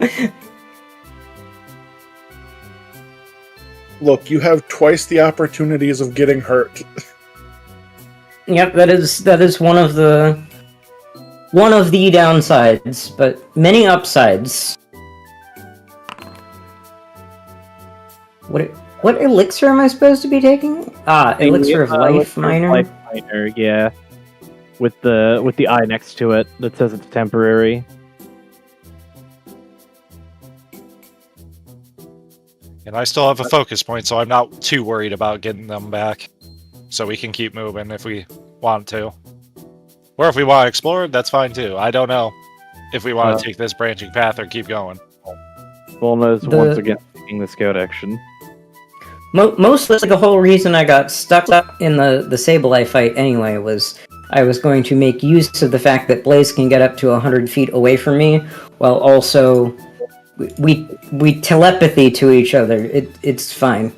Look, you have twice the opportunities of getting hurt. Yep, that is one of the downsides, but many upsides. What elixir am I supposed to be taking? Elixir of Life Minor. Life Minor, yeah. With the eye next to it that says it's temporary. And I still have a focus point, so I'm not too worried about getting them back. So we can keep moving if we want to. Or if we want to explore, that's fine too. I don't know if we want to take this branching path or keep going. Volna is once again taking the scout action. Mostly the whole reason I got stuck up in the Sableye fight anyway was I was going to make use of the fact that Blaze can get up to 100 feet away from me, while also we telepathy to each other. It's fine.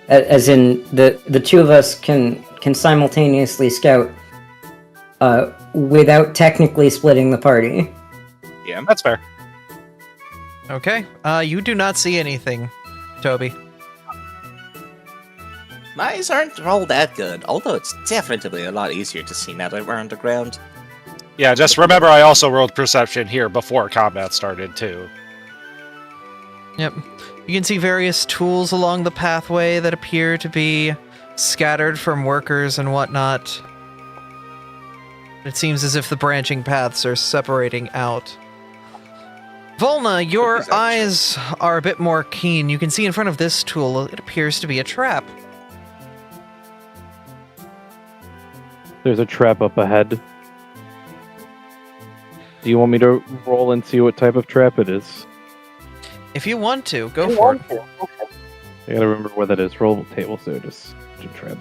As in, the two of us can simultaneously scout without technically splitting the party. Yeah. That's fair. Okay. You do not see anything, Toby. My eyes aren't all that good, although it's definitely a lot easier to see now that we're underground. Yeah, just remember I also rolled perception here before combat started too. Yep. You can see various tools along the pathway that appear to be scattered from workers and whatnot. It seems as if the branching paths are separating out. Volna, your eyes are a bit more keen. You can see in front of this tool, it appears to be a trap. There's a trap up ahead. Do you want me to roll and see what type of trap it is? If you want to, go for it. I gotta remember where that is. Roll table, so just trap.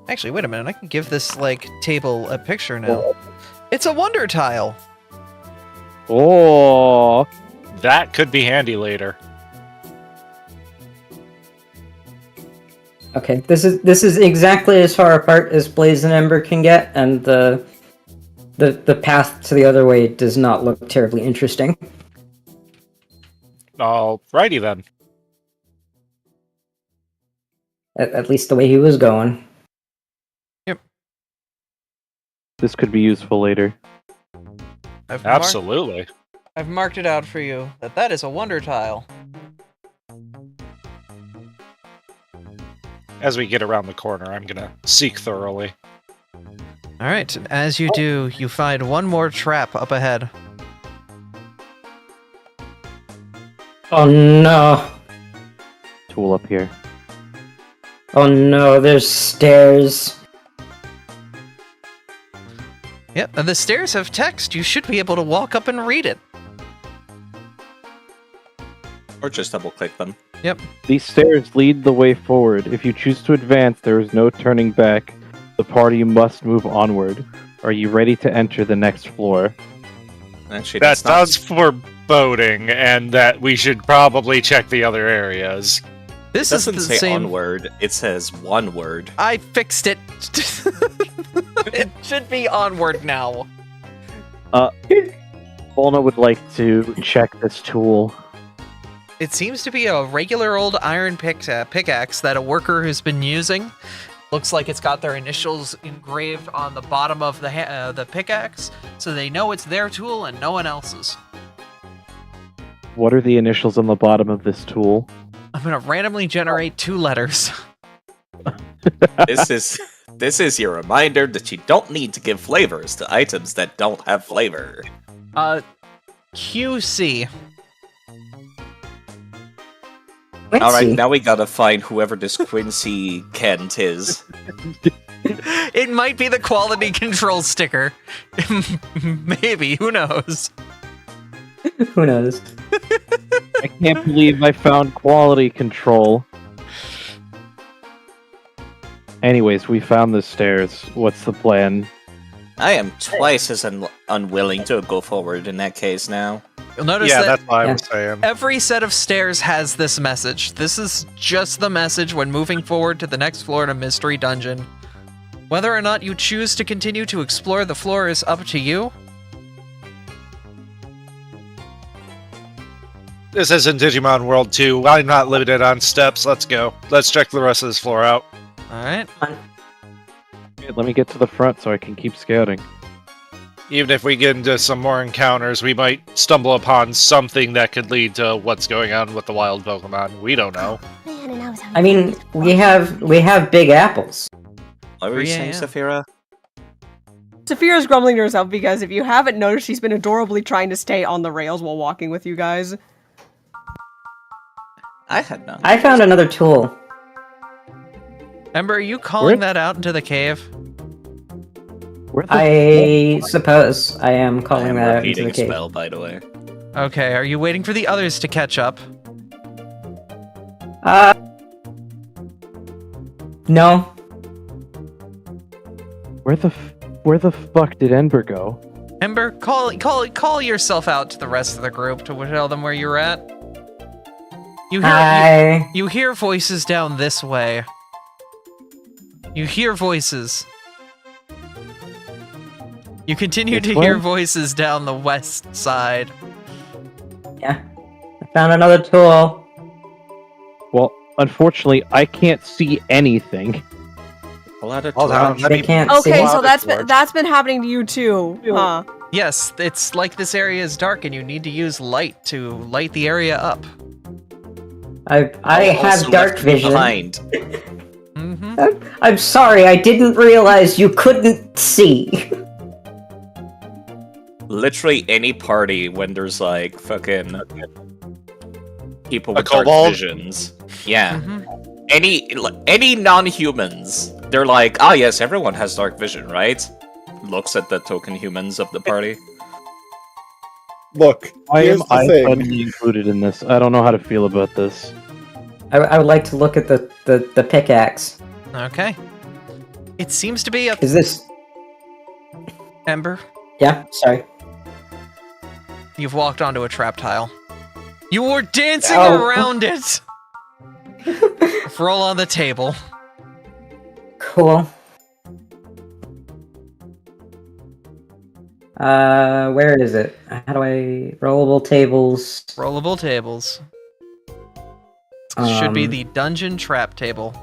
Actually, wait a minute. I can give this, table a picture now. It's a wonder tile! Oh, That could be handy later. Okay, this is exactly as far apart as Blaze and Ember can get, and the path to the other way does not look terribly interesting. Alrighty then. At least the way he was going. this could be useful later. Absolutely. I've marked it out for you. That is a wonder tile. As we get around the corner, I'm gonna seek thoroughly. Alright, and as you do, you find one more trap up ahead. Oh no! Tool up here. Oh no, there's stairs. Yep, and the stairs have text. You should be able to walk up and read it. Or just double-click them. Yep. These stairs lead the way forward. If you choose to advance, there is no turning back. The party must move onward. Are you ready to enter the next floor? Actually, That that's not... sounds foreboding, and that we should probably check the other areas. This It is doesn't the say same. onward, it says one word. I fixed it. It should be onward now. Volna would like to check this tool. It seems to be a regular old iron pickaxe that a worker has been using. Looks like it's got their initials engraved on the bottom of the pickaxe, so they know it's their tool and no one else's. What are the initials on the bottom of this tool? I'm gonna randomly generate 2 letters. This is your reminder that you don't need to give flavors to items that don't have flavor. QC. Let's All right, see. now we gotta find whoever this Quincy Kent is. It might be the quality control sticker. Maybe, who knows? Who knows? I can't believe I found quality control. Anyways, we found the stairs. What's the plan? I am twice as unwilling to go forward in that case now. You'll notice Yeah, that that's what I was saying. every set of stairs has this message. This is just the message when moving forward to the next floor in a mystery dungeon. Whether or not you choose to continue to explore the floor is up to you. This isn't Digimon World 2. I'm not limited on steps. Let's go. Let's check the rest of this floor out. Alright. Okay, let me get to the front so I can keep scouting. Even if we get into some more encounters, we might stumble upon something that could lead to what's going on with the wild Pokemon. We don't know. I mean, we have big apples. What were you 3 saying, a.m. Saphira? Saphira's grumbling to herself because if you haven't noticed, she's been adorably trying to stay on the rails while walking with you guys. I had none. I found another tool. Ember, are you calling that out into the cave? Where the I suppose I am I calling am that out into repeating the cave. spell, by the way. Okay, are you waiting for the others to catch up? No. Where the fuck did Ember go? Ember, call yourself out to the rest of the group to tell them where you're at. You hear voices down this way. You hear voices. You continue Which to way? hear voices down the west side. Yeah. I found another tool. Well, unfortunately, I can't see anything. Pull out a Hold on, let They me- can't Okay, see. so Wow, that's been happening to you too, huh? Yes, it's like this area is dark and you need to use light to light the area up. I have Also dark left vision. behind. Mm-hmm. I'm sorry, I didn't realize you couldn't see. Literally any party when there's like fucking people with dark kobold? visions. Yeah. Mm-hmm. Any non-humans, they're like, ah yes, everyone has dark vision, right? Looks at the token humans of the party. Look, Why here's am the I thing. suddenly included in this? I don't know how to feel about this. I would like to look at the pickaxe. Okay. It seems to be a Is this... Ember. Yeah, sorry. You've walked onto a trap tile. You were dancing Oh. around it. Roll on the table. Cool. Where is it? How do I... Rollable tables... Rollable tables. Should be Um, the dungeon trap table.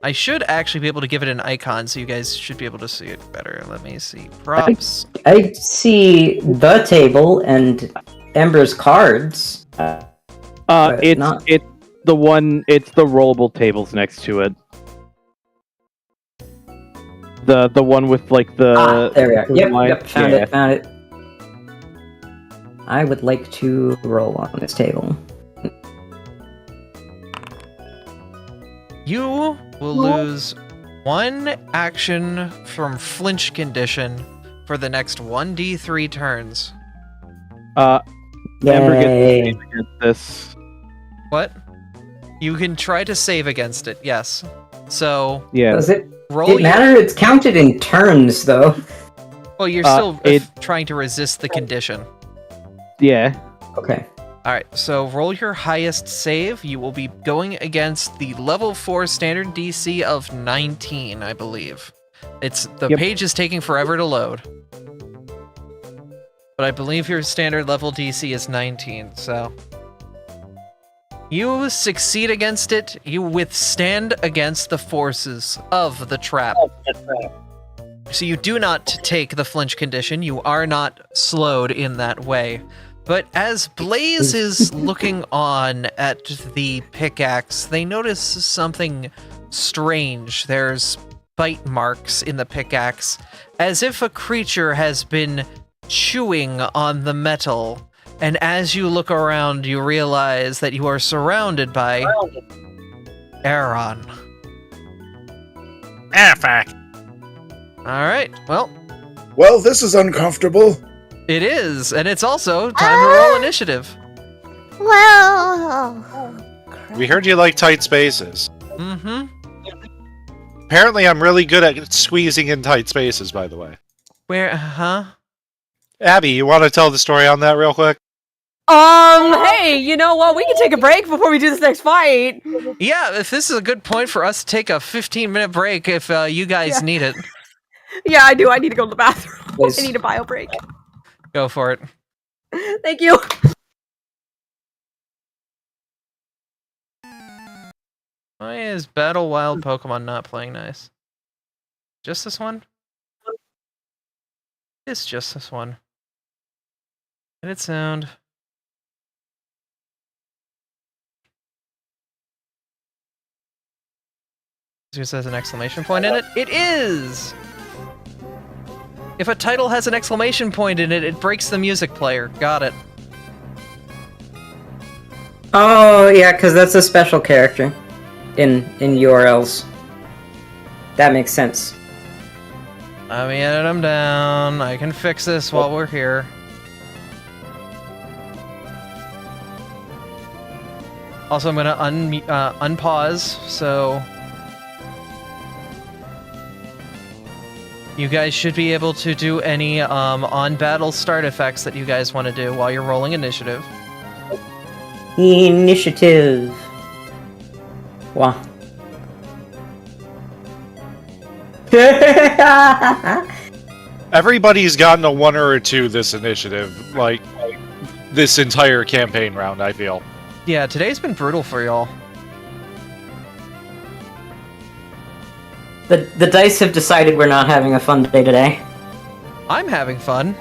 I should actually be able to give it an icon, so you guys should be able to see it better. Let me see. Props. I see the table and Ember's cards. But It's not- it's the rollable tables next to it. The one with like the There we are. Yep, line- yep, found yeah. it, found it. I would like to roll on this table. You will lose 1 action from flinch condition for the next 1d3 turns. Amber gets to Yay. save against this. What? You can try to save against it, yes. So, Yeah. Does it roll your... matter? It's counted in turns, though. Well, you're still it- trying to resist the condition. Yeah. Okay. Alright, so roll your highest save. You will be going against the level 4 standard DC of 19, I believe. The Yep. page is taking forever to load. but I believe your standard level DC is 19, so... You succeed against it, you withstand against the forces of the trap. So you do not take the flinch condition, you are not slowed in that way. But as Blaze is looking on at the pickaxe, they notice something strange. There's bite marks in the pickaxe, as if a creature has been chewing on the metal. And as you look around, you realize that you are surrounded by Aaron. Ah, fuck. Alright, well, Well, this is uncomfortable. it is, and it's also time to roll initiative. Well. We heard you like tight spaces. Mm-hmm. Apparently, I'm really good at squeezing in tight spaces, by the way. Where, huh? Abby, you want to tell the story on that real quick? Hey, you know what? We can take a break before we do this next fight. Yeah, if this is a good point for us to take a 15-minute break if you guys need it. Yeah, I do. I need to go to the bathroom. Please. I need a bio break. Go for it. Thank you. Why is Battle Wild Pokemon not playing nice? Just this one? It's just this one. Did it sound? This has an exclamation point in it? It is! If a title has an exclamation point in it, it breaks the music player. Got it. Oh, yeah, because that's a special character in URLs. That makes sense. Let me edit them down. I can fix this while we're here. Also, I'm gonna unpause, so you guys should be able to do any on-battle start effects that you guys want to do while you're rolling initiative. Initiative. Wow. Everybody's gotten a 1 or a 2 this initiative, like this entire campaign round, I feel. Yeah, today's been brutal for y'all. The dice have decided we're not having a fun day today. I'm having fun.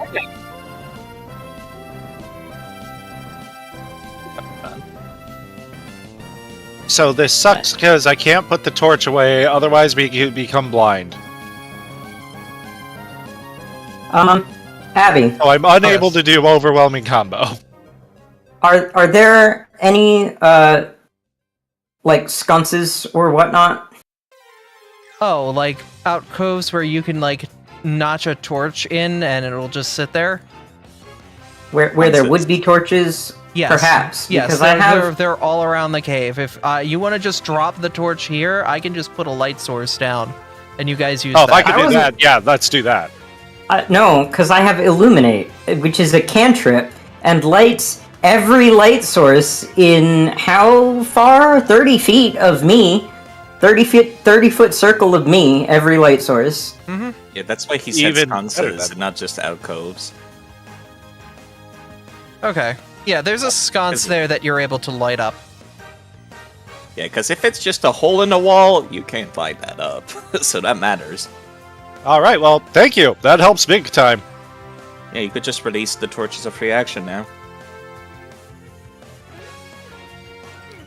So this sucks because I can't put the torch away, otherwise we could become blind. Abby, So I'm unable to do overwhelming combo. are there any like sconces or whatnot? Oh, like alcoves where you can like notch a torch in and it'll just sit there? Where there would be torches? Yes. Perhaps. Yes, Because they're all around the cave. If you want to just drop the torch here, I can just put a light source down, and you guys use Oh, that. if I could do wasn't- that, yeah, let's do that. No, because I have Illuminate, which is a cantrip, and lights every light source in how far? 30 feet of me. 30-foot circle of me, every light source. Mm-hmm. Yeah, that's why he said Even better sconces, than- not just alcoves. Okay. Yeah, there's a sconce there that you're able to light up. Yeah, because if it's just a hole in the wall, you can't light that up. So that matters. Alright, well, thank you. That helps big time. Yeah, you could just release the torches of free action now.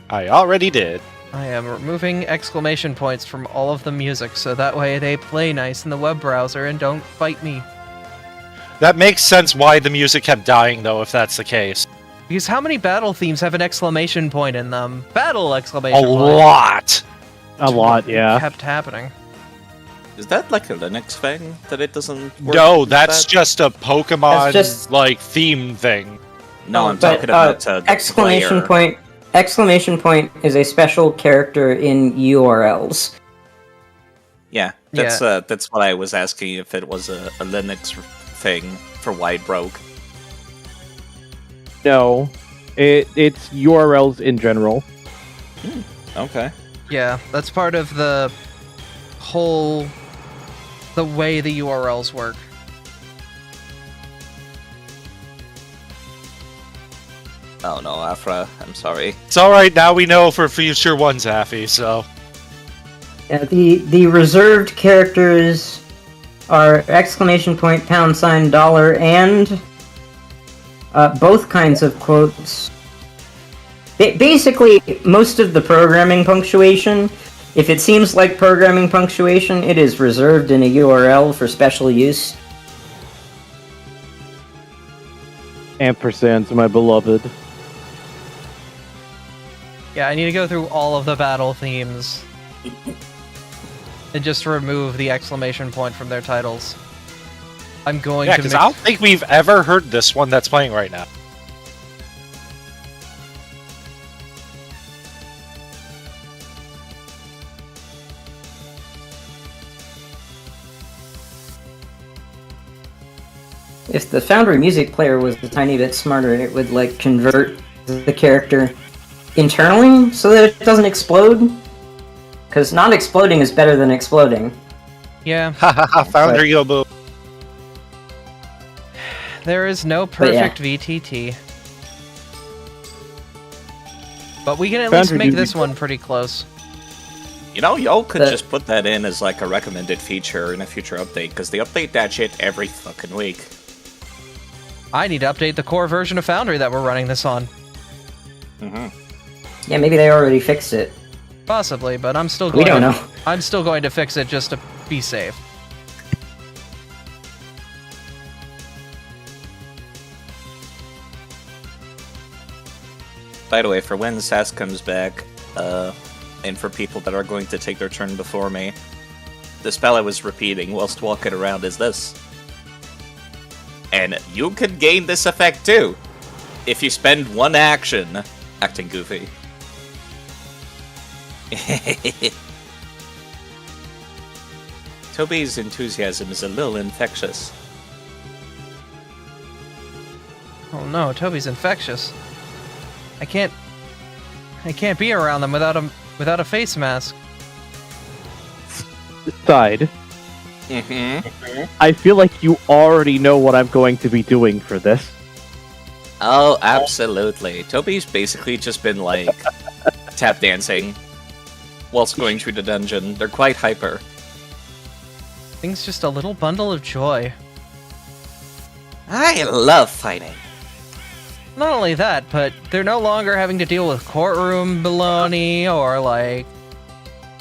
I already did. I am removing exclamation points from all of the music, so that way they play nice in the web browser and don't bite me. That makes sense why the music kept dying, though, if that's the case. Because how many battle themes have an exclamation point in them? Battle A exclamation point. lot! A lot, yeah. Kept happening. Is that like a Linux thing that it doesn't work? No, with that's that? just a Pokemon, That's just- like, theme thing. No, I'm But, talking about the exclamation player. point. Exclamation point is a special character in URLs. Yeah, that's what I was asking, if it was a Linux thing for why it broke. No, it's URLs in general. Okay. Yeah, that's part of the whole... the way the URLs work. Oh no, Afra, I'm sorry. It's alright, now we know for future ones, Affy, so... Yeah, the reserved characters are exclamation point, pound sign, dollar, and both kinds of quotes. Basically, most of the programming punctuation, if it seems like programming punctuation, it is reserved in a URL for special use. Ampersands, my beloved. Yeah, I need to go through all of the battle themes. And just remove the exclamation point from their titles. I'm going Yeah, to because I don't think we've ever heard this one that's playing right now. If the Foundry music player was a tiny bit smarter, it would, like, convert the character internally so that it doesn't explode. Because not exploding is better than exploding. Yeah, Hahaha, Founder Yobo. there is no perfect VTT. But we can at least make this one pretty close. You know, y'all could The- just put that in as like a recommended feature in a future update, because they update that shit every fucking week. I need to update the core version of Foundry that we're running this on. Mm-hmm. Yeah, maybe they already fixed it. Possibly, but I'm still We going don't to, know. I'm still going to fix it just to be safe. By the way, for when Sass comes back, and for people that are going to take their turn before me, the spell I was repeating whilst walking around is this. And you can gain this effect too, if you spend one action acting goofy. Toby's enthusiasm is a little infectious. Oh no, Toby's infectious. I can't be around them without a face mask. Side. Mm-hmm. I feel like you already know what I'm going to be doing for this. Oh, absolutely. Toby's basically just been, like, tap dancing whilst going through the dungeon. They're quite hyper. Thing's just a little bundle of joy. I love fighting. Not only that, but they're no longer having to deal with courtroom baloney or like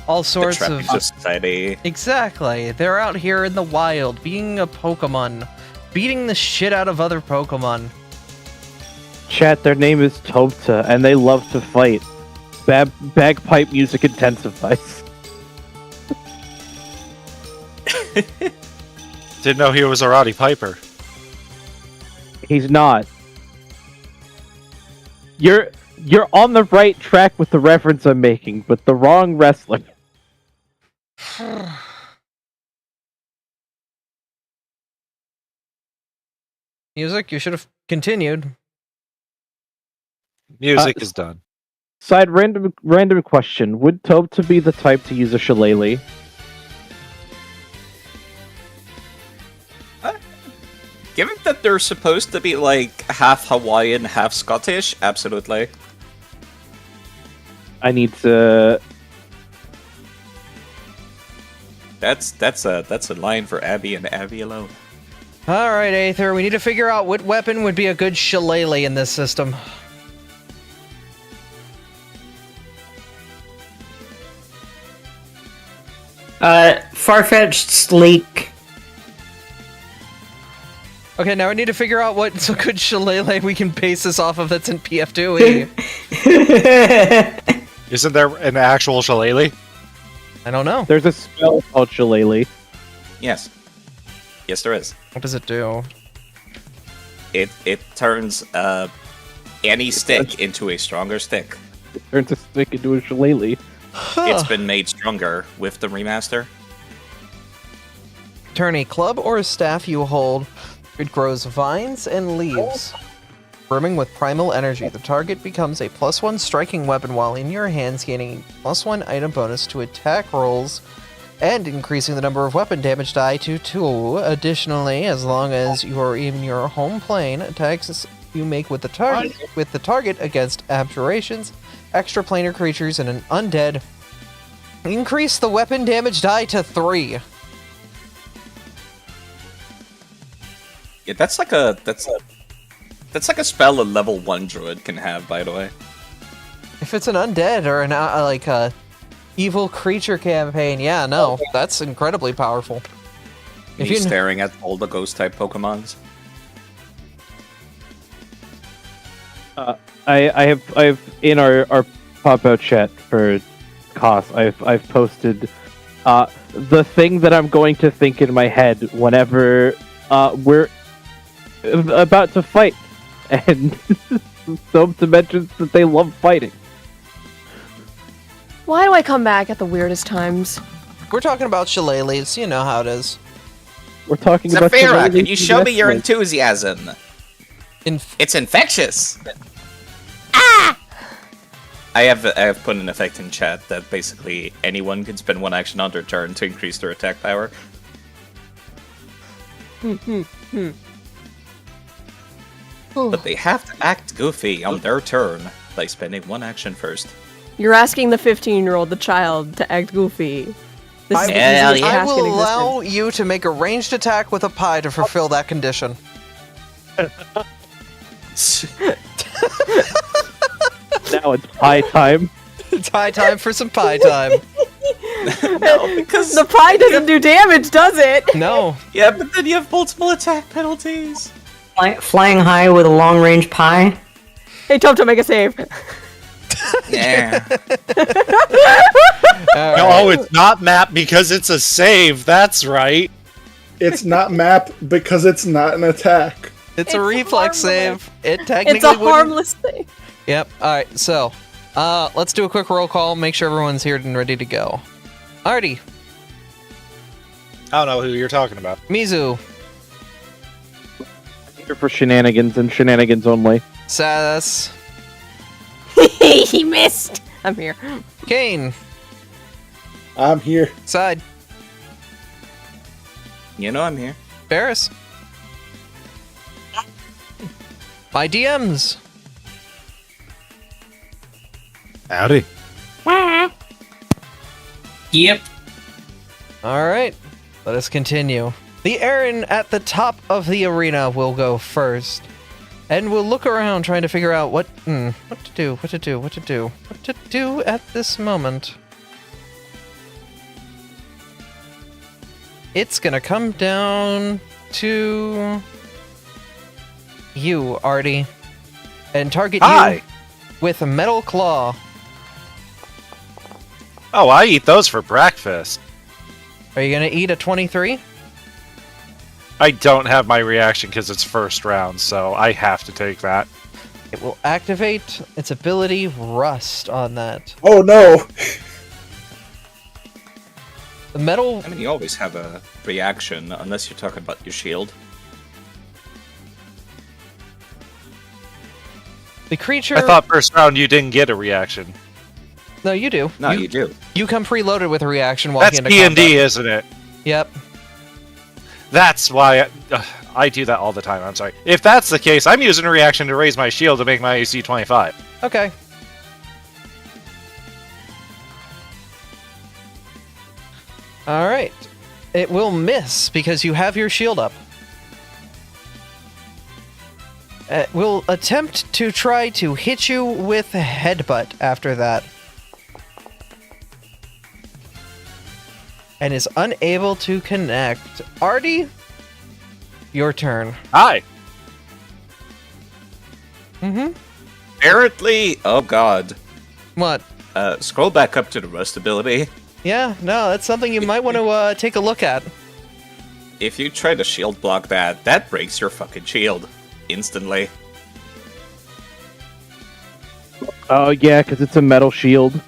all sorts the of society. Exactly. They're out here in the wild, being a Pokemon, beating the shit out of other Pokemon. Chat, their name is Tobta, and they love to fight. Bagpipe music intensifies. Didn't know he was a Roddy Piper. He's not. You're on the right track with the reference I'm making, but the wrong wrestler. Music, you should have continued. Music is done. Side random question. Would Tobta be the type to use a shillelagh? Given that they're supposed to be, like, half Hawaiian, half Scottish, absolutely. I need to... That's a line for Abby and Abby alone. Alright, Aether, we need to figure out what weapon would be a good shillelagh in this system. Farfetched Sleek. Okay, now we need to figure out what's a good shillelagh we can base this off of that's in PF2E. Isn't there an actual shillelagh? I don't know. There's a spell called shillelagh. Yes. Yes, there is. What does it do? It turns any stick into a stronger stick. Turns a stick into a shillelagh. It's been made stronger with the remaster. Turn a club or a staff you hold. It grows vines and leaves. Brimming with primal energy, the target becomes a +1 striking weapon while in your hands, gaining +1 item bonus to attack rolls and increasing the number of weapon damage die to 2. Additionally, as long as you are in your home plane, attacks you make with the target against abjurations, extraplanar creatures, and an undead. Increase the weapon damage die to 3. Yeah, that's like a spell a level 1 druid can have, by the way. If it's an undead or an like a evil creature campaign, yeah, no, that's incredibly powerful. Me staring at all the ghost type Pokemons. I have in our pop-out chat for COS, I've posted the thing that I'm going to think in my head whenever we're about to fight, and some dimensions that they love fighting. Why do I come back at the weirdest times? We're talking about shillelaghs, you know how it is. We're talking about Zafira, can you show me your enthusiasm? Inf- It's infectious! I have put an effect in chat that basically anyone can spend 1 action on their turn to increase their attack power. But they have to act goofy on their turn by spending 1 action first. You're asking the 15-year-old, the child, to act goofy. This is the Hell easiest yeah. I task in will allow existence. you to make a ranged attack with a pie to fulfill that condition. Now it's pie time. It's high time for some pie time. No, because The pie doesn't do damage, does it? No. yeah, but then you have multiple attack penalties. Flying high with a long range pie. Hey, Toto, make a save. Yeah. No, it's not map because it's a save. That's right. It's not map because it's not an attack. It's a reflex harmless. save. It technically It's a wouldn't- harmless thing. Yep. Alright, so let's do a quick roll call, make sure everyone's here and ready to go. Artie, I don't know who you're talking about. Mizu, Here for shenanigans and shenanigans only. Sass, He missed. I'm here. Kane, I'm here. Side, You know I'm here. Barris. My DMs. Howdy. Yep. Alright, let us continue. The Aaron at the top of the arena will go first. And we'll look around trying to figure out what to do at this moment. It's gonna come down to you, Artie. And target Hi. you with a metal claw. Oh, I eat those for breakfast. Are you gonna eat a 23? I don't have my reaction because it's first round, so I have to take that. It will activate its ability Rust on that. Oh no! The metal. I mean, you always have a reaction, unless you're talking about your shield. The creature. I thought first round you didn't get a reaction. No, you do. No, you do. You come preloaded with a reaction walking That's into PMD, combat. isn't it? Yep. That's why I do that all the time. I'm sorry. If that's the case, I'm using a reaction to raise my shield to make my AC 25. Okay. All right. It will miss because you have your shield up. It will attempt to try to hit you with a headbutt after that. And is unable to connect. Artie, your turn. Hi. Mm-hmm. Apparently, oh god. What? Scroll back up to the rust ability. Yeah, no, that's something you might want to take a look at. If you try to shield block that, that breaks your fucking shield. Instantly. Oh yeah, because it's a metal shield.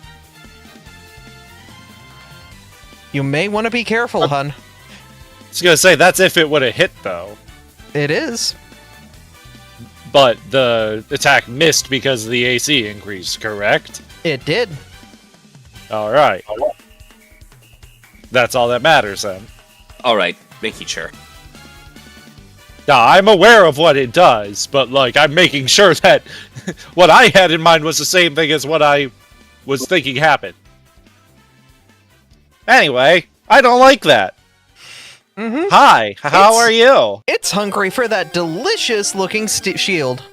You may want to be careful, hun. I was gonna say, that's if it would have hit, though. It is. But the attack missed because the AC increased, correct? It did. Alright. That's all that matters, then. Alright, making sure. Now, I'm aware of what it does, but, like, I'm making sure that what I had in mind was the same thing as what I was thinking happened. Anyway, I don't like that. Mm-hmm. Hi, how are you? It's hungry for that delicious-looking shield.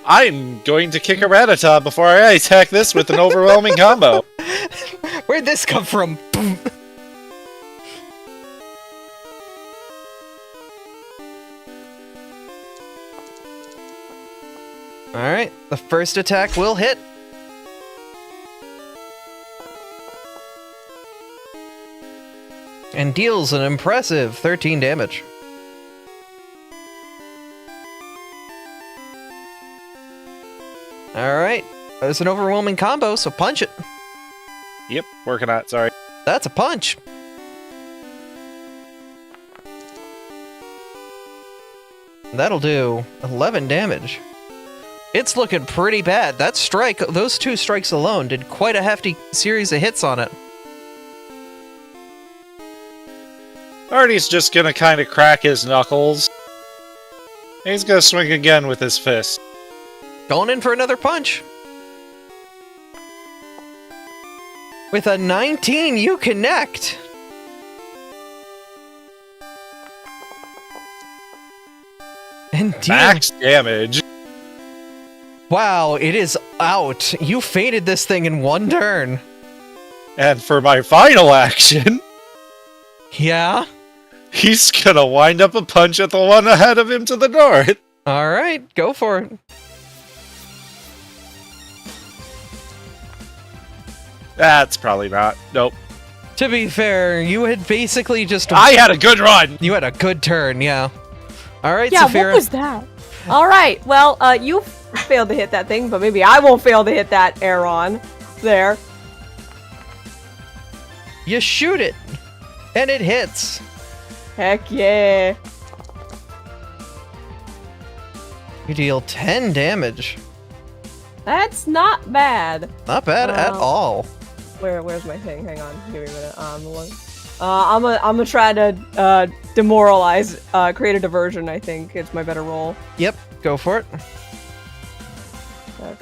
I'm going to kick a Rattata before I attack this with an overwhelming combo. Where'd this come from? Boom. Alright, the first attack will hit. And deals an impressive 13 damage. Alright, there's an overwhelming combo, so punch it. Yep, working on it, sorry. That's a punch. That'll do 11 damage. It's looking pretty bad. That strike, those 2 strikes alone, did quite a hefty series of hits on it. Artie's just gonna kind of crack his knuckles. He's gonna swing again with his fist. Going in for another punch. With a 19, you connect. And deal. Max damage. Wow, it is out. You fated this thing in 1 turn. And for my final action, Yeah? he's gonna wind up a punch at the one ahead of him to the north. Alright, go for it. That's probably not. Nope. To be fair, you had basically just... I had a good run! You had a good turn, yeah. Alright, Yeah, Saphira. what was that? Alright, well, you failed to hit that thing, but maybe I won't fail to hit that Aeron. There. You shoot it, and it hits. Heck yeah. You deal 10 damage. That's not bad. Not bad at Wow. all. Where's my thing? Hang on, give me a minute. I'm gonna try to demoralize, create a diversion. I think it's my better roll. Yep, go for it.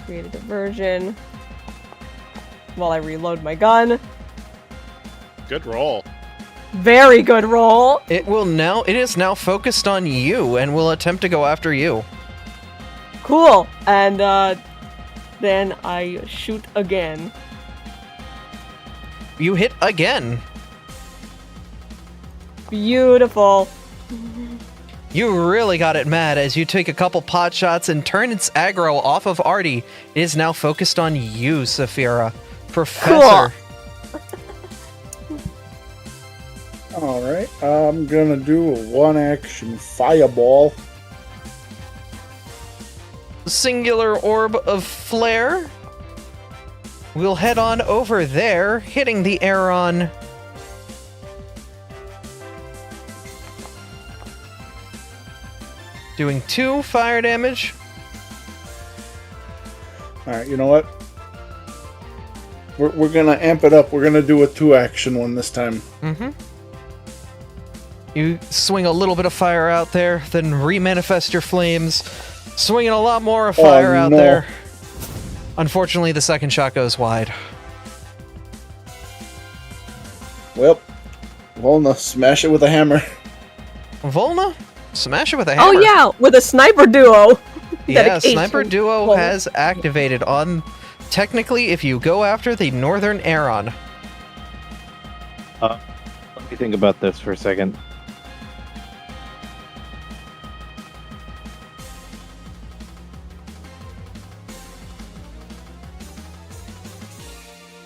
Create a diversion while I reload my gun. Good roll. Very good roll. It is now focused on you and will attempt to go after you. Cool. And then I shoot again. You hit again. Beautiful. You really got it mad as you take a couple pot shots and turn its aggro off of Artie. It is now focused on you, Saphira. Professor. Alright, I'm gonna do a 1-action fireball. Singular orb of flare. We'll head on over there, hitting the Aeron. Doing 2 fire damage. Alright, you know what? We're gonna amp it up. We're gonna do a 2-action one this time. Mm-hmm. You swing a little bit of fire out there, then remanifest your flames, swinging a lot more of fire out no. there. Unfortunately, the second shot goes wide. Well, Volna, smash it with a hammer. Volna, smash it with a hammer. Oh yeah, with a sniper duo. Yeah, Dedication. Sniper Duo Volna. has activated on... Technically, if you go after the Northern Aeron. Let me think about this for a second.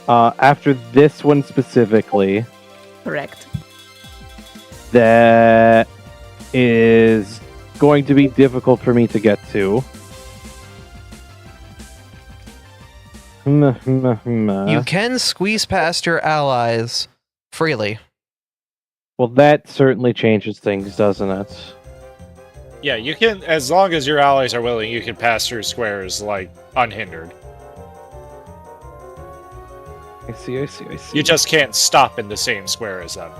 After this one specifically, Correct. that is going to be difficult for me to get to. You can squeeze past your allies freely. Well, that certainly changes things, doesn't it? Yeah, you can, as long as your allies are willing, you can pass through squares, like, unhindered. I see. You just can't stop in the same square as them.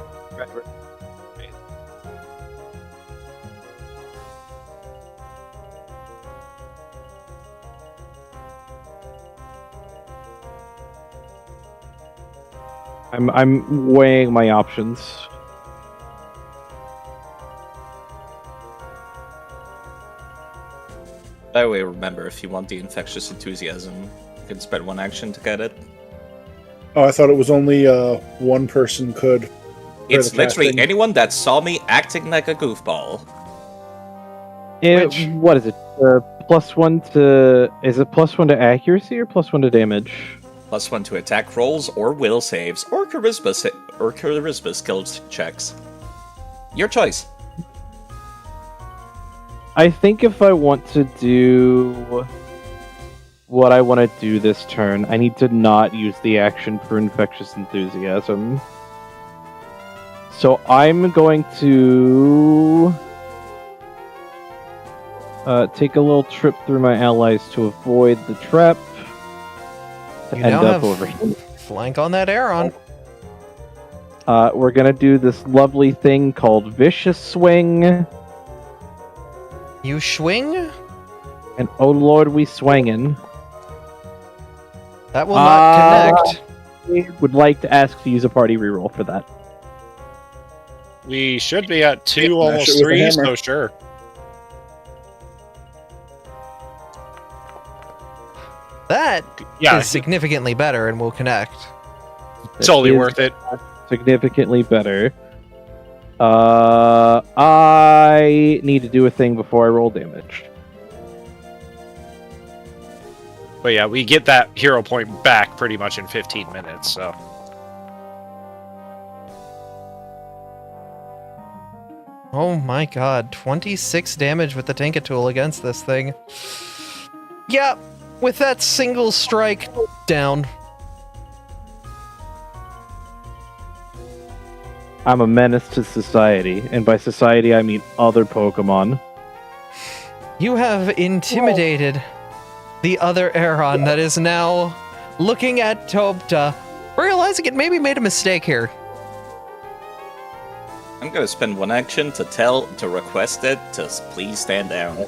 I'm weighing my options. By the way, remember, if you want the infectious enthusiasm, you can spend 1 action to get it. Oh, I thought it was only one person could. It's the literally casting. anyone that saw me acting like a goofball. What is it? +1 to... Is it +1 to accuracy or +1 to damage? +1 to attack rolls or will saves or charisma skills checks. Your choice. I think if I want to do what I want to do this turn, I need to not use the action for infectious enthusiasm. So I'm going to take a little trip through my allies to avoid the trap. To You end now up have over here. flank on that Aeron. We're gonna do this lovely thing called Vicious Swing, You swing? and oh lord, we swangin'. That will not connect. I would like to ask to use a party reroll for that. We should be at 2, Smash it almost with a 3, hammer. so sure. That Yeah, is significantly better and will connect. totally It is worth it. Significantly better. I need to do a thing before I roll damage. But yeah, we get that hero point back pretty much in 15 minutes, so... Oh my god, 26 damage with the Tinkatool against this thing. Yeah, with that single strike down. I'm a menace to society, and by society I mean other Pokemon. You have intimidated the other Aeron that is now looking at Tobta, realizing it maybe made a mistake here. I'm gonna spend 1 action to request it to please stand down.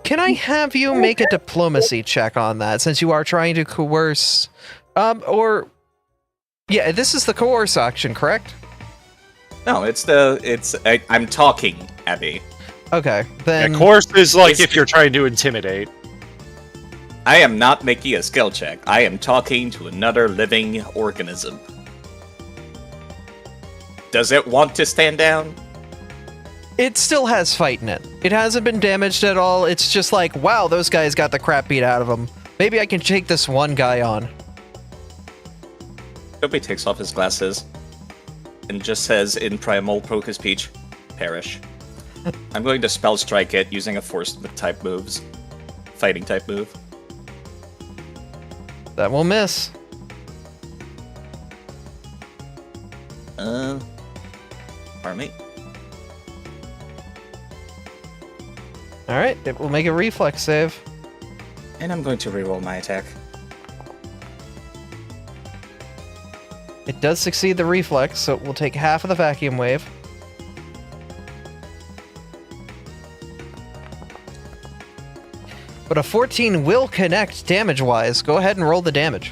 Can I have you make a diplomacy check on that, since you are trying to coerce, yeah, this is the coerce action, correct? No, I'm talking, Abby. Okay, then... Yeah, course is like it's- if you're trying to intimidate. I am not making a skill check. I am talking to another living organism. Does it want to stand down? It still has fight in it. It hasn't been damaged at all. It's just like, wow, those guys got the crap beat out of them. Maybe I can take this one guy on. Toby takes off his glasses and just says in primal Proka speech, perish. I'm going to spell strike it using a force type moves. Fighting type move. That will miss. Pardon me. Alright, it will make a reflex save. And I'm going to reroll my attack. It does succeed the reflex, so it will take half of the vacuum wave. But a 14 will connect damage-wise. Go ahead and roll the damage.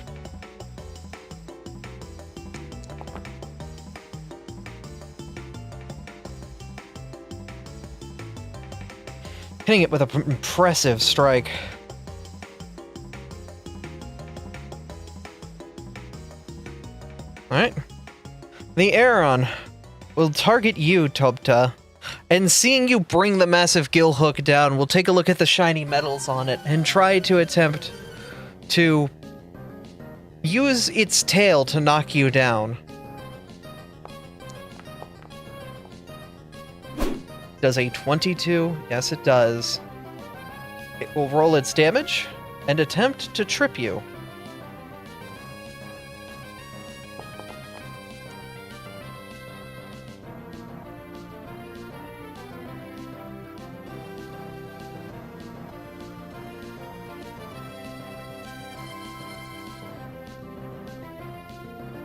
Hitting it with an impressive strike. Alright. The Aeron will target you, Tobta, and seeing you bring the massive gill hook down, we'll take a look at the shiny metals on it and try to attempt to use its tail to knock you down. Does a 22? Yes, it does. It will roll its damage and attempt to trip you.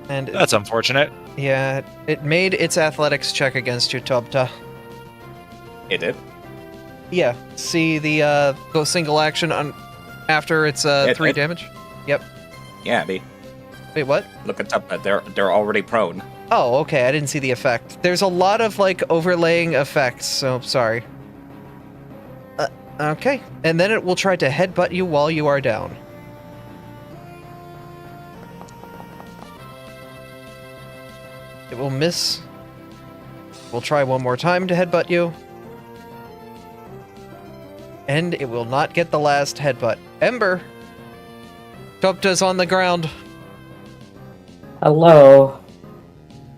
And That's unfortunate. yeah, it made its athletics check against you, Tobta. It did. Yeah, see the go single action on after its Yeah, 3 it- damage? Yep. Yeah, Abby. Wait, what? Look at Tabletop. They're already prone. Oh, okay, I didn't see the effect. There's a lot of, like, overlaying effects, so sorry. Okay, and then it will try to headbutt you while you are down. It will miss. We'll try one more time to headbutt you. And it will not get the last headbutt. Ember! Topta's on the ground. Hello.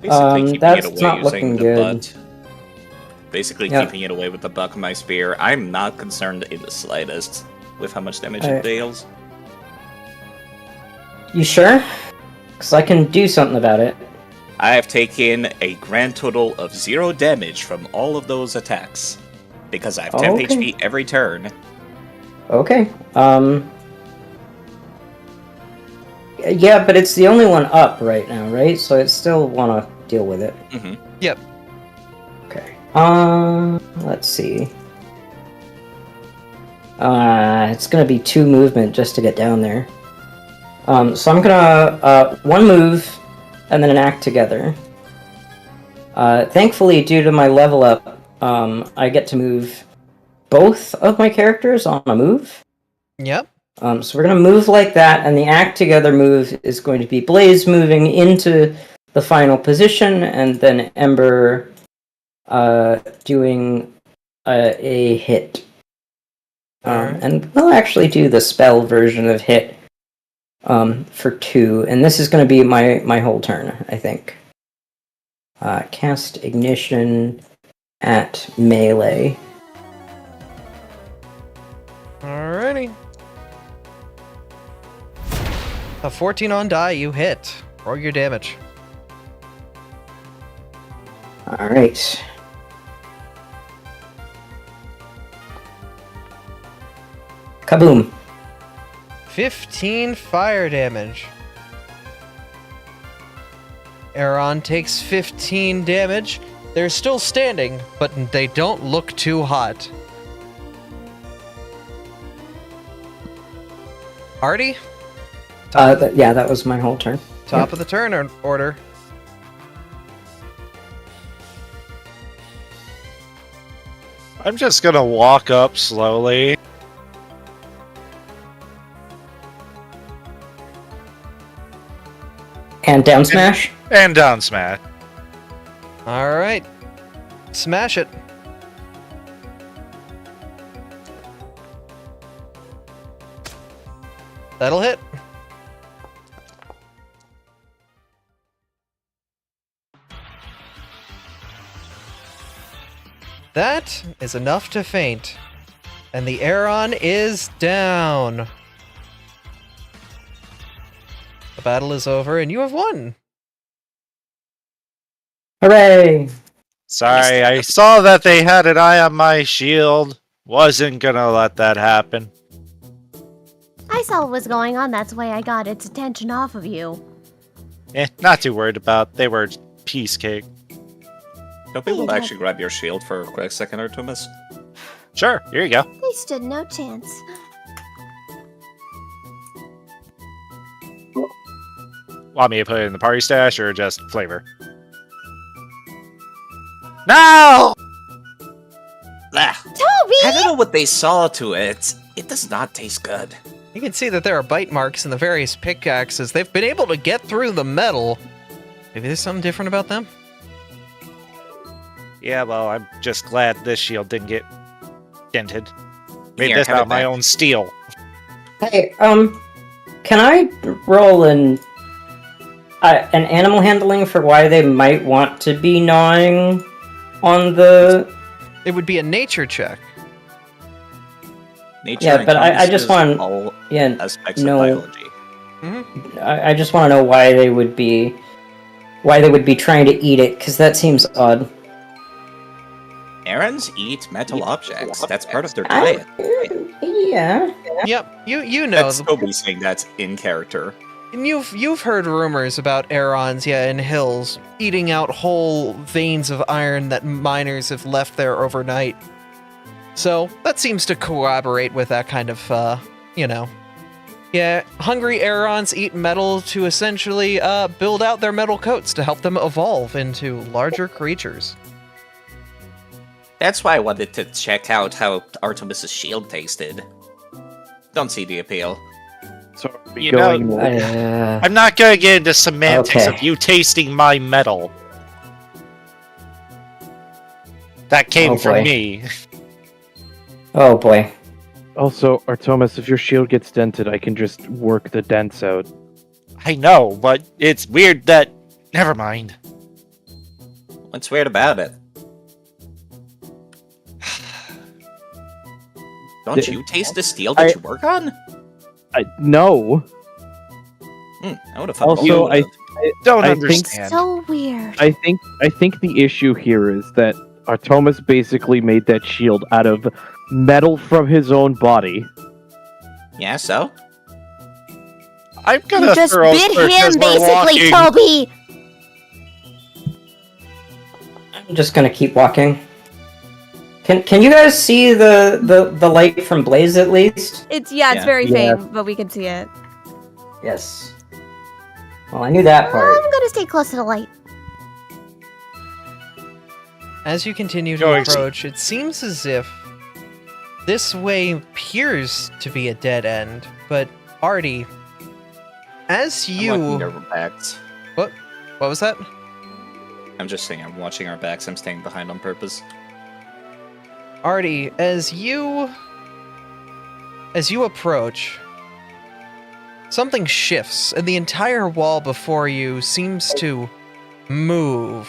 Basically keeping that's it away not using looking the good. butt. Basically Yep. keeping it away with the buck of my spear. I'm not concerned in the slightest with how much damage it deals. You sure? Because I can do something about it. I have taken a grand total of 0 damage from all of those attacks. Because I have 10 Okay. HP every turn. Okay. Yeah, but it's the only one up right now, right? So I still want to deal with it. Mm-hmm. Yep. Okay. Let's see. It's gonna be 2 movement just to get down there. So I'm gonna, 1 move, and then an act together. Thankfully, due to my level up, I get to move both of my characters on a move. Yep. So we're gonna move like that, and the act together move is going to be Blaze moving into the final position, and then Ember doing a hit. Alright. And we'll actually do the spell version of hit for 2, and this is going to be my whole turn, I think. Cast Ignition at melee. Alrighty. A 14 on die, you hit. Roll your damage. Alright. Kaboom. 15 fire damage. Aaron takes 15 damage. They're still standing, but they don't look too hot. Artie? Yeah, that was my whole turn. Top of the turn order. I'm just gonna walk up slowly. And down smash. And down smash. Alright. Smash it. That'll hit. That is enough to faint. And the Aeron is down. The battle is over and you have won. Hooray! Sorry, I saw that they had an eye on my shield. Wasn't gonna let that happen. I saw what was going on, that's why I got its attention off of you. Not too worried about. They were piece cake. Don't people actually grab your shield for a quick second or two, miss? Sure, here you go. They stood no chance. Want me to put it in the party stash or just flavor? No! Ah, Toby! I don't know what they saw to it. It does not taste good. You can see that there are bite marks in the various pickaxes. They've been able to get through the metal. Maybe there's something different about them? Yeah, well, I'm just glad this shield didn't get dented. Made Here, this have out it of my back. own steel. Hey, can I roll an animal handling for why they might want to be gnawing on the... It would be a nature check. Nature Yeah, but I just encompasses want- all Yeah, aspects no. of biology. I just want to know why they would be trying to eat it, because that seems odd. Errands eat metal objects. That's part of their I- diet. Yeah. Yep, you know. That's Toby saying that in character. And you've heard rumors about Aerons, in hills, eating out whole veins of iron that miners have left there overnight. So that seems to corroborate with that kind of, Yeah, hungry Aerons eat metal to essentially build out their metal coats to help them evolve into larger creatures. That's why I wanted to check out how Artemis's shield tasted. Don't see the appeal. So are we You know- going I'm not gonna get into semantics Okay. of you tasting my metal. That came Oh, from boy. me. Oh boy. Also, Artemis, if your shield gets dented, I can just work the dents out. I know, but it's weird that. Never mind. What's weird about it? Don't you taste the steel that you work on? No. I would have thought Also, you I would've. Don't I think- understand. So weird. I think the issue here is that Artemis basically made that shield out of metal from his own body. Yeah, so? I'm gonna You just throw a bit search as him, we're basically, walking. Toby! I'm just gonna keep walking. Can you guys see the light from Blaze at least? It's Yeah. very Yeah. faint, but we can see it. Yes. Well, I knew that part. I'm gonna stay close to the light. As you continue to Going- approach, it seems as if this way appears to be a dead end, but Artie, as I'm you... watching our backs. What was that? I'm just saying I'm watching our backs. I'm staying behind on purpose. Artie, as you approach, something shifts, and the entire wall before you seems to move.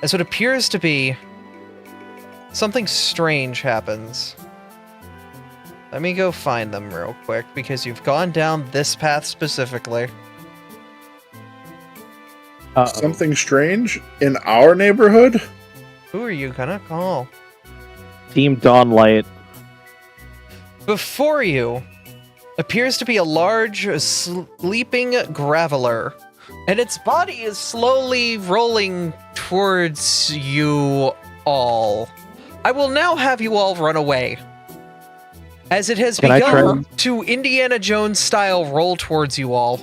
As what appears to be something strange happens. Let me go find them real quick, because you've gone down this path specifically. Something strange in our neighborhood? Who are you gonna call? Team Dawnlight. Before you appears to be a large, sleeping graveler, and its body is slowly rolling towards you all. I will now have you all run away, as it has Can I begun to Indiana Jones style roll towards you all.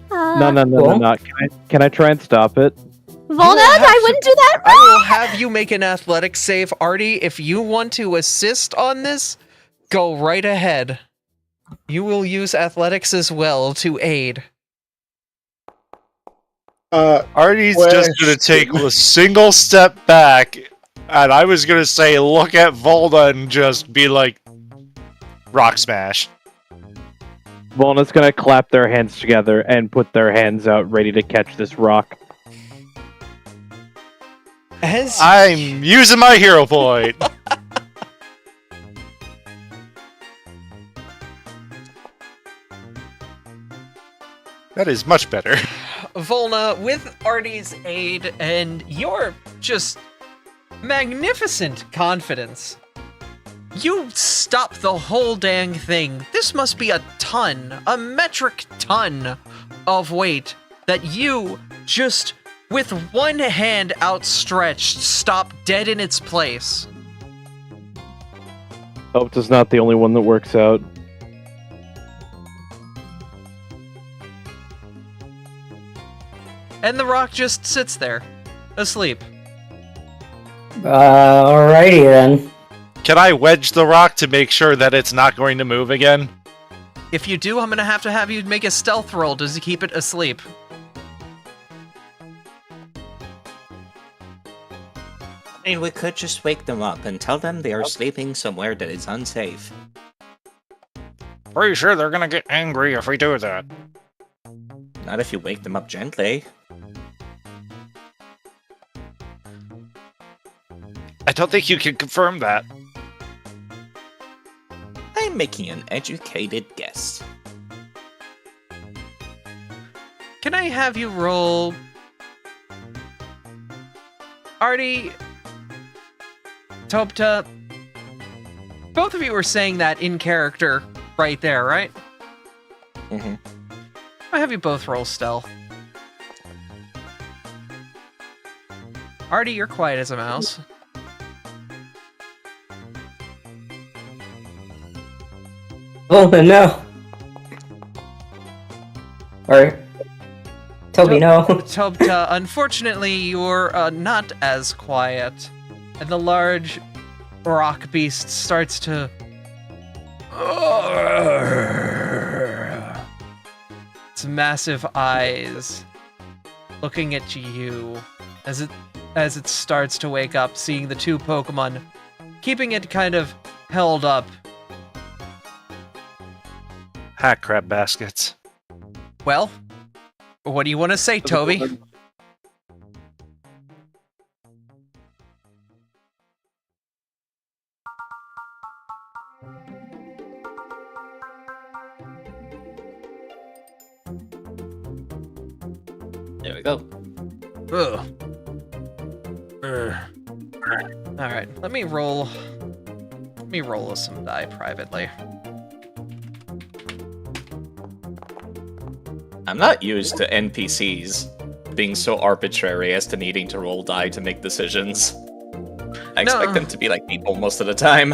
No. Cool. Can I try and stop it? Volnad, I wouldn't do that! I will have you make an athletics save, Artie. If you want to assist on this, go right ahead. You will use athletics as well to aid. Artie's just gonna take a single step back, and I was gonna say, look at Volda and just be like, rock smash. Volna's gonna clap their hands together and put their hands out ready to catch this rock. As I'm using my hero point. That is much better. Volna, with Artie's aid and your just magnificent confidence, you stop the whole dang thing. This must be a metric ton of weight that you just, with one hand outstretched, stop dead in its place. Hope is not the only one that works out. And the rock just sits there, asleep. Alrighty then. Can I wedge the rock to make sure that it's not going to move again? If you do, I'm gonna have you make a stealth roll to keep it asleep. I mean, we could just wake them up and tell them they are sleeping somewhere that is unsafe. Pretty sure they're gonna get angry if we do that. Not if you wake them up gently. I don't think you can confirm that. I'm making an educated guess. Can I have you roll... Artie... Topta... Both of you were saying that in character right there, right? Mm-hmm. I have you both roll stealth. Artie, you're quiet as a mouse. Oh no. Or Toby, no. Tobta, unfortunately, you're not as quiet. And the large rock beast starts to... its massive eyes looking at you as it starts to wake up, seeing the two Pokemon, keeping it kind of held up. Hat crab baskets. Well, what do you want to say, Toby? There we go. Ugh. Alright, let me roll some die privately. I'm not used to NPCs being so arbitrary as to needing to roll die to make decisions. I expect them to be like people most of the time.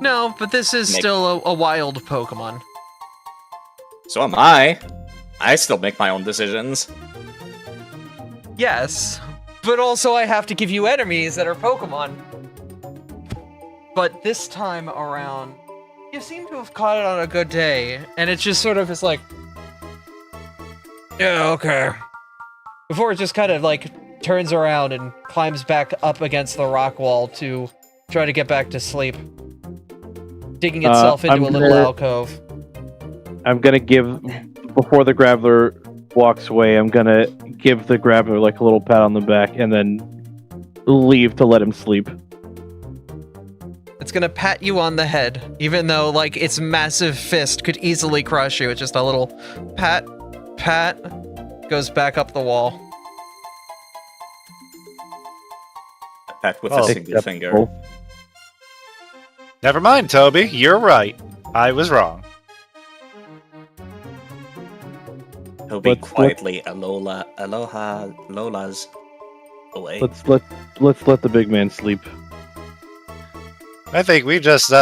No, but this is still a wild Pokemon. So am I. I still make my own decisions. Yes, but also I have to give you enemies that are Pokemon. But this time around, you seem to have caught it on a good day, and it just sort of is like, yeah, okay. Before it just kind of like turns around and climbs back up against the rock wall to try to get back to sleep, digging itself into a little alcove. I'm gonna give, before the Graveler walks away, I'm gonna give the Graveler like a little pat on the back and then leave to let him sleep. It's gonna pat you on the head, even though like its massive fist could easily crush you. It's just a little pat, goes back up the wall. Pat with a single finger. Never mind, Toby. You're right. I was wrong. Toby quietly aloha Lola's away. Let's let the big man sleep. I think we just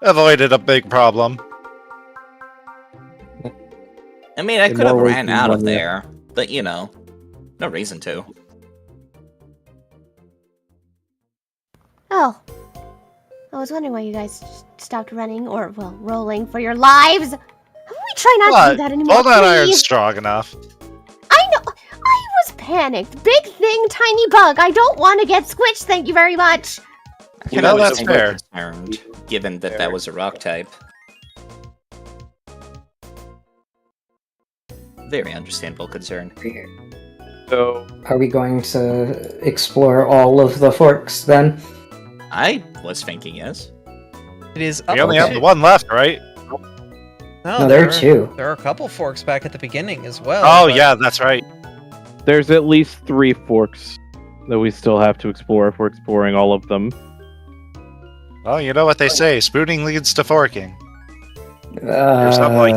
avoided a big problem. I mean, I could have ran out of there, but you know, no reason to. Oh. I was wondering why you guys stopped running, or, well, rolling for your lives. We try not to do that anymore, All that please. iron's strong enough. I know. I was panicked. Big thing, tiny bug. I don't want to get squished, thank you very much. You know, that's fair. Concerned, given that that was a rock type. Very understandable concern. So, Are we going to explore all of the forks then? I was thinking yes. It is up We only to- have the one left, right? No, there are two. There are a couple forks back at the beginning as well. Oh, but- yeah, that's right. there's at least 3 forks that we still have to explore if we're exploring all of them. Well, you know what they say, spooning leads to forking. Or something like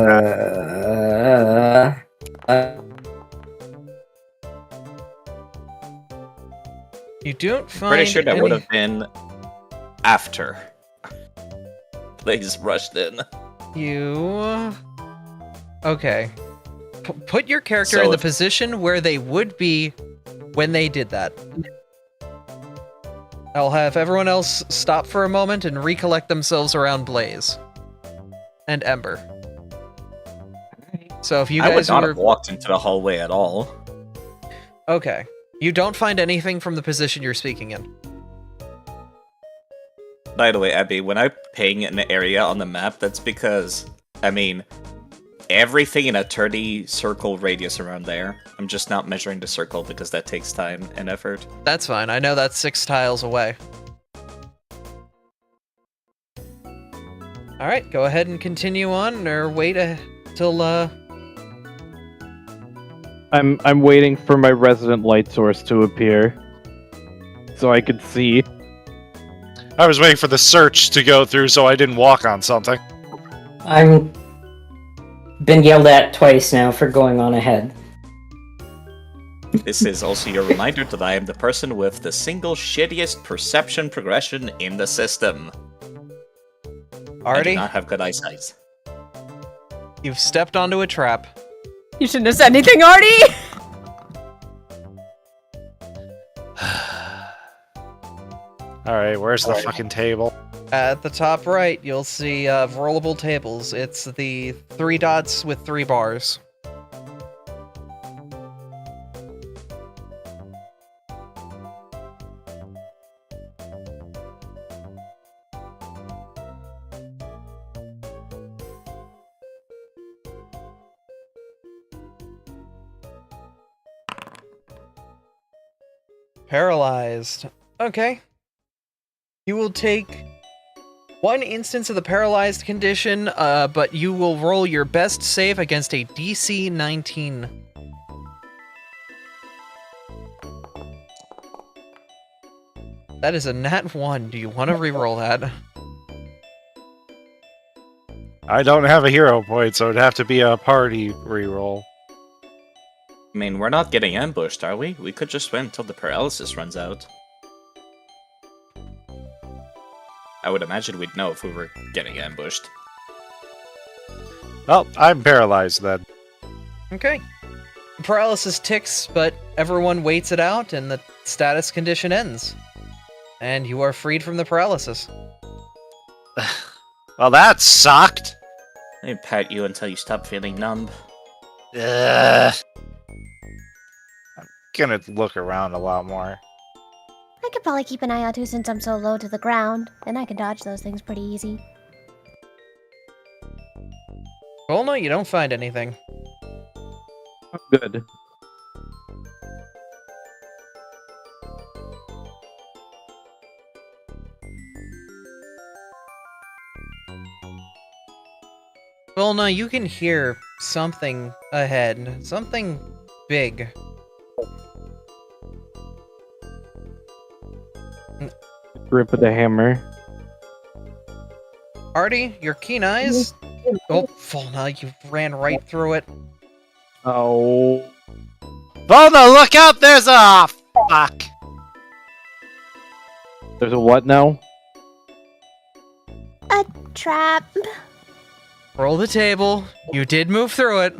You don't find Pretty sure that any... would have been after Blaze rushed in. You... Okay. Put your character So in the if- position where they would be when they did that. I'll have everyone else stop for a moment and recollect themselves around Blaze. And Ember. So if you I would guys not were... have walked into the hallway at all. Okay. You don't find anything from the position you're speaking in. By the way, Abby, when I'm ping an area on the map, that's because, I mean, everything in a 30 circle radius around there. I'm just not measuring the circle because that takes time and effort. That's fine. I know that's 6 tiles away. Alright, go ahead and continue on, or wait till, I'm waiting for my resident light source to appear, so I could see. I was waiting for the search to go through so I didn't walk on something. I'm been yelled at twice now for going on ahead. This is also your reminder that I am the person with the single shittiest perception progression in the system. I do Artie, not have good eyesight. you've stepped onto a trap. You shouldn't have said anything, Artie! Alright, where's the fucking table? At the top right, you'll see rollable tables. It's the 3 dots with 3 bars. Paralyzed. Okay. You will take 1 instance of the paralyzed condition, but you will roll your best save against a DC 19. That is a nat 1. Do you want to reroll that? I don't have a hero point, so it'd have to be a party reroll. I mean, we're not getting ambushed, are we? We could just wait until the paralysis runs out. I would imagine we'd know if we were getting ambushed. Well, I'm paralyzed then. Okay. Paralysis ticks, but everyone waits it out, and the status condition ends. And you are freed from the paralysis. Well, that sucked. Let me pat you until you stop feeling numb. Ugh. I'm gonna look around a lot more. I could probably keep an eye out too since I'm so low to the ground, and I can dodge those things pretty easy. Well, no, you don't find anything. Good. Vilna, you can hear something ahead. Something big. Grip of the hammer. Artie, your keen eyes? Oh, Vilna, you ran right through it. Oh. Volna, look out! There's a... Fuck. There's a what now? A trap. Roll the table. You did move through it.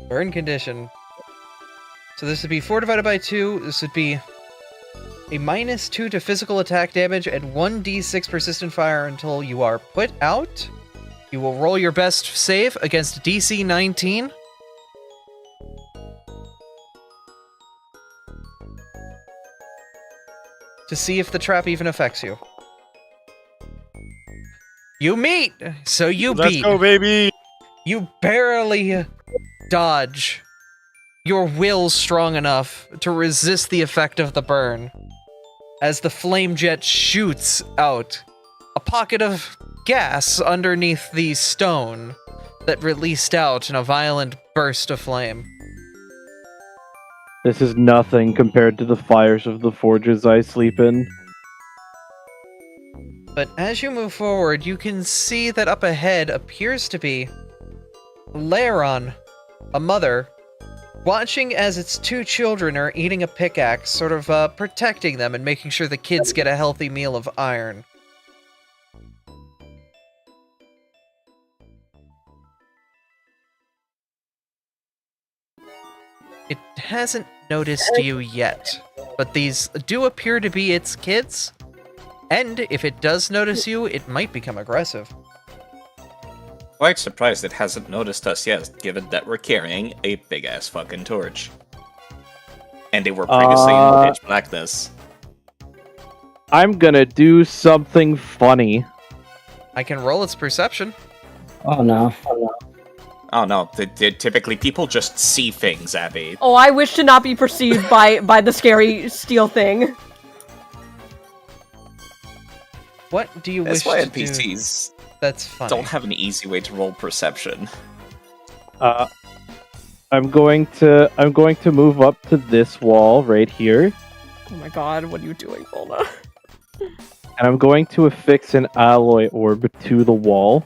Burn condition. So this would be 4 divided by 2. This would be a -2 to physical attack damage and 1d6 persistent fire until you are put out. You will roll your best save against DC 19. To see if the trap even affects you. You meet! So you Let's beat. go, baby! You barely dodge. Your will's strong enough to resist the effect of the burn. As the flame jet shoots out a pocket of gas underneath the stone that released out in a violent burst of flame. This is nothing compared to the fires of the forges I sleep in. But as you move forward, you can see that up ahead appears to be Laeron, a mother, watching as its 2 children are eating a pickaxe, sort of protecting them and making sure the kids get a healthy meal of iron. It hasn't noticed you yet, but these do appear to be its kids, and if it does notice you, it might become aggressive. Quite surprised it hasn't noticed us yet, given that we're carrying a big-ass fucking torch. And they were previously in the pitch blackness. I'm gonna do something funny. I can roll its perception. Oh no. Oh no, typically people just see things, Abby. Oh, I wish to not be perceived by the scary steel thing. What do you That's wish why to do? NPCs That's funny. don't have an easy way to roll perception. I'm going to move up to this wall right here, Oh my god, what are you doing, Volna? and I'm going to affix an alloy orb to the wall.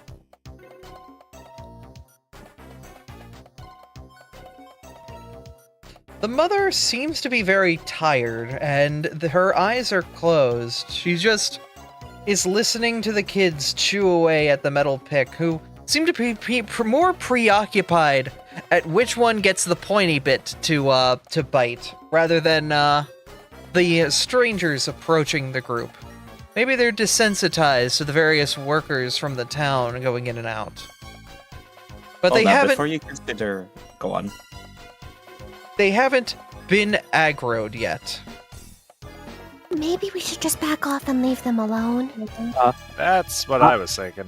The mother seems to be very tired, and her eyes are closed. She just is listening to the kids chew away at the metal pick, who seem to be more preoccupied at which one gets the pointy bit to bite, rather than the strangers approaching the group. Maybe they're desensitized to the various workers from the town going in and out. But they haven't. Before you consider, go on. They haven't been aggroed yet. Maybe we should just back off and leave them alone. That's what I was thinking.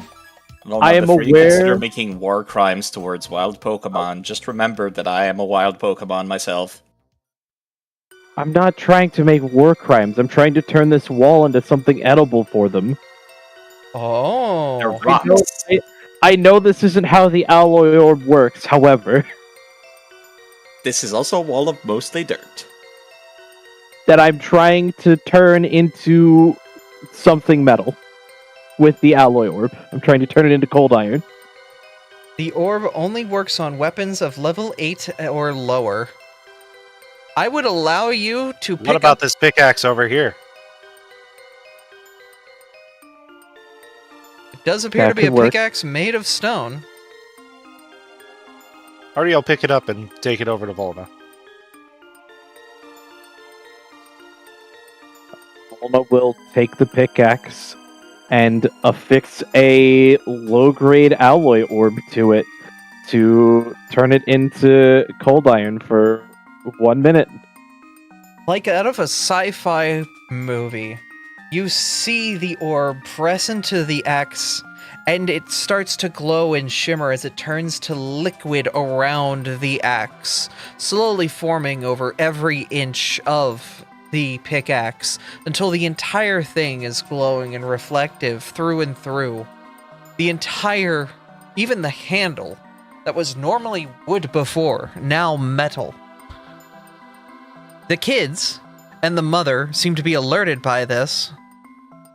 Well, I am before you aware- consider making war crimes towards wild Pokemon, just remember that I am a wild Pokemon myself. I'm not trying to make war crimes. I'm trying to turn this wall into something edible for them. Oh. They're rocks. I know this isn't how the alloy orb works, however, This is also a wall of mostly dirt. that I'm trying to turn into something metal with the alloy orb. I'm trying to turn it into cold iron. The orb only works on weapons of level 8 or lower. I would allow you to pick What about up... this pickaxe over here? It does appear That to be a could work. pickaxe made of stone. Already, I'll pick it up and take it over to Volna. Volna will take the pickaxe and affix a low-grade alloy orb to it to turn it into cold iron for 1 minute. Like out of a sci-fi movie, you see the orb press into the axe, and it starts to glow and shimmer as it turns to liquid around the axe, slowly forming over every inch of the pickaxe until the entire thing is glowing and reflective through and through. The entire, even the handle that was normally wood before, now metal. The kids and the mother seem to be alerted by this,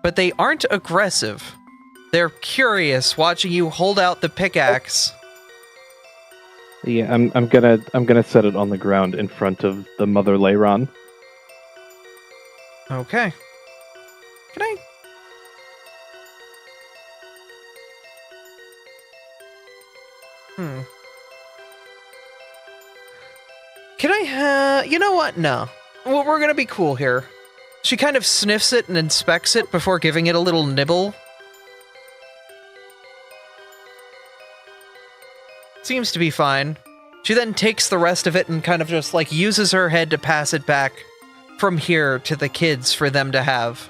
but they aren't aggressive. They're curious, watching you hold out the pickaxe. Yeah, I'm gonna set it on the ground in front of the mother Leiron. Okay. Can I... Can I, you know what? No. Well, we're gonna be cool here. She kind of sniffs it and inspects it before giving it a little nibble. Seems to be fine. She then takes the rest of it and kind of just, like, uses her head to pass it back from here to the kids for them to have.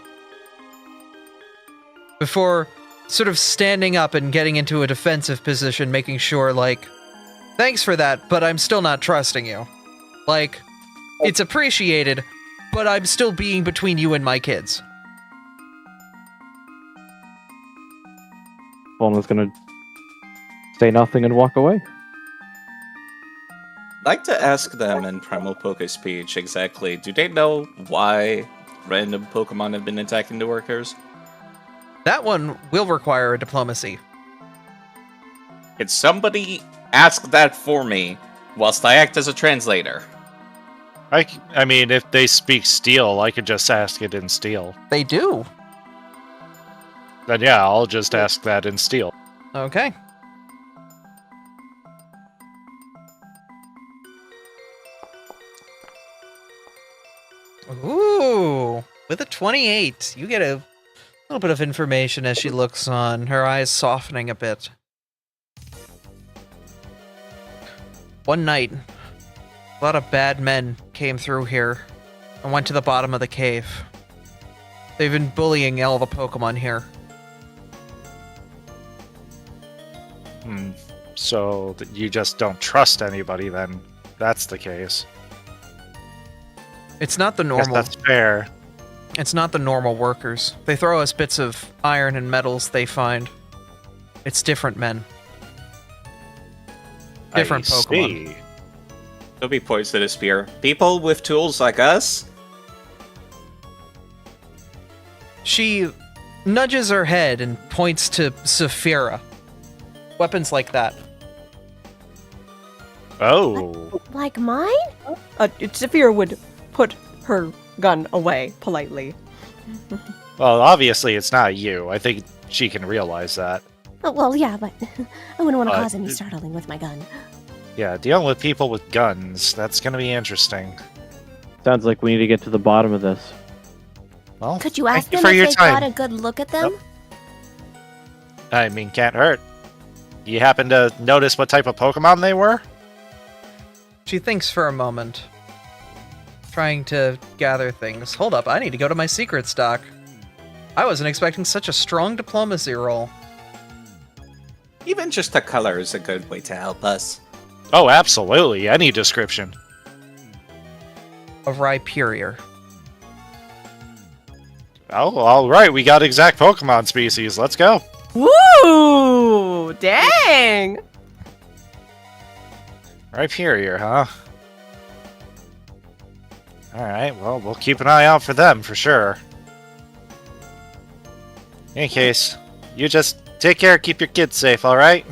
Before sort of standing up and getting into a defensive position, making sure, like, thanks for that, but I'm still not trusting you. Like, it's appreciated, but I'm still being between you and my kids. Volna's gonna say nothing and walk away. I'd like to ask them in Primal Poke speech exactly, do they know why random Pokemon have been attacking the workers? That one will require a diplomacy. Could somebody ask that for me whilst I act as a translator? I mean, if they speak Steel, I could just ask it in Steel. They do. Then yeah, I'll just ask that in Steel. Okay. Ooh, with a 28, you get a little bit of information as she looks on, her eyes softening a bit. One night, a lot of bad men came through here and went to the bottom of the cave. They've been bullying all the Pokemon here. So you just don't trust anybody then? That's the case. It's not the Guess normal. that's fair. It's not the normal workers. They throw us bits of iron and metals they find. It's different men. Different I Pokemon. see. Toby points to the spear. People with tools like us? She nudges her head and points to Saphira. Weapons like that. Oh. Like mine? Zephyr would put her gun away politely. Well, obviously it's not you. I think she can realize that. Oh, well, yeah, but I wouldn't want to Uh, cause any startling with my gun. Yeah, dealing with people with guns, that's gonna be interesting. Sounds like we need to get to the bottom of this. Well, Could you ask thank you them for if your they time. got a good look at them? I mean, can't hurt. You happen to notice what type of Pokemon they were? She thinks for a moment, trying to gather things. Hold up, I need to go to my secret stock. I wasn't expecting such a strong diplomacy roll. Even just the color is a good way to help us. Oh, absolutely. Any description. A Rhyperior. Oh, alright, we got exact Pokemon species. Let's go. Woo! Dang! Rhyperior, huh? Alright, well, we'll keep an eye out for them, for sure. In any case, you just take care, keep your kids safe, alright?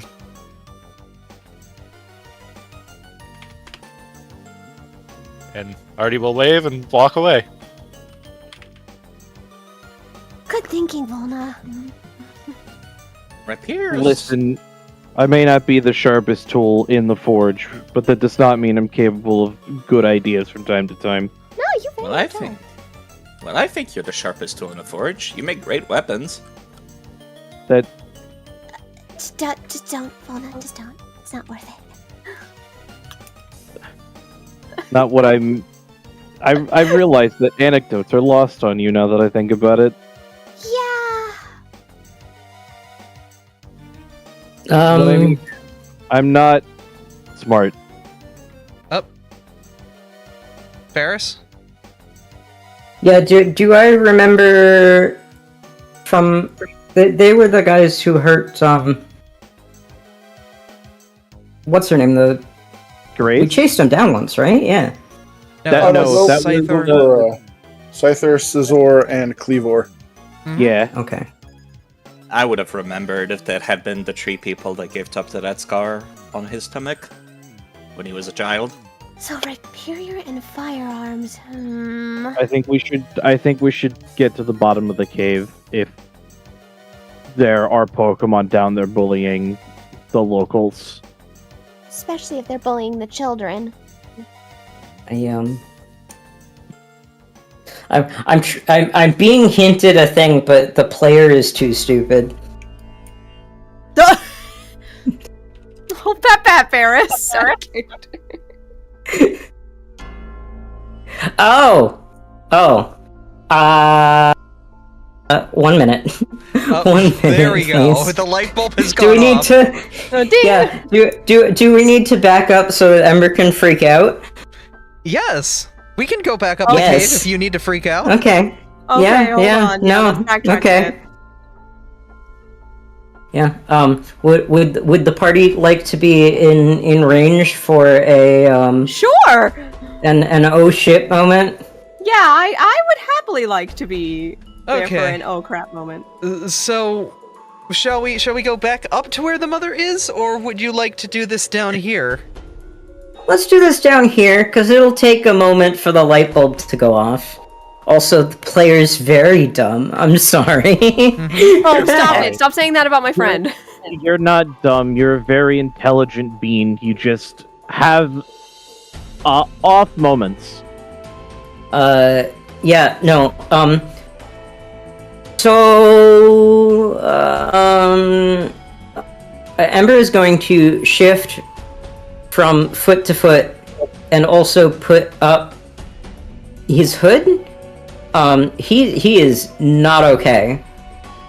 And Artie will wave and walk away. Good thinking, Volna. Rapiers. Listen, I may not be the sharpest tool in the forge, but that does not mean I'm capable of good ideas from time to time. No, you're very Well, I good. think. Well, I think you're the sharpest tool in the forge. You make great weapons. That Just don't, Volna, just don't. It's not worth it. not what I'm. I realize that anecdotes are lost on you now that I think about it. Yeah. But I mean, I'm not smart. Ferris? Yeah, do I remember from they were the guys who hurt what's her name? We Great. chased them down once, right? Yeah. That- no, that was Scyther. Scyther, Scizor, and Cleavor. Mhm. Yeah. Okay. I would have remembered if that had been the 3 people that gave up to that scar on his stomach when he was a child. So Rhyperior and firearms. I think we should get to the bottom of the cave if there are Pokemon down there bullying the locals. Especially if they're bullying the children. I'm being hinted a thing, but the player is too stupid. Oh, Pat Ferris. Sorry. Oh. 1 minute. Oh, 1 minute. there we go. please. The light bulb has Do gone we need off. to? Oh, ding! Yeah. Do we need to back up so that Ember can freak out? Yes. We can go back up the Yes. cave if you need to freak out. Okay. Okay, Yeah, hold yeah, on. no, Let's backtrack okay. a bit. Yeah. Would the party like to be in range for a Sure! an oh shit moment? Yeah, I would happily like to be there for Okay. an oh crap moment. So, shall we go back up to where the mother is, or would you like to do this down here? Let's do this down here, because it'll take a moment for the light bulb to go off. Also, the player's very dumb. I'm sorry. Oh, stop it. Stop saying that about my friend. You're not dumb. You're a very intelligent being. You just have off moments. Yeah, no, so, Ember is going to shift from foot to foot and also put up his hood. He is not okay.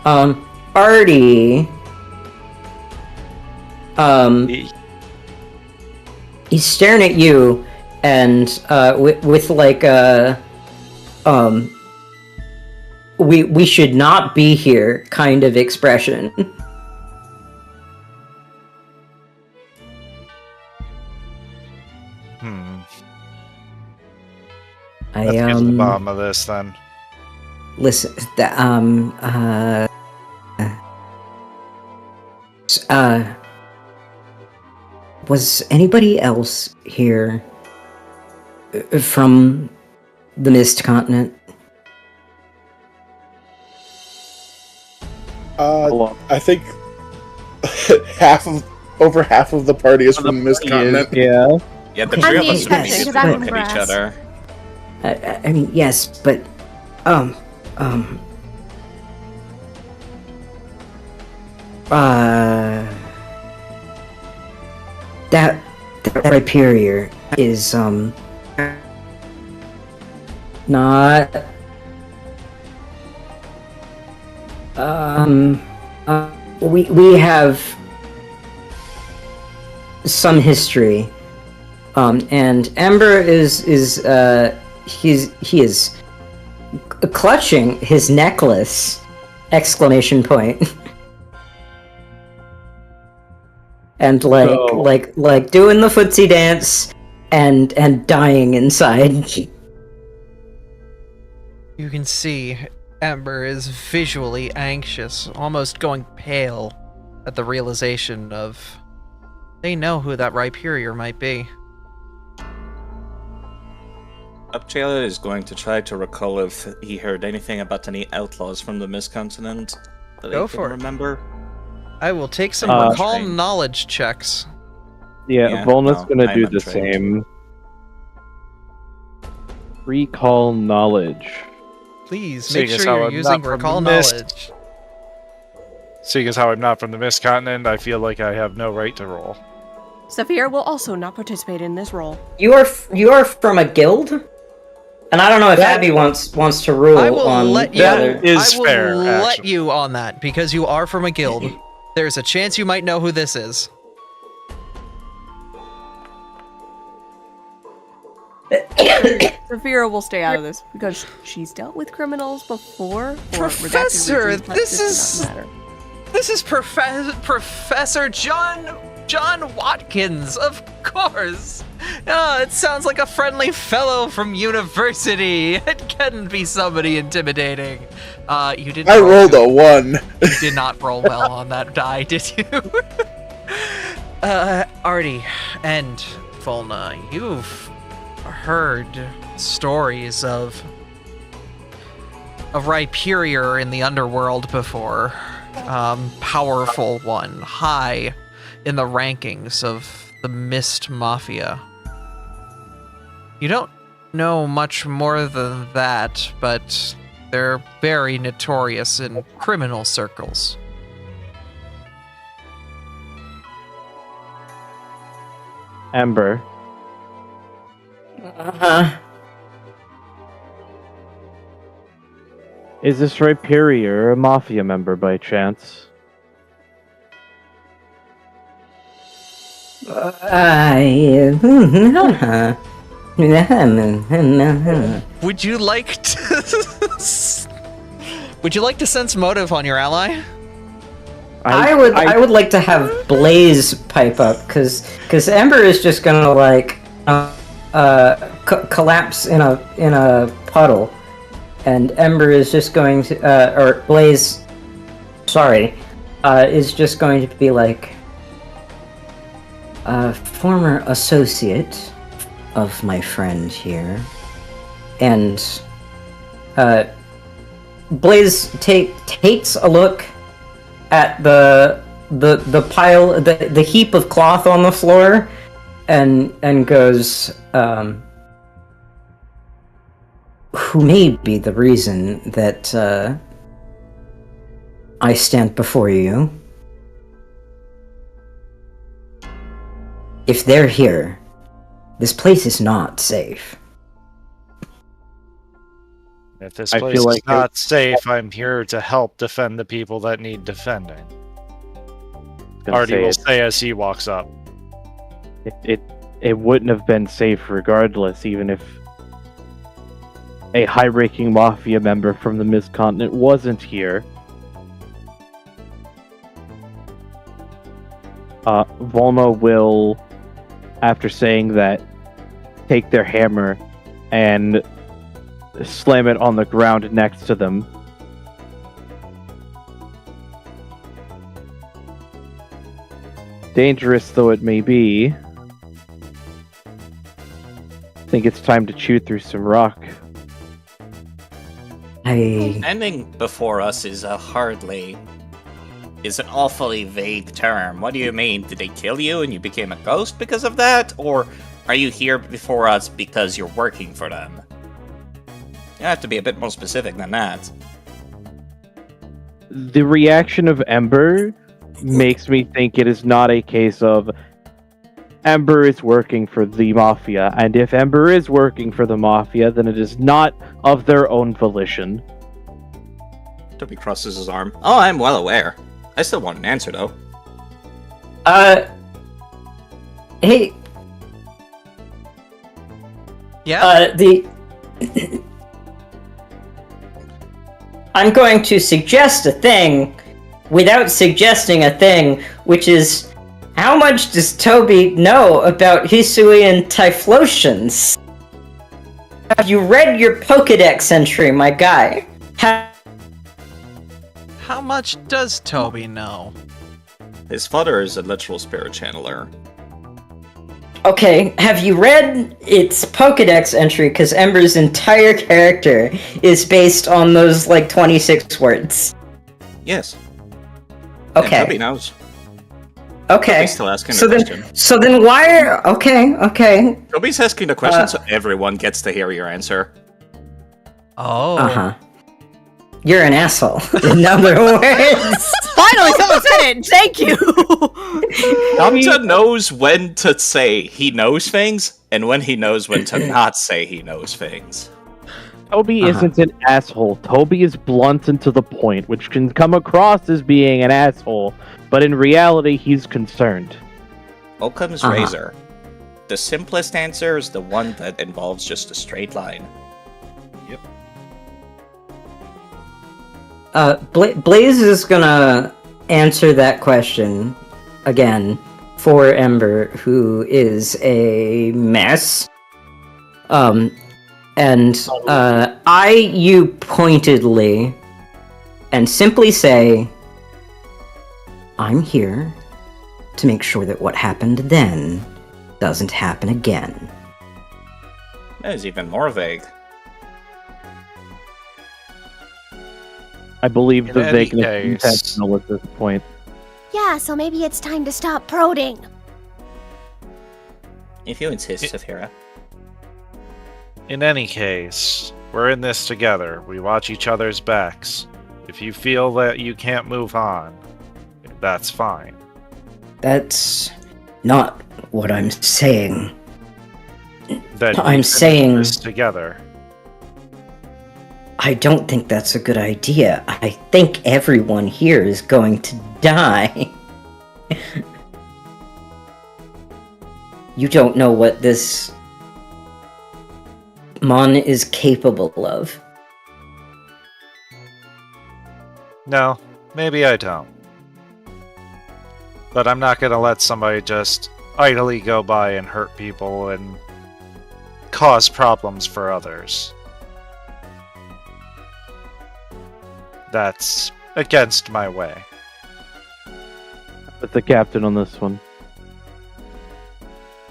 Artie, he's staring at you and, with like a, we should not be here kind of expression. Let's get to the bottom of this then. Listen, Was anybody else here from the Mist Continent? I think over half of the party is from the Mist Continent. Yeah. Yeah, the I three of mean, us would that's need to because I'm look from at each brass. other. I mean, yes, but uh, that Hyperior is not we have some history, and Ember is he is clutching his necklace! Exclamation point. And like doing the footsie dance and dying inside. You can see Amber is visually anxious, almost going pale at the realization of they know who that Rhyperior might be. Upjailer is going to try to recall if he heard anything about any outlaws from the Mist Continent that Go he for can it. remember. I will take some Uh, recall trained. knowledge checks. Yeah, Volna's no, gonna I'm do the untrained. same. Recall knowledge. Please Seeing make as sure how you're I'm using not from recall the Mist- knowledge. Seeing as how I'm not from the Mist Continent, I feel like I have no right to roll. Saphir will also not participate in this role. You are from a guild, and I don't know if Abby wants to rule I will on let the you. other. Is I will fair, let actually. you on that because you are from a guild. There's a chance you might know who this is. Saphira will stay out of this because she's dealt with criminals before. For redacted Professor, reasons, but this does is- not matter. This is Professor John Watkins, of course. It sounds like a friendly fellow from university. It couldn't be somebody intimidating. You didn't. I roll rolled good. a 1. You did not roll well on that die, did you? Artie and Volna, you've heard stories of a Rhyperior in the underworld before. Powerful one, high in the rankings of the Mist Mafia. You don't know much more than that, but they're very notorious in criminal circles. Ember. Uh-huh. Is this Rhyperior a mafia member by chance? Would you like to... Would you like to sense motive on your ally? I would like to have Blaze pipe up because Ember is just gonna like collapse in a puddle, and Ember is just going to or Blaze, sorry, is just going to be like a former associate of my friend here, and Blaze takes a look at the pile, the heap of cloth on the floor, and goes, who may be the reason that I stand before you. If they're here, this place is not safe. If this I place feel is like not safe, I'm here to help defend the people that need defending. Artie will say as he walks up. It wouldn't have been safe regardless, even if a high-ranking mafia member from the Mist Continent wasn't here. Volna will, after saying that, take their hammer and slam it on the ground next to them. Dangerous though it may be, I think it's time to chew through some rock. Standing before us is an awfully vague term. What do you mean? Did they kill you and you became a ghost because of that? Or are you here before us because you're working for them? You have to be a bit more specific than that. The reaction of Ember makes me think it is not a case of Ember is working for the Mafia, and if Ember is working for the Mafia, then it is not of their own volition. Toby crosses his arm. Oh, I'm well aware. I still want an answer, though. Hey. Yeah? I'm going to suggest a thing without suggesting a thing, which is, how much does Toby know about Hisuian Typhlosions? Have you read your Pokedex entry, my guy? How much does Toby know? His father is a literal spirit channeler. Okay, have you read its Pokedex entry? Because Ember's entire character is based on those, 26 words. Yes. Okay. And Toby knows. Okay. Toby's still asking the question. So then why are... Okay. Toby's asking the question so everyone gets to hear your answer. Oh. Uh-huh. You're an asshole. In other words. Finally, someone said it! Thank you! Hamza knows when to say he knows things, and when he knows when to not say he knows things. Toby isn't an asshole. Toby is blunt and to the point, which can come across as being an asshole, but in reality, he's concerned. Occam's razor. The simplest answer is the one that involves just a straight line. Blaze is gonna answer that question again for Ember, who is a mess. I you pointedly and simply say, I'm here to make sure that what happened then doesn't happen again. That is even more vague. I believe the In any vagueness is case- intentional at this point. Yeah, so maybe it's time to stop prodding. If you insist, Saphira. In any case, we're in this together. We watch each other's backs. If you feel that you can't move on, that's fine. That's not what I'm saying. Then we I'm finish saying- this together. I don't think that's a good idea. I think everyone here is going to die. You don't know what this Mon is capable of. No, maybe I don't. But I'm not gonna let somebody just idly go by and hurt people and cause problems for others. That's against my way. With the captain on this one.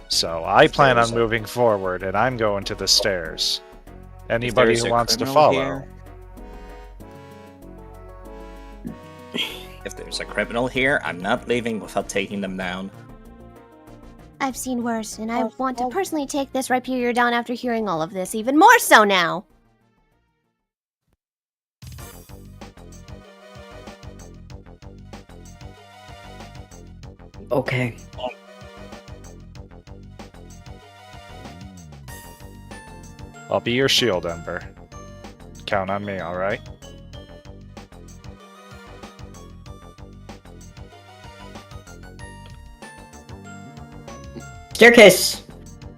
So I plan on moving forward, and I'm going to the stairs. Anybody If there's who a wants to criminal follow. here- If there's a criminal here, I'm not leaving without taking them down. I've seen worse, and I want to personally take this Rhyperior down after hearing all of this, even more so now. Okay. I'll be your shield, Ember. Count on me, alright? Staircase.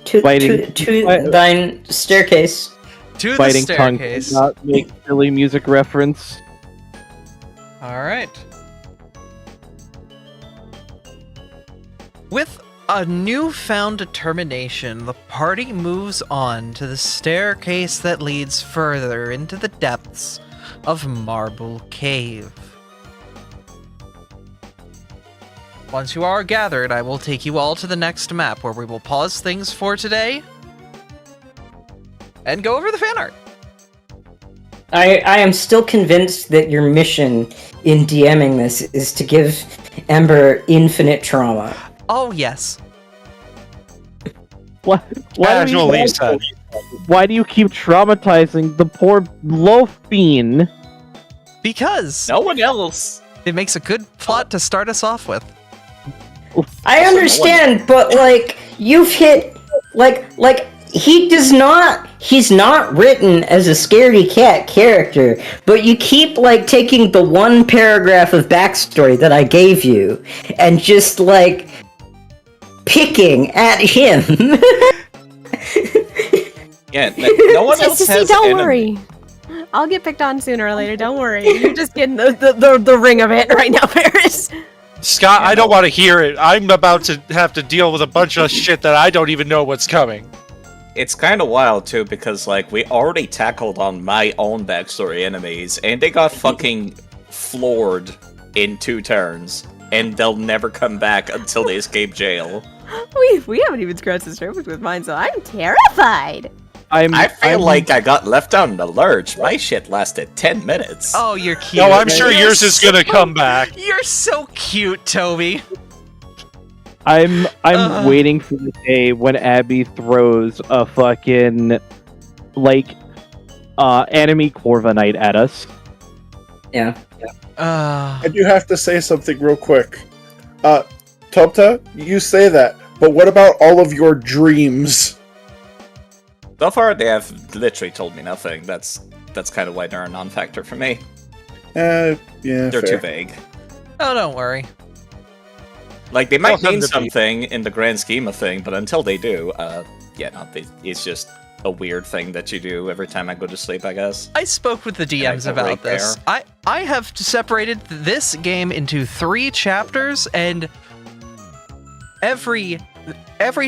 To thine staircase. To the Fighting tongue staircase. not make silly music reference. Alright. With a newfound determination, the party moves on to the staircase that leads further into the depths of Marble Cave. Once you are gathered, I will take you all to the next map where we will pause things for today and go over the fan art. I am still convinced that your mission in DMing this is to give Ember infinite trauma. Oh, yes. Why Casually said. Why do you keep traumatizing the poor loaf bean? Because No one else. it makes a good plot to start us off with. I understand, but like you've hit like he's not written as a scaredy cat character, but you keep like taking the one paragraph of backstory that I gave you and just like picking at him. Yeah, no one else Sissy, has don't enemy. worry. I'll get picked on sooner or later. Don't worry. You're just getting the ring of it right now, Paris. Scott, I don't want to hear it. I'm about to have to deal with a bunch of shit that I don't even know what's coming. It's kind of wild too because like we already tackled on my own backstory enemies and they got fucking floored in 2 turns and they'll never come back until they escape jail. We haven't even scratched the surface with mine, so I'm terrified. I feel like I got left out in the lurch. My shit lasted 10 minutes. Oh, you're cute. No, I'm sure yours is gonna come back. You're so cute, Toby. I'm waiting for the day when Abby throws a fucking like enemy Corviknight at us. Yeah. I do have to say something real quick. Topta, you say that, but what about all of your dreams? So far, they have literally told me nothing. That's kind of why they're a non-factor for me. Yeah, They're fair. too vague. Oh, don't worry. Like, they might They'll mean have to be. something in the grand scheme of things, but until they do, it's just a weird thing that you do every time I go to sleep, I guess. I spoke with the DMs go about right this. there. I have separated this game into 3 chapters, and every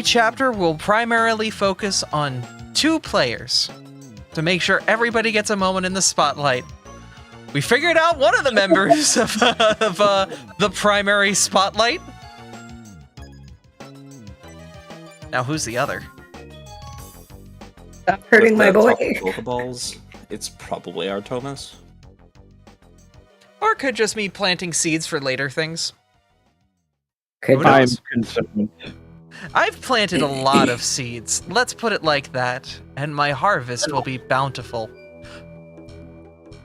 chapter will primarily focus on 2 players to make sure everybody gets a moment in the spotlight. We figured out one of the members of the primary spotlight. Now who's the other? Stop hurting my boy. Pokeballs, it's probably Artemis. Or it could just be planting seeds for later things. Could Who be. I'm knows? concerned. I've planted a lot of seeds, let's put it like that, and my harvest will be bountiful.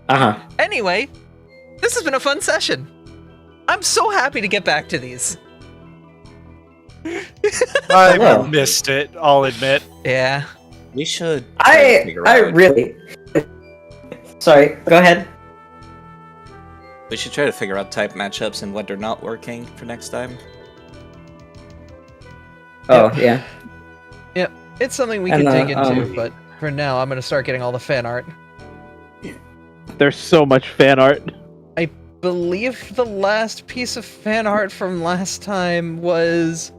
Uh-huh. Anyway, this has been a fun session. I'm so happy to get back to these. I Hello. missed it, I'll admit. Yeah. We should. try to figure I out- really... Sorry, go ahead. We should try to figure out type matchups and what they're not working for next time. Oh, yeah. Yep. It's something we And, can dig into, um, but for now, I'm going to start getting all the fan art. There's so much fan art. I believe the last piece of fan art from last time was...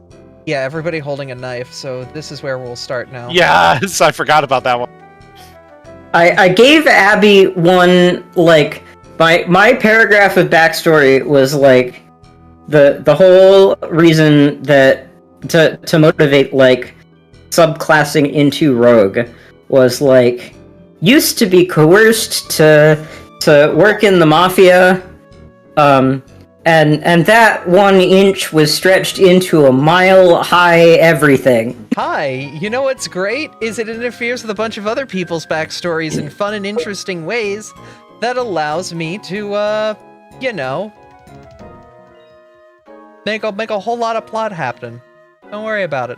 Yeah, everybody holding a knife, so this is where we'll start now. Yes, I forgot about that one. I gave Abby one, like... My paragraph of backstory was, like... The whole reason that... To motivate, like... subclassing into rogue was, like... Used to be coerced to work in the mafia, and that 1 inch was stretched into a mile-high everything. Hi, you know what's great? Is it interferes with a bunch of other people's backstories in fun and interesting ways that allows me to, you know... Make a whole lot of plot happen. Don't worry about it.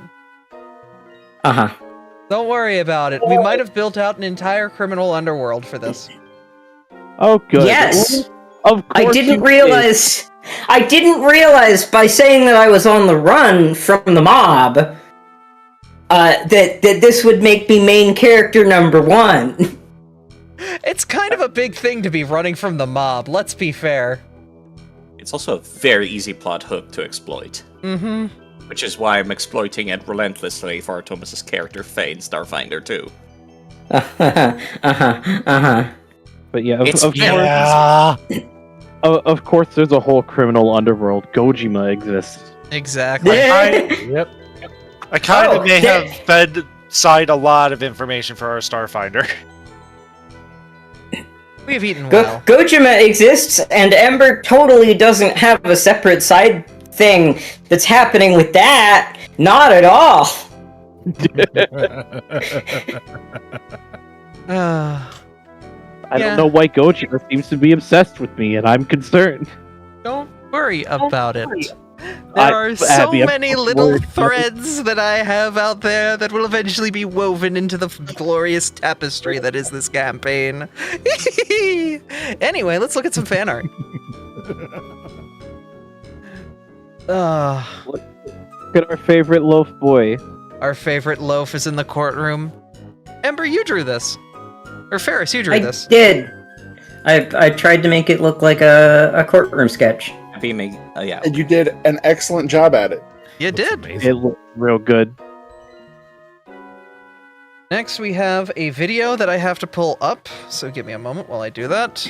Uh-huh. Don't worry about it. We might have built out an entire criminal underworld for this. Oh, good. Yes! Of course I didn't you realize... I didn't realize by saying that I was on the run from the mob, that this would make me main character number 1. It's kind of a big thing to be running from the mob, let's be fair. It's also a very easy plot hook to exploit. Mm-hmm. Which is why I'm exploiting it relentlessly for Thomas's character Fane Starfinder too. Uh-huh. Uh-huh. Uh-huh. But yeah, It's of course. Yeah. Of course, there's a whole criminal underworld. Gojima exists. Exactly. Yep. I kind of may yeah. have fed side a lot of information for our Starfinder. We've eaten well. Gojima exists, and Ember totally doesn't have a separate side thing that's happening with that. Not at all. I don't know why Gojira seems to be obsessed with me, and I'm concerned. Don't worry about it. There are so many little threads that I have out there that will eventually be woven into the glorious tapestry that is this campaign. Anyway, let's look at some fan art. Look at our favorite loaf boy. Our favorite loaf is in the courtroom. Ember, you drew this. Or Ferris, you drew this. I did. I tried to make it look like a courtroom sketch. Yeah. And you did an excellent job at it. You did. It looked real good. Next, we have a video that I have to pull up, so give me a moment while I do that.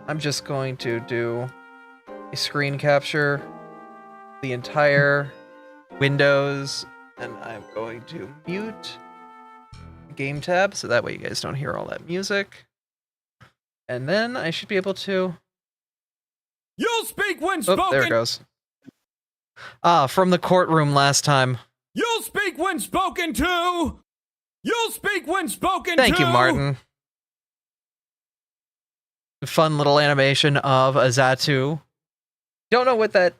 I'm just going to do a screen capture, the entire Windows, and I'm going to mute the game tab, so that way you guys don't hear all that music. And then I should be able to... You'll speak when spoken! Oh, there it goes. From the courtroom last time. You'll speak when spoken to! You'll speak when spoken Thank to! you, Martin. Fun little animation of Azatu. Don't know what that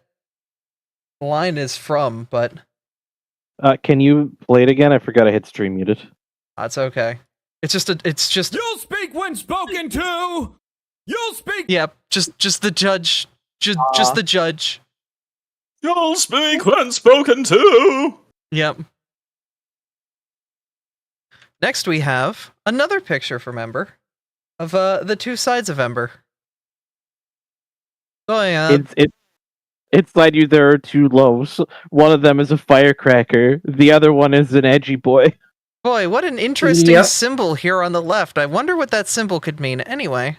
line is from, but... Can you play it again? I forgot I hit stream muted. That's okay. It's just... You'll speak when spoken to! You'll speak... Yep, just the judge. Just the judge. You'll speak when spoken to! Yep. Next we have another picture from Ember of the two sides of Ember. Oh yeah. Inside you there are two loaves. One of them is a firecracker. The other one is an edgy boy. Boy, what an interesting symbol here on the left. I wonder what that symbol could mean. Anyway.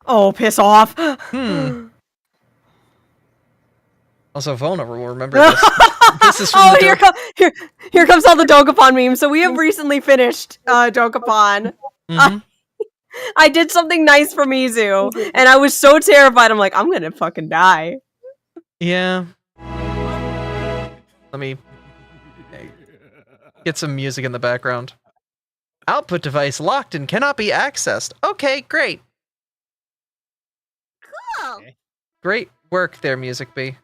Oh, piss off. Also, Vona will remember this. This is from here comes all the Dokapon memes. So we have recently finished Dokapon. Mhm. I did something nice for Mizu, and I was so terrified. I'm like, I'm gonna fucking die. Yeah. Let me get some music in the background. Output device locked and cannot be accessed. Okay, great. Cool. Great work there, Music Bee.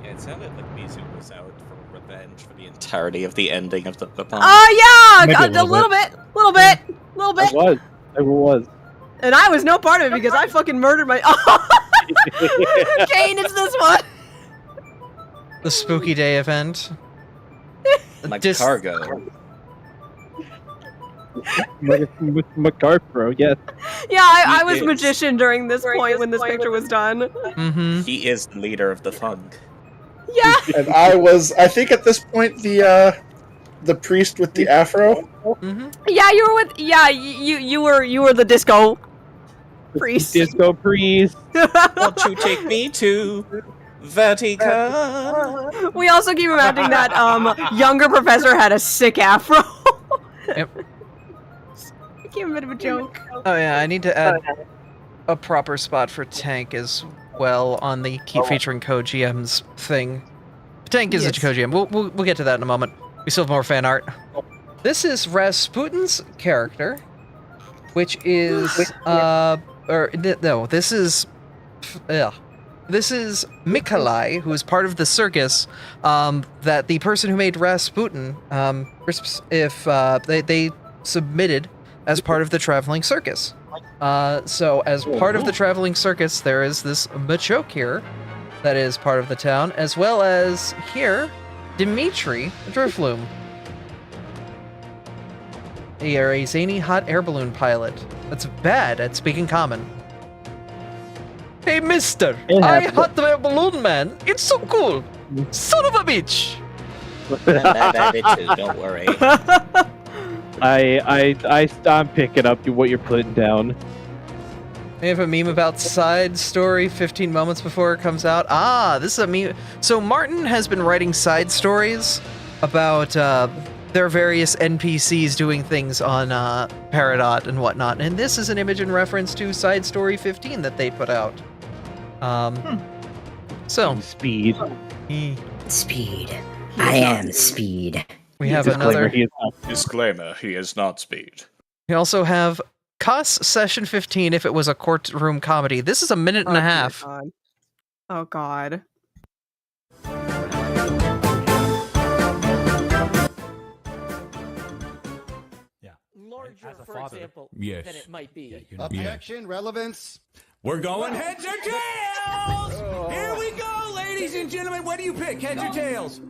Yeah, it sounded like Mizu was out for revenge for the entirety of the ending of the poem. Oh yeah, Maybe a little bit. I was. And I was no part of it because I fucking murdered my. Kane, it's this one. The Spooky Day event. My Dis- cargo. McCartbro, yes. Yeah, I was is. magician during this point when this picture was done. Mm-hmm. He is the leader of the funk. Yeah. And I think at this point, the priest with the afro. Mm-hmm. Yeah, you were with. Yeah, you were the disco priest. Disco priest. Won't you take me to Vatica? We also keep imagining that younger professor had a sick afro. Yep. Became a bit of a joke. Oh yeah, I need to add a proper spot for Tank as well on the Keep Featuring Co-GM's thing. Tank is a co-GM. We'll get to that in a moment. We still have more fan art. This is Rasputin's character, which is this is Mikolai, who is part of the circus. That the person who made Rasputin, if they submitted as part of the traveling circus. So as part of the traveling circus, there is this Machoke here that is part of the town, as well as here, Dimitri Drifloom. You're a zany hot air balloon pilot that's bad at speaking common. Hey mister, I hot air balloon man. It's so cool. Son of a bitch. Don't worry. I'm picking up what you're putting down. I have a meme about side story 15 moments before it comes out. Ah, this is a meme. So Martin has been writing side stories about their various NPCs doing things on Peridot and whatnot, and this is an image in reference to Side Story 15 that they put out. So Speed. Speed. I am Speed. We have Disclaimer, another. he is not. Disclaimer: he is not Speed. We also have Cuss Session 15 if it was a courtroom comedy. This is a minute and a half. God. Oh god. Larger, for example, Yes. than it might be. Objection, relevance. We're going heads or tails! Here we go, ladies and gentlemen. What do you pick, heads or tails?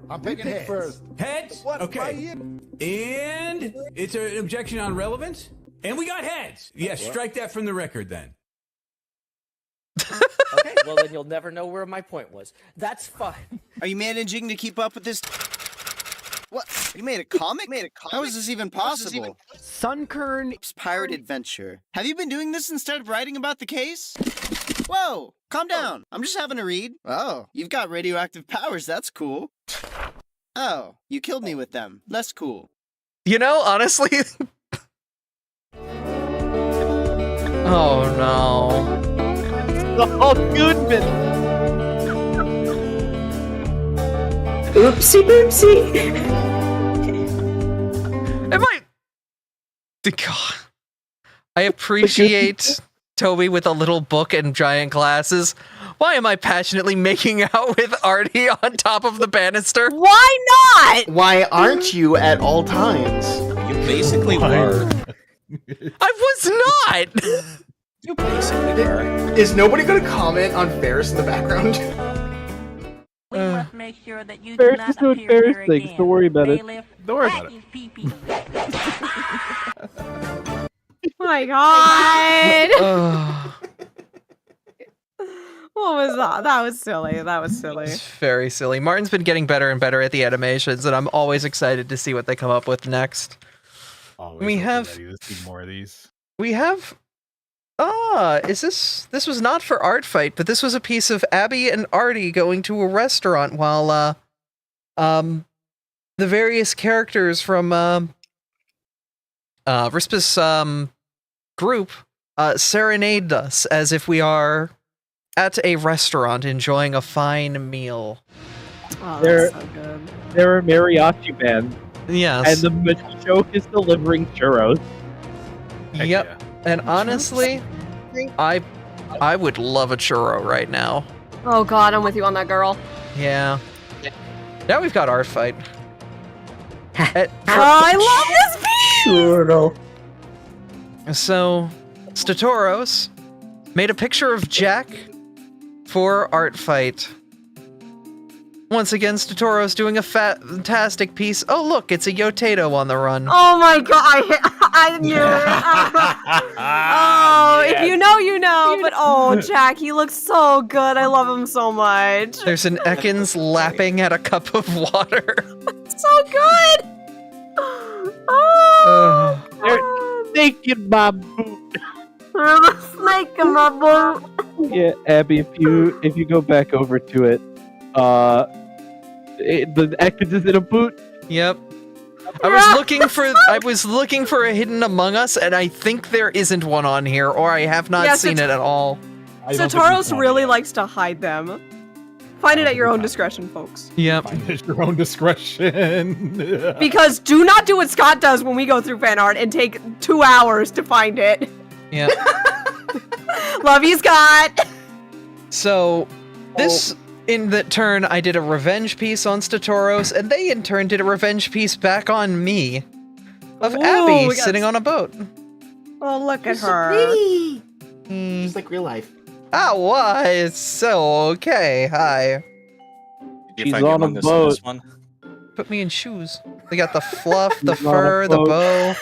I'm picking heads. First. Heads? What? Okay. And it's an objection on relevance? And we got heads. Yes, strike that from the record then. Okay, well then you'll never know where my point was. That's fine. Are you managing to keep up with this? What? You made a comic? How is this even possible? Sunkern. Pirate adventure. Have you been doing this instead of writing about the case? Whoa! Calm down. I'm just having a read. Oh, you've got radioactive powers. That's cool. Oh, you killed me with them. Less cool. You know, honestly. Oh no. Oh, Goodman! Oopsie boopsie. Am I? God. I appreciate Toby with a little book and giant glasses. Why am I passionately making out with Artie on top of the banister? Why not? Why aren't you at all times? You basically were. I was not! You basically were. Is nobody going to comment on Ferris in the background? We must make sure that you Ferris do is not doing appear Ferris here things. again. Don't worry about it. Bailiff, Don't worry pack about it. his pee-pee. Oh my god. Ugh. What was that? That was silly. That was silly. It's very silly. Martin's been getting better and better at the animations, and I'm always excited to see what they come up with next. We have more of these. We have. This was not for Art Fight, but this was a piece of Abby and Artie going to a restaurant while the various characters from Rispa's group serenade us as if we are at a restaurant enjoying a fine meal. Oh, They're- that's so good. They're a mariachi band, Yes. and the joke is delivering churros. Yep. And honestly, I would love a churro right now. Oh god, I'm with you on that, girl. Yeah. Now we've got Art Fight. I love this piece! Churro. So, Statoros made a picture of Jack for Art Fight. Once again, Statoros doing a fantastic piece. Oh look, it's a Yotato on the run. Oh my god, I knew it. Oh, if you know, you know. But oh, Jack, he looks so good. I love him so much. There's an Ekans lapping at a cup of water. So good. Oh, They're taking my boot. there's a snake in my boot. Yeah, Abby, if you go back over to it, the Ekans is in a boot. Yep. I was looking for a hidden Among Us, and I think there isn't one on here, or I have not seen it at all. Satoros really likes to hide them. Find it at your own discretion, folks. Yep. At your own discretion. Because do not do what Scott does when we go through fan art and take 2 hours to find it. Yeah. Love you, Scott. So, this, in that turn, I did a revenge piece on Statoros, and they in turn did a revenge piece back on me of Ooh, Abby we got sitting on a boat. Oh, look at her. Pretty. Just like real life. Ah, why? It's so okay. Hi. Did you She's find on a Among Us in boat. this one? Put me in shoes. They got the fluff, the She's on a fur, the boat. bow.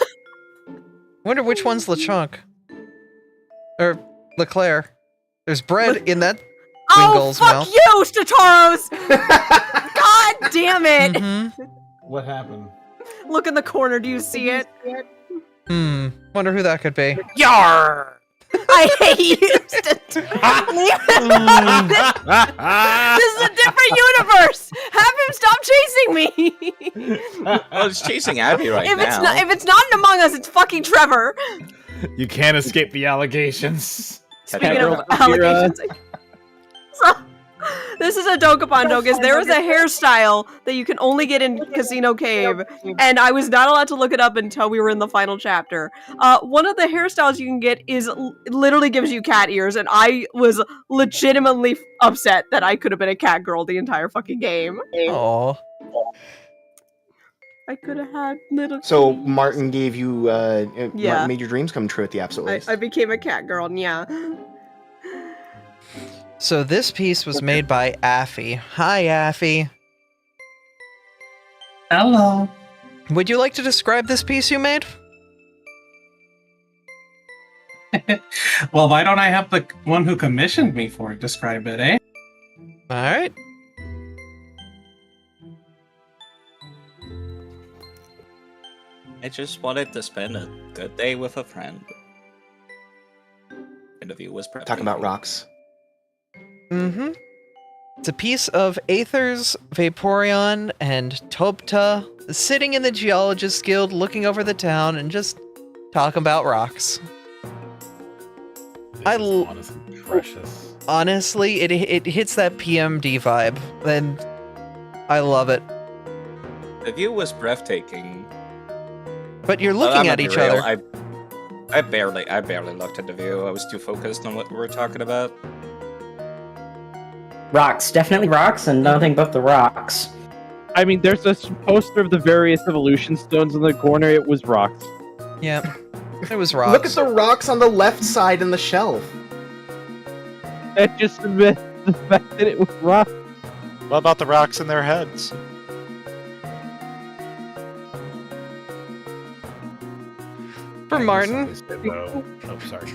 I wonder which one's LeChunk. Or Leclerc. There's bread in that Oh, Wingle's fuck mouth. you, Statoros! God damn it! Mm-hmm. What happened? Look in the corner, do you see it? Wonder who that could be. Yar! I hate you. This is a different universe. Have him stop chasing me. Well, it's chasing Abby right now. If it's not an Among Us, it's fucking Trevor. You can't escape the allegations. Speaking of allegations. So, this is a Dokapon Dokus. There is a hairstyle that you can only get in Casino Cave, and I was not allowed to look it up until we were in the final chapter. One of the hairstyles you can get is literally gives you cat ears, and I was legitimately upset that I could have been a cat girl the entire fucking game. Aww. I could have had little. So Martin gave you, Yeah. Martin made your dreams come true at the absolute least. I became a cat girl, and yeah. So this piece was made by Affy. Hi, Affy. Hello. Would you like to describe this piece you made? Well, why don't I have the one who commissioned me for it describe it, eh? Alright. I just wanted to spend a good day with a friend. Interview was prepped. Talking about rocks. Mm-hmm. It's a piece of Aethers, Vaporeon, and Topta sitting in the Geologist Guild looking over the town and just talking about rocks. Honestly, precious. Honestly, it hits that PMD vibe, and I love it. The view was breathtaking. But you're looking at each other. I barely looked at the view. I was too focused on what we were talking about. Rocks, definitely rocks, and nothing but the rocks. I mean, there's a poster of the various evolution stones in the corner. It was rocks. Yeah, it was rocks. Look at the rocks on the left side in the shelf. That just meant the fact that it was rocks. What about the rocks in their heads? For Martin, Oh, sorry.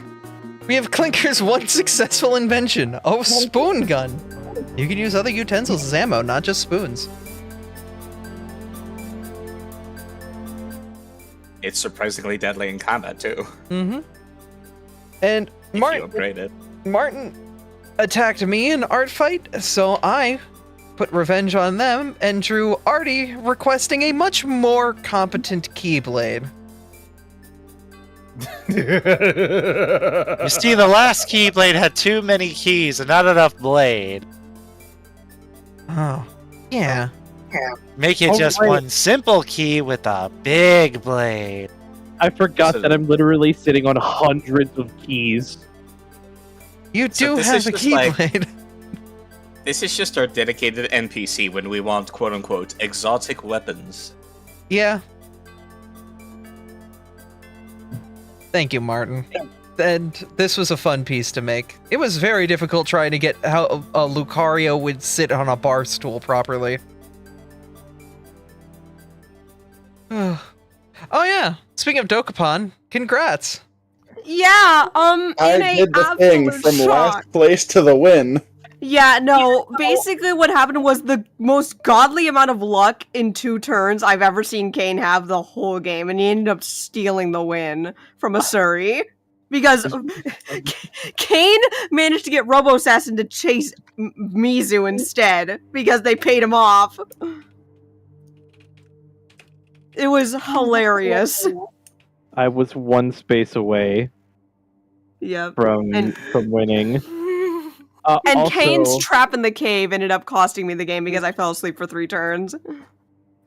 we have Clinker's one successful invention, a spoon gun. You can use other utensils as ammo, not just spoons. It's surprisingly deadly in combat too. Mm-hmm. And Martin attacked me in art fight, so I put revenge on them and drew Artie requesting a much more competent Keyblade. You see, the last Keyblade had too many keys and not enough blade. Oh, yeah. Make it just one simple key with a big blade. I forgot that I'm literally sitting on hundreds of keys. You do have a Keyblade. This is just our dedicated NPC when we want quote-unquote exotic weapons. Yeah. Thank you, Martin. And this was a fun piece to make. It was very difficult trying to get how a Lucario would sit on a bar stool properly. Oh yeah, speaking of Dokapon, congrats! Yeah, I did the thing from last place to the win. Yeah, no, basically what happened was the most godly amount of luck in 2 turns I've ever seen Kane have the whole game, and he ended up stealing the win from a Surrey. Because Kane managed to get Robo Assassin to chase Mizu instead, because they paid him off. It was hilarious. I was one space away from winning. And Also, Kane's trap in the cave ended up costing me the game because I fell asleep for 3 turns.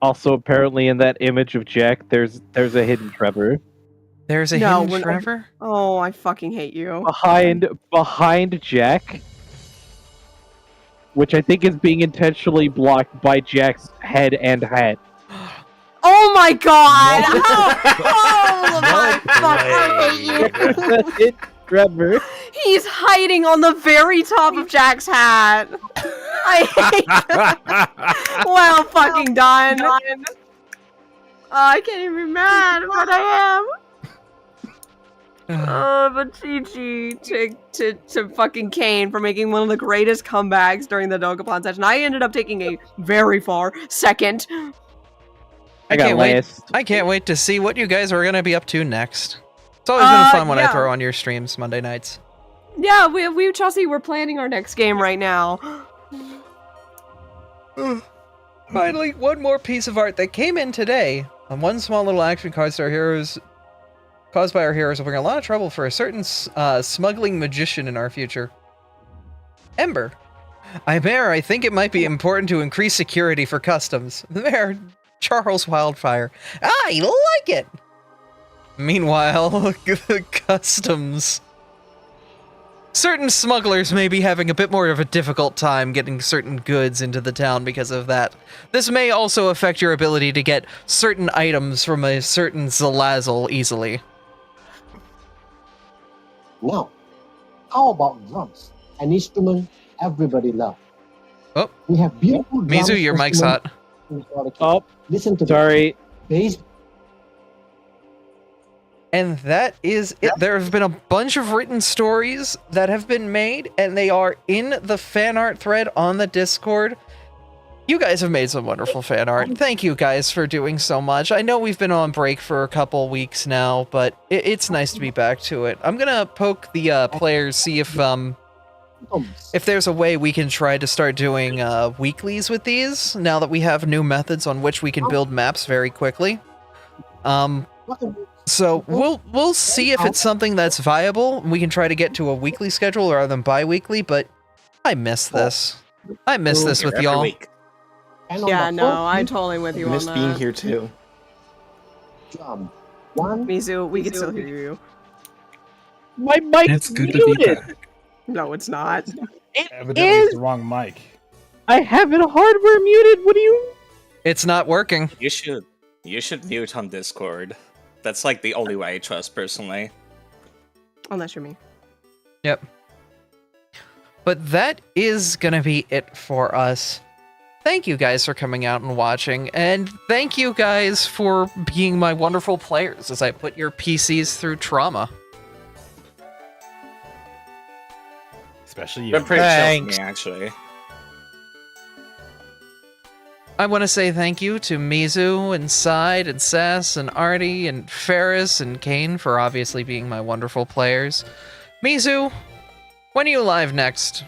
Also, apparently, in that image of Jack, there's a hidden Trevor. There's a hidden Trevor? Oh, I fucking hate you. Behind Jack, which I think is being intentionally blocked by Jack's head and hat. Oh my god! Oh my fuck, I hate you. Trevor. He's hiding on the very top of Jack's hat. I hate that. Well fucking done. I can't even be mad, but I am. But GG to fucking Kane for making one of the greatest comebacks during the Dokapon session. I ended up taking a very far second. I can't wait to see what you guys are gonna be up to next. It's always been fun when I yeah. throw on your streams Monday nights. Yeah, we Chelsea, we're planning our next game right now. Finally, one more piece of art that came in today. On one small little action caused by our heroes will bring a lot of trouble for a certain smuggling magician in our future. Ember. Mayor, I think it might be important to increase security for customs. Mayor, Charles Wildfire. I like it! Meanwhile, customs. Certain smugglers may be having a bit more of a difficult time getting certain goods into the town because of that. This may also affect your ability to get certain items from a certain Zalazzle easily. Now, how about drums? An instrument everybody loves. Oh. We have beautiful drums. Mizu, your mic's hot. Oh, listen to sorry. Bass. And that is it. There have been a bunch of written stories that have been made, and they are in the fan art thread on the Discord. You guys have made some wonderful fan art. Thank you guys for doing so much. I know we've been on break for a couple weeks now, but it's nice to be back to it. I'm gonna poke the players, see if there's a way we can try to start doing weeklies with these, now that we have new methods on which we can build maps very quickly. So we'll see if it's something that's viable. We can try to get to a weekly schedule rather than bi-weekly, but I miss this. I miss this with y'all. Yeah, no, I'm totally with you on miss that. being here too. Mizu, we can still hear you. My mic It's good to be back. No, it's not. Evidently, it's the wrong mic. I have it hardware muted. What do you? It's not working. You should mute on Discord. That's like the only way I trust personally. Unless you're me. Yep. But that is gonna be it for us. Thank you guys for coming out and watching, and thank you guys for being my wonderful players as I put your PCs through trauma. Especially you. Been pretty chill for me, actually. I want to say thank you to Mizu and Side and Sass and Artie and Ferris and Kane for obviously being my wonderful players. Mizu, when are you live next?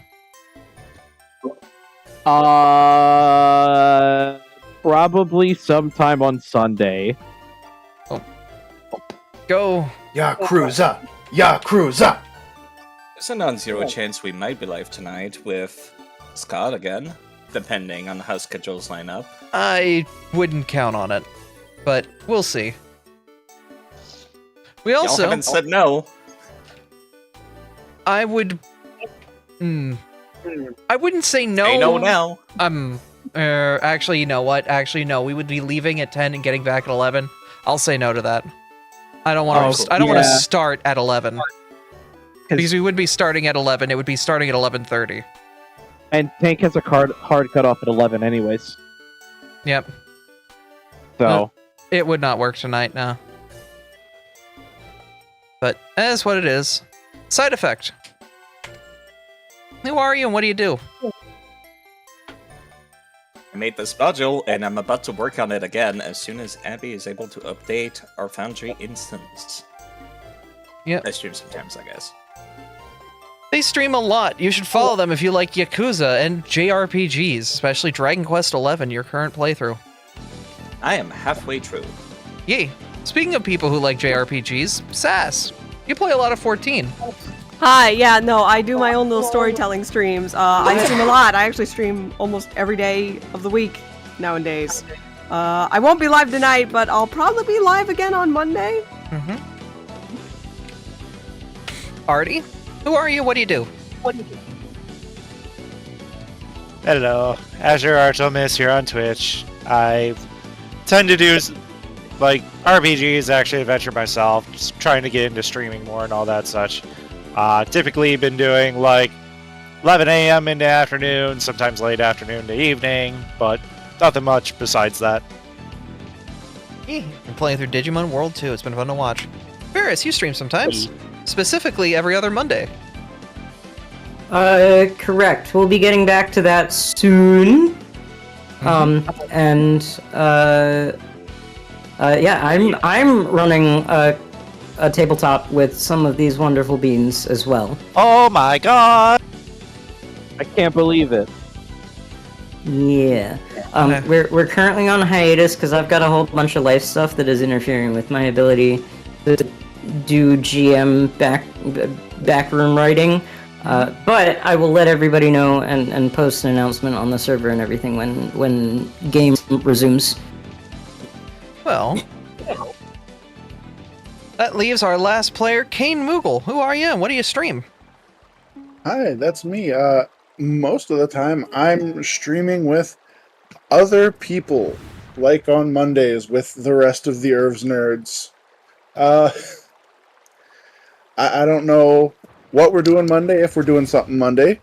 Probably sometime on Sunday. Oh. Go. Yakuza! Yakuza! There's a non-zero chance we might be live tonight with Scott again, depending on how schedules line up. I wouldn't count on it, but we'll see. We also Y'all haven't said no. I would. I wouldn't say no. Say no now. Actually, you know what? Actually, no. We would be leaving at 10 and getting back at 11. I'll say no to that. I don't want to. I don't want to start at 11 because we would be starting at 11. It would be starting at 11:30. And Tank has a hard cutoff at 11, anyways. Yep. So it would not work tonight, no. But that's what it is. Side effect. Who are you and what do you do? I made this module, and I'm about to work on it again as soon as Abby is able to update our Foundry instance. Yep. I stream sometimes, I guess. They stream a lot. You should follow them if you like Yakuza and JRPGs, especially Dragon Quest XI, your current playthrough. I am halfway through. Yay. Speaking of people who like JRPGs, Sass, you play a lot of 14. Hi, yeah, no, I do my own little storytelling streams. I stream a lot. I actually stream almost every day of the week nowadays. I won't be live tonight, but I'll probably be live again on Monday. Artie, who are you? What do you do? Hello, Azure Artemis here on Twitch. I tend to do like RPGs, action adventure myself, just trying to get into streaming more and all that such. Typically been doing like 11 a.m. in the afternoon, sometimes late afternoon to evening, but nothing much besides that. Been playing through Digimon World 2. It's been fun to watch. Ferris, you stream sometimes. Specifically every other Monday. Correct. We'll be getting back to that soon. Yeah, I'm running a tabletop with some of these wonderful beans as well. Oh my god! I can't believe it. Yeah. We're currently on hiatus because I've got a whole bunch of life stuff that is interfering with my ability to do GM backroom writing. But I will let everybody know and post an announcement on the server and everything when game resumes. Well, that leaves our last player, Kane Moogle. Who are you and what do you stream? Hi, that's me. Most of the time, I'm streaming with other people, like on Mondays with the rest of the Irvs nerds. I don't know what we're doing Monday, if we're doing something Monday.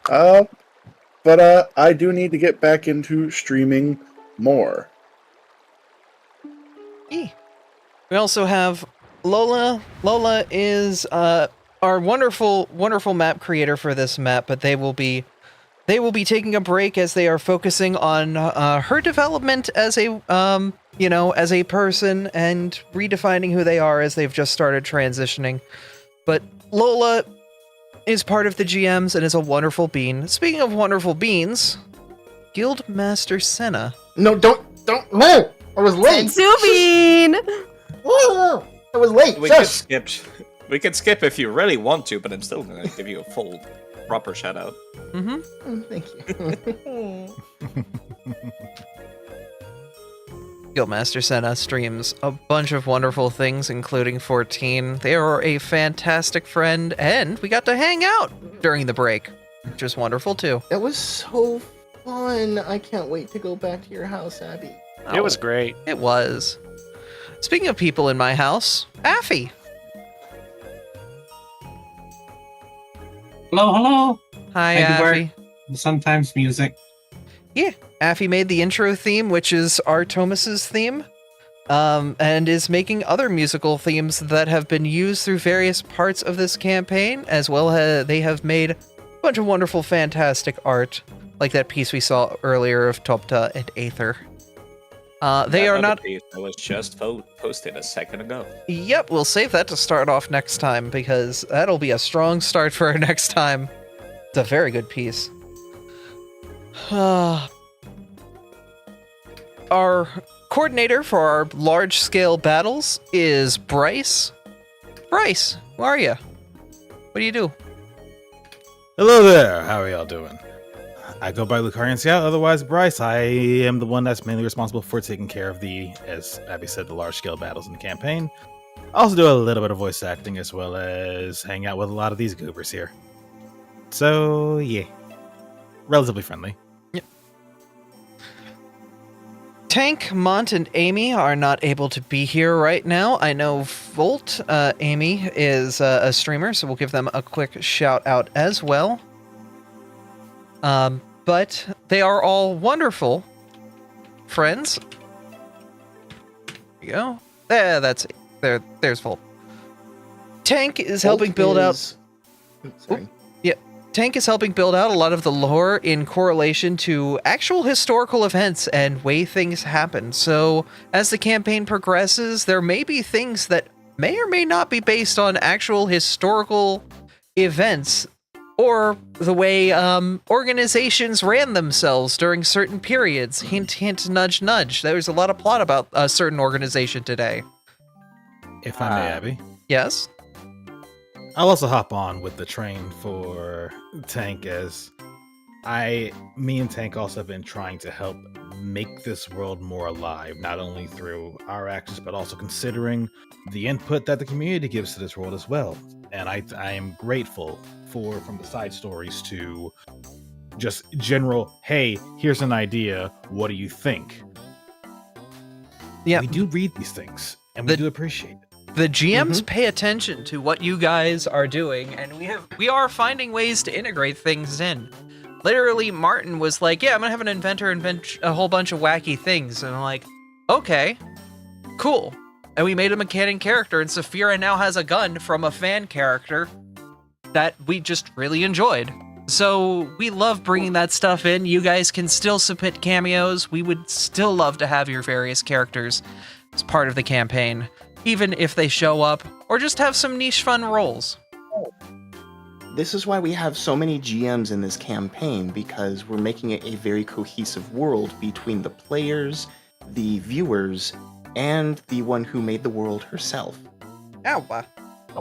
But I do need to get back into streaming more. We also have Lola. Lola is our wonderful as creator for this map, but they will be taking a break as they are focusing on her development as a as a person and redefining who they are as they've just started transitioning. But Lola is part of the GMs and is a wonderful bean. Speaking of wonderful beans, Guildmaster Senna. No, don't. No, I was late. Bean. I was late. We could skip. We could skip if you really want to, but I'm still gonna give you a full, proper shout out. Mm-hmm. Thank you. Guildmaster Senna streams a bunch of wonderful things, including 14. They are a fantastic friend, and we got to hang out during the break, which is wonderful too. It was so fun. I can't wait to go back to your house, Abby. It was great. It was. Speaking of people in my house, Affy. Hello. Hi, I do Affy. Sometimes music. Yeah, Affy made the intro theme, which is our Thomas's theme, and is making other musical themes that have been used through various parts of this campaign, as well as they have made a bunch of wonderful, fantastic art, like that piece we saw earlier of Topta and Aether. They are not... Piece that was just posted a second ago. Yep, we'll save that to start off next time, because that'll be a strong start for our next time. It's a very good piece. Our coordinator for our large-scale battles is Bryce. Bryce, who are you? What do you do? Hello there. How are y'all doing? I go by Lucarian Scout, otherwise Bryce. I am the one that's mainly responsible for taking care of as Abby said, the large-scale battles in the campaign. I also do a little bit of voice acting as well as hang out with a lot of these goobers here. So, yeah. Relatively friendly. Yep. Tank, Mont, and Amy are not able to be here right now. I know Volt, Amy, is a streamer, so we'll give them a quick shout out as well. But they are all wonderful friends. There you go. That's it. There's Volt. Tank is helping build out... Sorry. Yeah. Tank is helping build out a lot of the lore in correlation to actual historical events and way things happen. So as the campaign progresses, there may be things that may or may not be based on actual historical events or the way organizations ran themselves during certain periods. Hint, hint, nudge, nudge. There was a lot of plot about a certain organization today. If I may, Abby. Yes? I'll also hop on with the train for Tank as me and Tank also have been trying to help make this world more alive, not only through our actions, but also considering the input that the community gives to this world as well. And I am grateful from the side stories to just general, hey, here's an idea, what do you think? Yeah. We do read these things, and we do appreciate it. The GMs pay attention to what you guys are doing, and we are finding ways to integrate things in. Literally, Martin was like, yeah, I'm gonna have an inventor invent a whole bunch of wacky things. And I'm like, okay, cool. And we made him a canon character, and Saphira now has a gun from a fan character that we just really enjoyed. So we love bringing that stuff in. You guys can still submit cameos. We would still love to have your various characters as part of the campaign. even if they show up, or just have some niche fun roles. This is why we have so many GMs in this campaign, because we're making it a very cohesive world between the players, the viewers, and the one who made the world herself. Ow.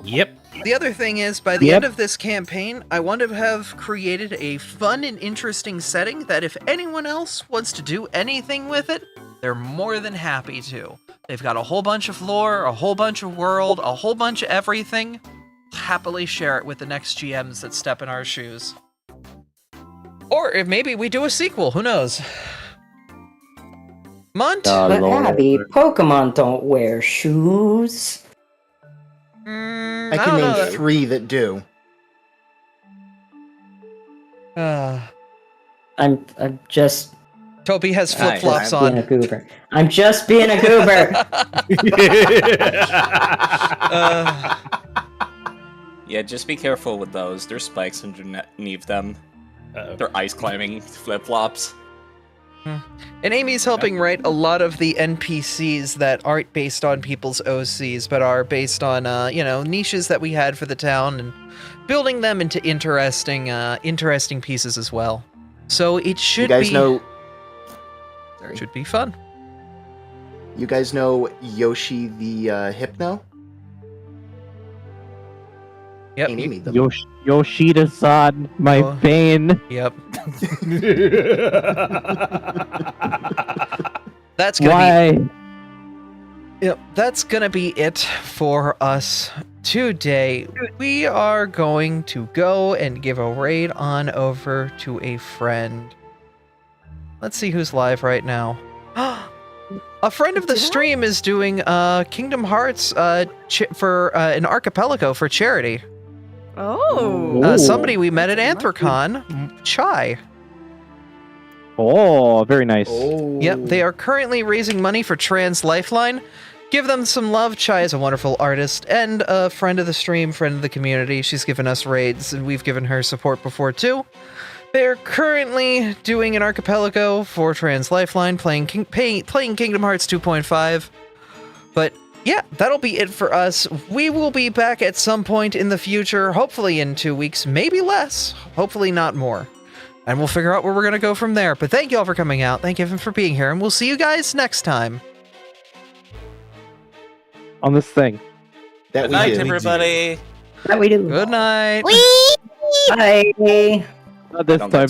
Yep. The other thing is, by the end of this campaign, I want to have created a fun and interesting setting that if anyone else wants to do anything with it, they're more than happy to. They've got a whole bunch of lore, a whole bunch of world, a whole bunch of everything. Happily share it with the next GMs that step in our shoes. Or if maybe we do a sequel, who knows? Munt? But Abby, Pokemon don't wear shoes. I can name 3 that do. I'm just... Toby has flip-flops on. Being a goober. I'm just being a goober! Yeah, just be careful with those. There's spikes underneath them. They're ice climbing flip-flops. And Amy's helping write a lot of the NPCs that aren't based on people's OCs, but are based on, niches that we had for the town, and building them into interesting pieces as well. So it should be... You guys know... Sorry. Should be fun. You guys know Yoshi the Hypno? Yep. Amy made them. Yoshida-san, my bane. Yep. That's gonna be... Yep, that's gonna be it for us today. We are going to go and give a raid on over to a friend. Let's see who's live right now. A friend of the stream is doing Kingdom Hearts for an archipelago for charity. Oh. Somebody we met at Anthrocon, Chai. Oh, very nice. Yep, they are currently raising money for Trans Lifeline. Give them some love. Chai is a wonderful artist and a friend of the stream, friend of the community. She's given us raids, and we've given her support before too. They're currently doing an archipelago for Trans Lifeline, playing Kingdom Hearts 2.5. But yeah, that'll be it for us. We will be back at some point in the future, hopefully in 2 weeks, maybe less, hopefully not more. And we'll figure out where we're going to go from there. But thank you all for coming out. Thank you for being here, and we'll see you guys next time. On this thing. Good night, everybody. That we do. Good night. Bye. Not this time,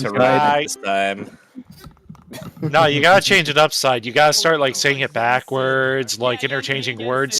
This time. No, you gotta change it upside. You gotta start like saying it backwards, like interchanging words.